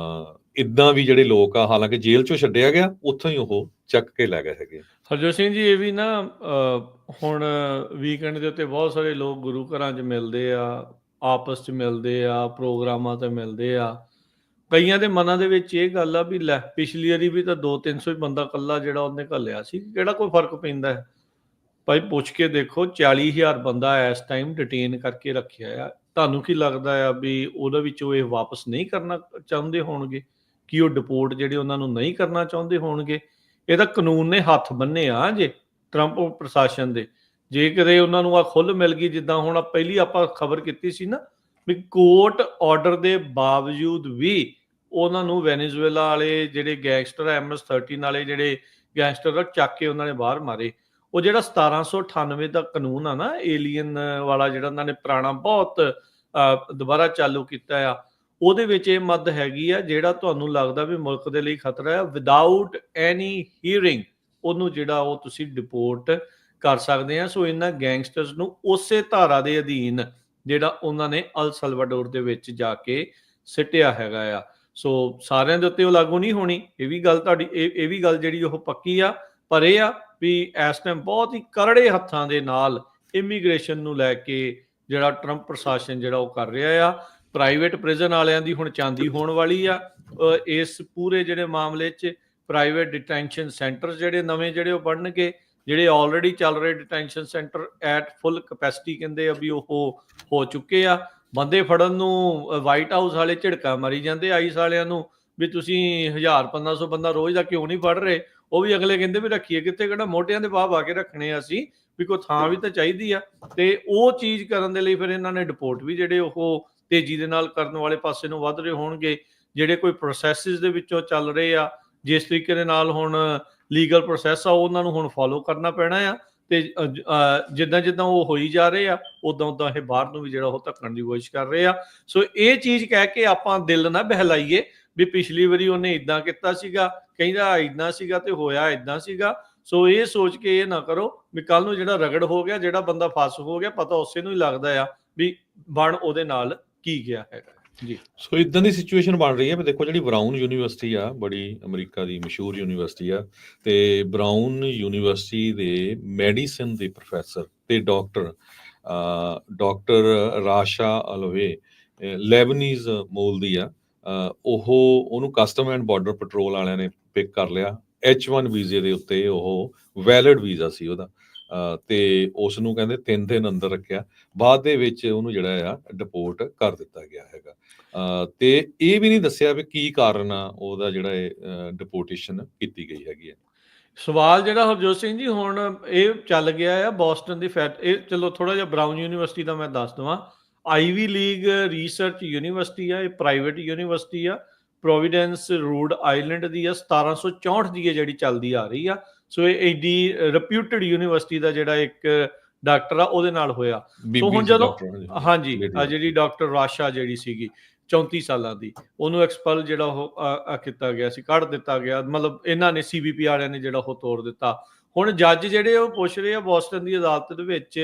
S2: ਇੱਦਾਂ ਵੀ ਜਿਹੜੇ ਲੋਕ ਆ, ਹਾਲਾਂਕਿ ਜੇਲ੍ਹ ਚੋਂ ਛੱਡਿਆ ਗਿਆ, ਉੱਥੋਂ ਹੀ ਉਹ ਚੱਕ ਕੇ ਲੈ ਗਏ ਹੈਗੇ।
S1: ਹਰਜੋਤ ਸਿੰਘ ਜੀ, ਇਹ ਵੀ ਨਾ ਹੁਣ ਵੀਕਐਂਡ ਦੇ ਉੱਤੇ ਬਹੁਤ ਸਾਰੇ ਲੋਕ ਗੁਰੂ ਘਰਾਂ 'ਚ ਮਿਲਦੇ ਆ, ਆਪਸ 'ਚ ਮਿਲਦੇ ਆ, ਪ੍ਰੋਗਰਾਮਾਂ 'ਤੇ ਮਿਲਦੇ ਆ। ਕਈਆਂ ਦੇ ਮਨਾਂ ਦੇ ਵਿੱਚ ਇਹ ਗੱਲ ਆ ਵੀ ਲੈ ਪਿਛਲੀ ਵਾਰੀ ਵੀ ਤਾਂ 200-300 ਹੀ ਬੰਦਾ ਇਕੱਲਾ ਜਿਹੜਾ ਉਹਨੇ ਘੱਲਿਆ ਸੀ, ਕਿਹੜਾ ਕੋਈ ਫਰਕ ਪੈਂਦਾ ਹੈ। ਭਾਈ ਪੁੱਛ ਕੇ ਦੇਖੋ, 40,000 ਬੰਦਾ ਇਸ ਟਾਈਮ ਡਿਟੇਨ ਕਰਕੇ ਰੱਖਿਆ ਆ। ਤੁਹਾਨੂੰ ਕੀ ਲੱਗਦਾ ਆ ਵੀ ਉਹਦੇ ਵਿੱਚੋਂ ਇਹ ਵਾਪਸ ਨਹੀਂ ਕਰਨਾ ਚਾਹੁੰਦੇ ਹੋਣਗੇ? ਕਿ ਉਹ ਡਿਪੋਰਟ ਜਿਹੜੇ ਉਹਨਾਂ ਨੂੰ ਨਹੀਂ ਕਰਨਾ ਚਾਹੁੰਦੇ ਹੋਣਗੇ? ਇਹ ਤਾਂ ਕਾਨੂੰਨ ਨੇ ਹੱਥ ਬੰਨੇ ਆ ਜੇ ਟਰੰਪ ਪ੍ਰਸ਼ਾਸਨ ਦੇ। ਜੇ ਕਦੇ ਉਹਨਾਂ ਨੂੰ ਆ ਖੁੱਲ੍ਹ ਮਿਲ ਗਈ, ਜਿੱਦਾਂ ਹੁਣ ਪਹਿਲੀ ਆਪਾਂ ਖਬਰ ਕੀਤੀ ਸੀ ਨਾ ਵੀ ਕੋਰਟ ਆਰਡਰ ਦੇ ਬਾਵਜੂਦ ਵੀ ਉਹਨਾਂ ਨੂੰ ਵੈਨੇਜ਼ੁਏਲਾ ਵਾਲੇ ਜਿਹੜੇ ਗੈਂਗਸਟਰ MS-13 ਵਾਲੇ ਜਿਹੜੇ ਗੈਂਗਸਟਰ ਚੱਕ ਕੇ ਉਹਨਾਂ ਨੇ ਬਾਹਰ ਮਾਰੇ। ਉਹ ਜਿਹੜਾ 1798 ਦਾ ਕਾਨੂੰਨ ਆ ਨਾ, ਏਲੀਅਨ ਵਾਲਾ, ਜਿਹੜਾ ਉਹਨਾਂ ਨੇ ਪੁਰਾਣਾ ਬਹੁਤ ਦੁਬਾਰਾ ਚਾਲੂ ਕੀਤਾ ਆ, ਉਹਦੇ ਵਿੱਚ ਇਹ ਮੱਦ ਹੈਗੀ ਆ, ਜਿਹੜਾ ਤੁਹਾਨੂੰ ਲੱਗਦਾ ਵੀ ਮੁਲਕ ਦੇ ਲਈ ਖਤਰਾ ਹੈ, ਵਿਦਆਊਟ ਐਨੀ ਹੀਅਰਿੰਗ ਉਹਨੂੰ ਜਿਹੜਾ ਉਹ ਤੁਸੀਂ ਡਿਪੋਰਟ ਕਰ ਸਕਦੇ ਆ। ਸੋ ਇਹਨਾਂ ਗੈਂਗਸਟਰਸ ਨੂੰ ਉਸੇ ਧਾਰਾ ਦੇ ਅਧੀਨ ਜਿਹੜਾ ਉਹਨਾਂ ਨੇ ਅਲ ਸਲਵਾਡੋਰ ਦੇ ਵਿੱਚ ਜਾ ਕੇ ਸਿੱਟਿਆ ਹੈਗਾ ਆ। ਸੋ ਸਾਰਿਆਂ ਦੇ ਉੱਤੇ ਉਹ ਲਾਗੂ ਨਹੀਂ ਹੋਣੀ, ਇਹ ਵੀ ਗੱਲ ਤੁਹਾਡੀ, ਇਹ ਵੀ ਗੱਲ ਜਿਹੜੀ ਉਹ ਪੱਕੀ ਆ। ਪਰ ਇਹ ਆ ਵੀ ਇਸ ਟਾਈਮ ਬਹੁਤ ਹੀ ਕਰੜੇ ਹੱਥਾਂ ਦੇ ਨਾਲ ਇਮੀਗ੍ਰੇਸ਼ਨ ਨੂੰ ਲੈ ਕੇ ਜਿਹੜਾ ਟਰੰਪ ਪ੍ਰਸ਼ਾਸਨ ਜਿਹੜਾ ਉਹ ਕਰ ਰਿਹਾ ਆ। ਪ੍ਰਾਈਵੇਟ ਪ੍ਰਿਜ਼ਨ ਵਾਲਿਆਂ ਦੀ ਹੁਣ ਚਾਂਦੀ ਹੋਣ ਵਾਲੀ ਆ ਇਸ ਪੂਰੇ ਜਿਹੜੇ ਮਾਮਲੇ 'ਚ। ਪ੍ਰਾਈਵੇਟ ਡਿਟੈਂਸ਼ਨ ਸੈਂਟਰ ਜਿਹੜੇ ਨਵੇਂ ਜਿਹੜੇ ਉਹ ਬਣਨਗੇ, ਜਿਹੜੇ ਆਲਰੇਡੀ ਚੱਲ ਰਹੇ detention centre at full capacity ਕਹਿੰਦੇ ਆ ਵੀ ਉਹ ਹੋ ਚੁੱਕੇ ਆ। ਬੰਦੇ ਫੜਨ ਨੂੰ ਵਾਈਟ ਹਾਊਸ ਵਾਲੇ ਝਿੜਕਾਂ ਮਾਰੀ ਜਾਂਦੇ ਆਈਸ ਵਾਲਿਆਂ ਨੂੰ ਵੀ ਤੁਸੀਂ 1000-1500 ਬੰਦਾ ਰੋਜ਼ ਦਾ ਕਿਉਂ ਨਹੀਂ ਫੜ ਰਹੇ। ਉਹ ਵੀ ਅਗਲੇ ਕਹਿੰਦੇ ਵੀ ਰੱਖੀਏ ਕਿੱਥੇ, ਕਿਹੜਾ ਮੋਢਿਆਂ ਦੇ ਭਾਵ ਆ ਕੇ ਰੱਖਣੇ ਆ ਅਸੀਂ, ਵੀ ਕੋਈ ਥਾਂ ਵੀ ਤਾਂ ਚਾਹੀਦੀ ਆ। ਤੇ ਉਹ ਚੀਜ਼ ਕਰਨ ਦੇ ਲਈ ਫਿਰ ਇਹਨਾਂ ਨੇ ਡਿਪੋਰਟ ਵੀ ਜਿਹੜੇ ਉਹ ਤੇਜ਼ੀ ਦੇ ਨਾਲ ਕਰਨ ਵਾਲੇ ਪਾਸੇ ਨੂੰ ਵੱਧ ਰਹੇ ਹੋਣਗੇ। ਜਿਹੜੇ ਕੋਈ ਪ੍ਰੋਸੈਸਿਸ ਦੇ ਵਿੱਚੋਂ ਚੱਲ ਰਹੇ ਆ, ਜਿਸ ਤਰੀਕੇ ਦੇ ਨਾਲ ਹੁਣ ਲੀਗਲ ਪ੍ਰੋਸੈਸ ਆ, ਉਹਨਾਂ ਨੂੰ ਹੁਣ ਫੋਲੋ ਕਰਨਾ ਪੈਣਾ ਆ। ਤੇ ਜਿੱਦਾਂ ਜਿੱਦਾਂ ਉਹ ਹੋਈ ਜਾ ਰਹੇ ਆ, ਉਦਾਂ ਉਦਾਂ ਇਹ ਬਾਹਰ ਨੂੰ ਵੀ ਜਿਹੜਾ ਉਹ ਧੱਕਣ ਦੀ ਕੋਸ਼ਿਸ਼ ਕਰ ਰਹੇ ਆ। ਸੋ ਇਹ ਚੀਜ਼ ਕਹਿ ਕੇ ਆਪਾਂ ਦਿਲ ਨਾ ਬਹਿਲਾਈਏ ਵੀ ਪਿਛਲੀ ਵਾਰੀ ਉਹਨੇ ਇਦਾਂ ਕੀਤਾ ਸੀਗਾ, ਕਹਿੰਦਾ ਇਦਾਂ ਸੀਗਾ ਤੇ ਹੋਇਆ ਇਦਾਂ ਸੀਗਾ। ਸੋ ਇਹ ਸੋਚ ਕੇ ਇਹ ਨਾ ਕਰੋ ਵੀ ਕੱਲ ਨੂੰ ਜਿਹੜਾ ਰਗੜ ਹੋ ਗਿਆ, ਜਿਹੜਾ ਬੰਦਾ ਫਸ ਹੋ ਗਿਆ, ਪਤਾ ਉਸੇ ਨੂੰ ਹੀ ਲੱਗਦਾ ਆ ਵੀ ਬਣ ਉਹਦੇ ਨਾਲ ਕੀ ਗਿਆ ਹੈਗਾ ਜੀ।
S2: ਸੋ ਇਦਾਂ ਦੀ ਸਿਚੁਏਸ਼ਨ ਬਣ ਰਹੀ ਹੈ ਵੀ ਦੇਖੋ, ਜਿਹੜੀ ਬਰਾਊਨ ਯੂਨੀਵਰਸਿਟੀ ਆ, ਬੜੀ ਅਮਰੀਕਾ ਦੀ ਮਸ਼ਹੂਰ ਯੂਨੀਵਰਸਿਟੀ ਆ, ਤੇ ਬਰਾਊਨ ਯੂਨੀਵਰਸਿਟੀ ਦੇ ਮੈਡੀਸਿਨ ਦੇ ਪ੍ਰੋਫੈਸਰ ਤੇ ਡਾਕਟਰ ਰਾਸ਼ਾ ਅਲਵੇ ਲੈਬਨੀਜ਼ ਮੂਲ ਦੀ ਆ। ਉਹਨੂੰ ਕਸਟਮ ਐਂਡ ਬਾਰਡਰ ਪੈਟਰੋਲ ਵਾਲਿਆਂ ਨੇ ਪਿਕ ਕਰ ਲਿਆ H1 ਵੀਜ਼ੇ ਦੇ ਉੱਤੇ। ਉਹ ਵੈਲਿਡ ਵੀਜ਼ਾ ਸੀ ਉਹਦਾ, ਤੇ ਉਸ ਨੂੰ ਕਹਿੰਦੇ 3 ਦਿਨ ਅੰਦਰ ਰੱਖਿਆ। ਬਾਅਦ ਦੇ ਵਿੱਚ ਉਹਨੂੰ ਜਿਹੜਾ ਆ ਡਿਪੋਰਟ ਕਰ ਦਿੱਤਾ ਗਿਆ ਹੈਗਾ। ਤੇ ਇਹ ਵੀ ਨਹੀਂ ਦੱਸਿਆ ਵੀ ਕੀ ਕਾਰਨ ਆ ਉਹਦਾ ਜਿਹੜਾ ਇਹ ਡਿਪੋਰਟੇਸ਼ਨ ਕੀਤੀ ਗਈ ਹੈਗੀ ਹੈ।
S1: ਸਵਾਲ ਜਿਹੜਾ ਹਰਜੋਤ ਸਿੰਘ ਜੀ ਹੁਣ ਇਹ ਚੱਲ ਗਿਆ ਆ ਬੋਸਟਨ ਦੀ ਇਹ ਚਲੋ ਥੋੜਾ ਜਿਹਾ ਬਰਾਊਨ ਯੂਨੀਵਰਸਿਟੀ ਦਾ ਮੈਂ ਦੱਸ ਦਵਾਂ। ਆਈਵੀ ਲੀਗ ਰਿਸਰਚ ਯੂਨੀਵਰਸਿਟੀ ਆ, ਇਹ ਪ੍ਰਾਈਵੇਟ ਯੂਨੀਵਰਸਿਟੀ ਆ, ਪ੍ਰੋਵੀਡੈਂਸ ਰੋਡ ਆਈਲੈਂਡ ਦੀ ਆ, 1764 ਦੀ ਜਿਹੜੀ ਚੱਲਦੀ ਆ ਰਹੀ ਆ। ਸੋ ਇਹ ਏਡੀ ਰਿਪਿਊਟਡ ਯੂਨੀਵਰਸਿਟੀ ਦਾ ਜਿਹੜਾ ਇੱਕ ਡਾਕਟਰ ਆ ਉਹਦੇ ਨਾਲ ਹੋਇਆ। ਸੋ ਹੁਣ ਜਦੋਂ ਹਾਂਜੀ ਜਿਹੜੀ ਡਾਕਟਰ ਰਾਸ਼ਾ ਜਿਹੜੀ ਸੀਗੀ 34 ਸਾਲਾਂ ਦੀ, ਉਹਨੂੰ ਐਕਸਪਲ ਜਿਹੜਾ ਉਹ ਕੀਤਾ ਗਿਆ ਸੀ, ਕੱਢ ਦਿੱਤਾ ਗਿਆ। ਮਤਲਬ ਇਹਨਾਂ ਨੇ CBP ਵਾਲਿਆਂ ਨੇ ਜਿਹੜਾ ਉਹ ਤੋੜ ਦਿੱਤਾ। ਹੁਣ ਜੱਜ ਜਿਹੜੇ ਉਹ ਪੁੱਛ ਰਹੇ ਆ ਬੋਸਟਨ ਦੀ ਅਦਾਲਤ ਦੇ ਵਿੱਚ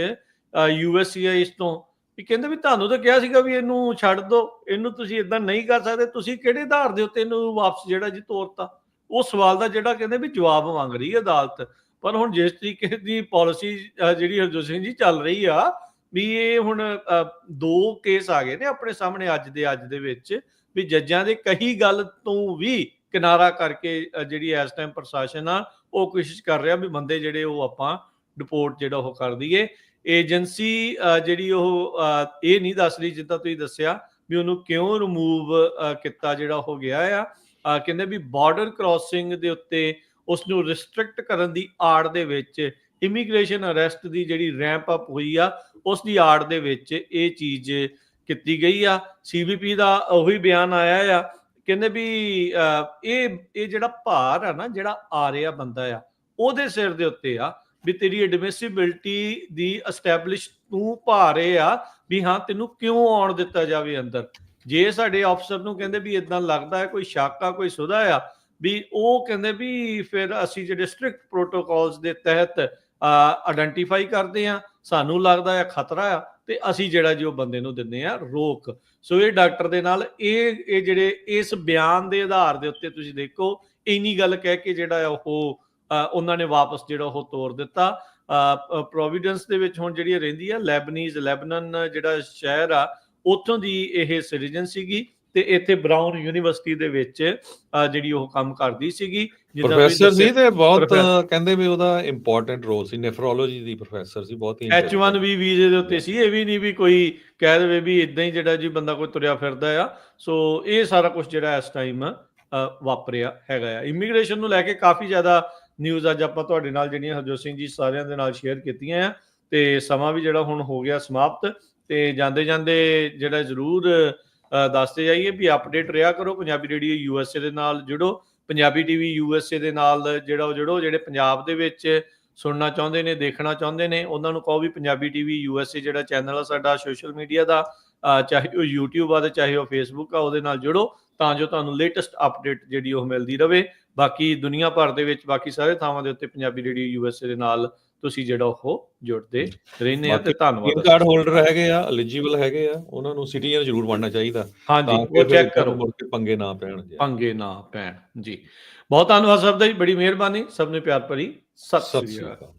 S1: USCIS ਤੋਂ, ਵੀ ਕਹਿੰਦੇ ਵੀ ਤੁਹਾਨੂੰ ਤਾਂ ਕਿਹਾ ਸੀਗਾ ਵੀ ਇਹਨੂੰ ਛੱਡ ਦਿਓ, ਇਹਨੂੰ ਤੁਸੀਂ ਇਦਾਂ ਨਹੀਂ ਕਰ ਸਕਦੇ, ਤੁਸੀਂ ਕਿਹੜੇ ਆਧਾਰ ਦੇ ਉੱਤੇ ਇਹਨੂੰ ਵਾਪਸ ਜਿਹੜਾ ਜੀ ਤੋਰਤਾ। ਉਹ ਸਵਾਲ ਦਾ ਜਿਹੜਾ ਕਹਿੰਦੇ ਵੀ ਜਵਾਬ ਮੰਗ ਰਹੀ ਹੈ ਅਦਾਲਤ। ਪਰ ਹੁਣ ਜਿਸ ਤਰੀਕੇ ਦੀ ਪਾਲਿਸੀ ਜਿਹੜੀ ਹਰਜੋਤ ਸਿੰਘ ਜੀ ਚੱਲ ਰਹੀ ਆ, ਵੀ ਇਹ ਹੁਣ 2 ਕੇਸ ਆ ਗਏ ਨੇ ਆਪਣੇ ਸਾਹਮਣੇ ਅੱਜ ਦੇ ਵਿੱਚ, ਵੀ ਜੱਜਾਂ ਦੇ ਕਹੀ ਗੱਲ ਤੋਂ ਵੀ ਕਿਨਾਰਾ ਕਰਕੇ ਜਿਹੜੀ ਇਸ ਟਾਈਮ ਪ੍ਰਸ਼ਾਸਨ ਆ ਉਹ ਕੋਸ਼ਿਸ਼ ਕਰ ਰਿਹਾ ਵੀ ਬੰਦੇ ਜਿਹੜੇ ਉਹ ਆਪਾਂ ਡਿਪੋਰਟ ਜਿਹੜਾ ਉਹ ਕਰ ਦਈਏ। ਏਜੰਸੀ ਜਿਹੜੀ ਉਹ ਇਹ ਨਹੀਂ ਦੱਸ ਰਹੀ, ਜਿੱਦਾਂ ਤੁਸੀਂ ਦੱਸਿਆ ਵੀ ਉਹਨੂੰ ਕਿਉਂ ਰਿਮੂਵ ਕੀਤਾ ਜਿਹੜਾ ਹੋ ਗਿਆ ਆ। ਕਹਿੰਦੇ ਵੀ ਬਾਰਡਰ ਕ੍ਰਾਸਿੰਗ ਦੇ ਉੱਤੇ ਉਸ ਨੂੰ ਰਿਸਟ੍ਰਿਕਟ ਕਰਨ ਦੀ ਆੜ ਦੇ ਵਿੱਚ, ਇਮੀਗ੍ਰੇਸ਼ਨ ਅਰੈਸਟ ਦੀ ਜਿਹੜੀ ਰੈਂਪ ਅਪ ਹੋਈ ਆ ਉਸ ਦੀ ਆੜ ਦੇ ਵਿੱਚ ਇਹ ਚੀਜ਼ ਕੀਤੀ ਗਈ ਆ। CBP ਦਾ ਉਹੀ ਬਿਆਨ ਆਇਆ ਆ ਕਹਿੰਦੇ ਵੀ ਇਹ ਜਿਹੜਾ ਭਾਰ ਆ ਨਾ, ਜਿਹੜਾ ਆ ਰਿਹਾ ਬੰਦਾ ਆ, ਉਹਦੇ ਸਿਰ ਦੇ ਉੱਤੇ ਆ ਵੀ ਤੇਰੀ ਐਡਮਿਸਿਬਿਲਟੀ ਦੀ ਐਸਟੈਬਲਿਸ਼ ਤੂੰ ਪਾ ਰਹੇ ਆ ਵੀ ਹਾਂ ਤੈਨੂੰ ਕਿਉਂ ਆਉਣ ਦਿੱਤਾ ਜਾਵੇ ਅੰਦਰ। ਜੇ ਸਾਡੇ ਅਫਸਰ ਨੂੰ ਕਹਿੰਦੇ ਵੀ ਇਦਾਂ ਲੱਗਦਾ ਹੈ, ਕੋਈ ਸ਼ੱਕ ਆ, ਕੋਈ ਸੁਧਾ ਆ, ਵੀ ਉਹ ਕਹਿੰਦੇ ਵੀ ਫਿਰ ਅਸੀਂ ਜਿਹੜੇ ਸਟ੍ਰਿਕਟ ਪ੍ਰੋਟੋਕਾਲਸ ਦੇ ਤਹਿਤ ਆਇਡੈਂਟੀਫਾਈ ਕਰਦੇ ਆ, ਸਾਨੂੰ ਲੱਗਦਾ ਆ ਖਤਰਾ ਆ, ਤੇ ਅਸੀਂ ਜਿਹੜਾ ਜੀ ਉਹ ਬੰਦੇ ਨੂੰ ਦਿੰਦੇ ਆ ਰੋਕ। ਸੋ ਇਹ ਡਾਕਟਰ ਦੇ ਨਾਲ ਇਹ ਜਿਹੜੇ ਇਸ ਬਿਆਨ ਦੇ ਆਧਾਰ ਦੇ ਉੱਤੇ ਤੁਸੀਂ ਦੇਖੋ, ਇੰਨੀ ਗੱਲ ਕਹਿ ਕੇ ਜਿਹੜਾ ਉਹ ਉਹਨਾਂ ਨੇ ਵਾਪਸ ਜਿਹੜਾ ਉਹ ਤੋਰ ਦਿੱਤਾ। ਪ੍ਰੋਵੀਡੈਂਸ ਦੇ ਵਿੱਚ ਹੁਣ ਜਿਹੜੀ ਰਹਿੰਦੀ ਆ ਲੈਬਨਨ ਜਿਹੜਾ ਸ਼ਹਿਰ ਆ, ਉੱਥੋਂ ਦੀ ਇਹ ਸਿਟੀਜ਼ਨ ਸੀਗੀ, ਤੇ ਇੱਥੇ ਬਰਾਊਨ ਯੂਨੀਵਰਸਿਟੀ ਦੇ ਵਿੱਚ ਜਿਹੜੀ ਉਹ ਕੰਮ ਕਰਦੀ ਸੀਗੀ।
S2: ਪ੍ਰੋਫੈਸਰ ਸੀ ਤੇ ਬਹੁਤ ਕਹਿੰਦੇ ਵੀ ਉਹਦਾ ਇੰਪੋਰਟੈਂਟ ਰੋਲ ਸੀ, ਨੈਫਰੋਲੋਜੀ ਦੀ ਪ੍ਰੋਫੈਸਰ ਸੀ, ਬਹੁਤ ਹੀ
S1: H1B ਵੀਜ਼ੇ ਦੇ ਉੱਤੇ ਸੀ। ਇਹ ਵੀ ਨਹੀਂ ਵੀ ਕੋਈ ਕਹਿ ਦੇਵੇ ਵੀ ਇਦਾਂ ਹੀ ਜਿਹੜਾ ਜੀ ਬੰਦਾ ਕੋਈ ਤੁਰਿਆ ਫਿਰਦਾ ਆ। ਸੋ ਇਹ ਸਾਰਾ ਕੁਝ ਜਿਹੜਾ ਇਸ ਟਾਈਮ ਵਾਪਰਿਆ ਹੈਗਾ ਆ। ਇਮੀਗ੍ਰੇਸ਼ਨ ਨੂੰ ਲੈ ਕੇ ਕਾਫੀ ਜ਼ਿਆਦਾ ਨਿਊਜ਼ ਅੱਜ ਆਪਾਂ ਤੁਹਾਡੇ ਨਾਲ ਜਿਹੜੀਆਂ ਹਰਜੋਤ ਸਿੰਘ ਜੀ ਸਾਰਿਆਂ ਦੇ ਨਾਲ ਸ਼ੇਅਰ ਕੀਤੀਆਂ ਆ, ਤੇ ਸਮਾਂ ਵੀ ਜਿਹੜਾ ਹੁਣ ਹੋ ਗਿਆ ਸਮਾਪਤ, ਤੇ ਜਾਂਦੇ ਜਾਂਦੇ ਜਿਹੜਾ ਜ਼ਰੂਰ ਦੱਸਦੇ ਜਾਈਏ ਵੀ ਅਪਡੇਟ ਰਿਹਾ ਕਰੋ। ਪੰਜਾਬੀ ਰੇਡੀਓ USA ਦੇ ਨਾਲ ਜੁੜੋ, ਪੰਜਾਬੀ TV USA ਦੇ ਨਾਲ ਜਿਹੜਾ ਉਹ ਜੁੜੋ। ਜਿਹੜੇ ਪੰਜਾਬ ਦੇ ਵਿੱਚ ਸੁਣਨਾ ਚਾਹੁੰਦੇ ਨੇ, ਦੇਖਣਾ ਚਾਹੁੰਦੇ ਨੇ, ਉਹਨਾਂ ਨੂੰ ਕਹੋ ਵੀ ਪੰਜਾਬੀ TV USA ਜਿਹੜਾ ਚੈਨਲ ਆ ਸਾਡਾ ਸੋਸ਼ਲ ਮੀਡੀਆ ਦਾ, ਚਾਹੇ ਉਹ YouTube ਆ ਤੇ ਚਾਹੇ ਉਹ Facebook ਆ, ਉਹਦੇ ਨਾਲ ਜੁੜੋ ਤਾਂ ਜੋ ਤੁਹਾਨੂੰ ਲੇਟੈਸਟ ਅਪਡੇਟ ਜਿਹੜੀ ਉਹ ਮਿਲਦੀ ਰਹੇ। ਬਾਕੀ ਦੁਨੀਆ ਭਰ ਦੇ ਵਿੱਚ ਬਾਕੀ ਸਾਰੇ ਥਾਵਾਂ ਦੇ ਉੱਤੇ ਪੰਜਾਬੀ ਰੇਡੀਓ USA ਦੇ ਨਾਲ ਤੁਸੀਂ ਜਿਹੜਾ ਉਹ ਜੁੜਦੇ ਰਹਿੰਦੇ ਆ। ਤੇ ਧੰਨਵਾਦ।
S2: ਕਾਰਡ ਹੋਲਡਰ ਹੈਗੇ ਆ, ਐਲੀਜੀਬਲ ਹੈਗੇ ਆ, ਉਹਨਾਂ ਨੂੰ ਸਿਟੀਜ਼ਨ ਜ਼ਰੂਰ ਬਣਨਾ ਚਾਹੀਦਾ।
S1: ਹਾਂਜੀ, ਉਹ ਚੈੱਕ ਕਰੋ,
S2: ਪੰਗੇ ਨਾ ਪੈਣ
S1: ਜੀ। ਬਹੁਤ ਧੰਨਵਾਦ ਸਭ ਦਾ ਜੀ, ਬੜੀ ਮਿਹਰਬਾਨੀ। ਸਭ ਨੂੰ ਪਿਆਰ ਭਰੀ ਸਤਿ ਸ੍ਰੀ ਅਕਾਲ।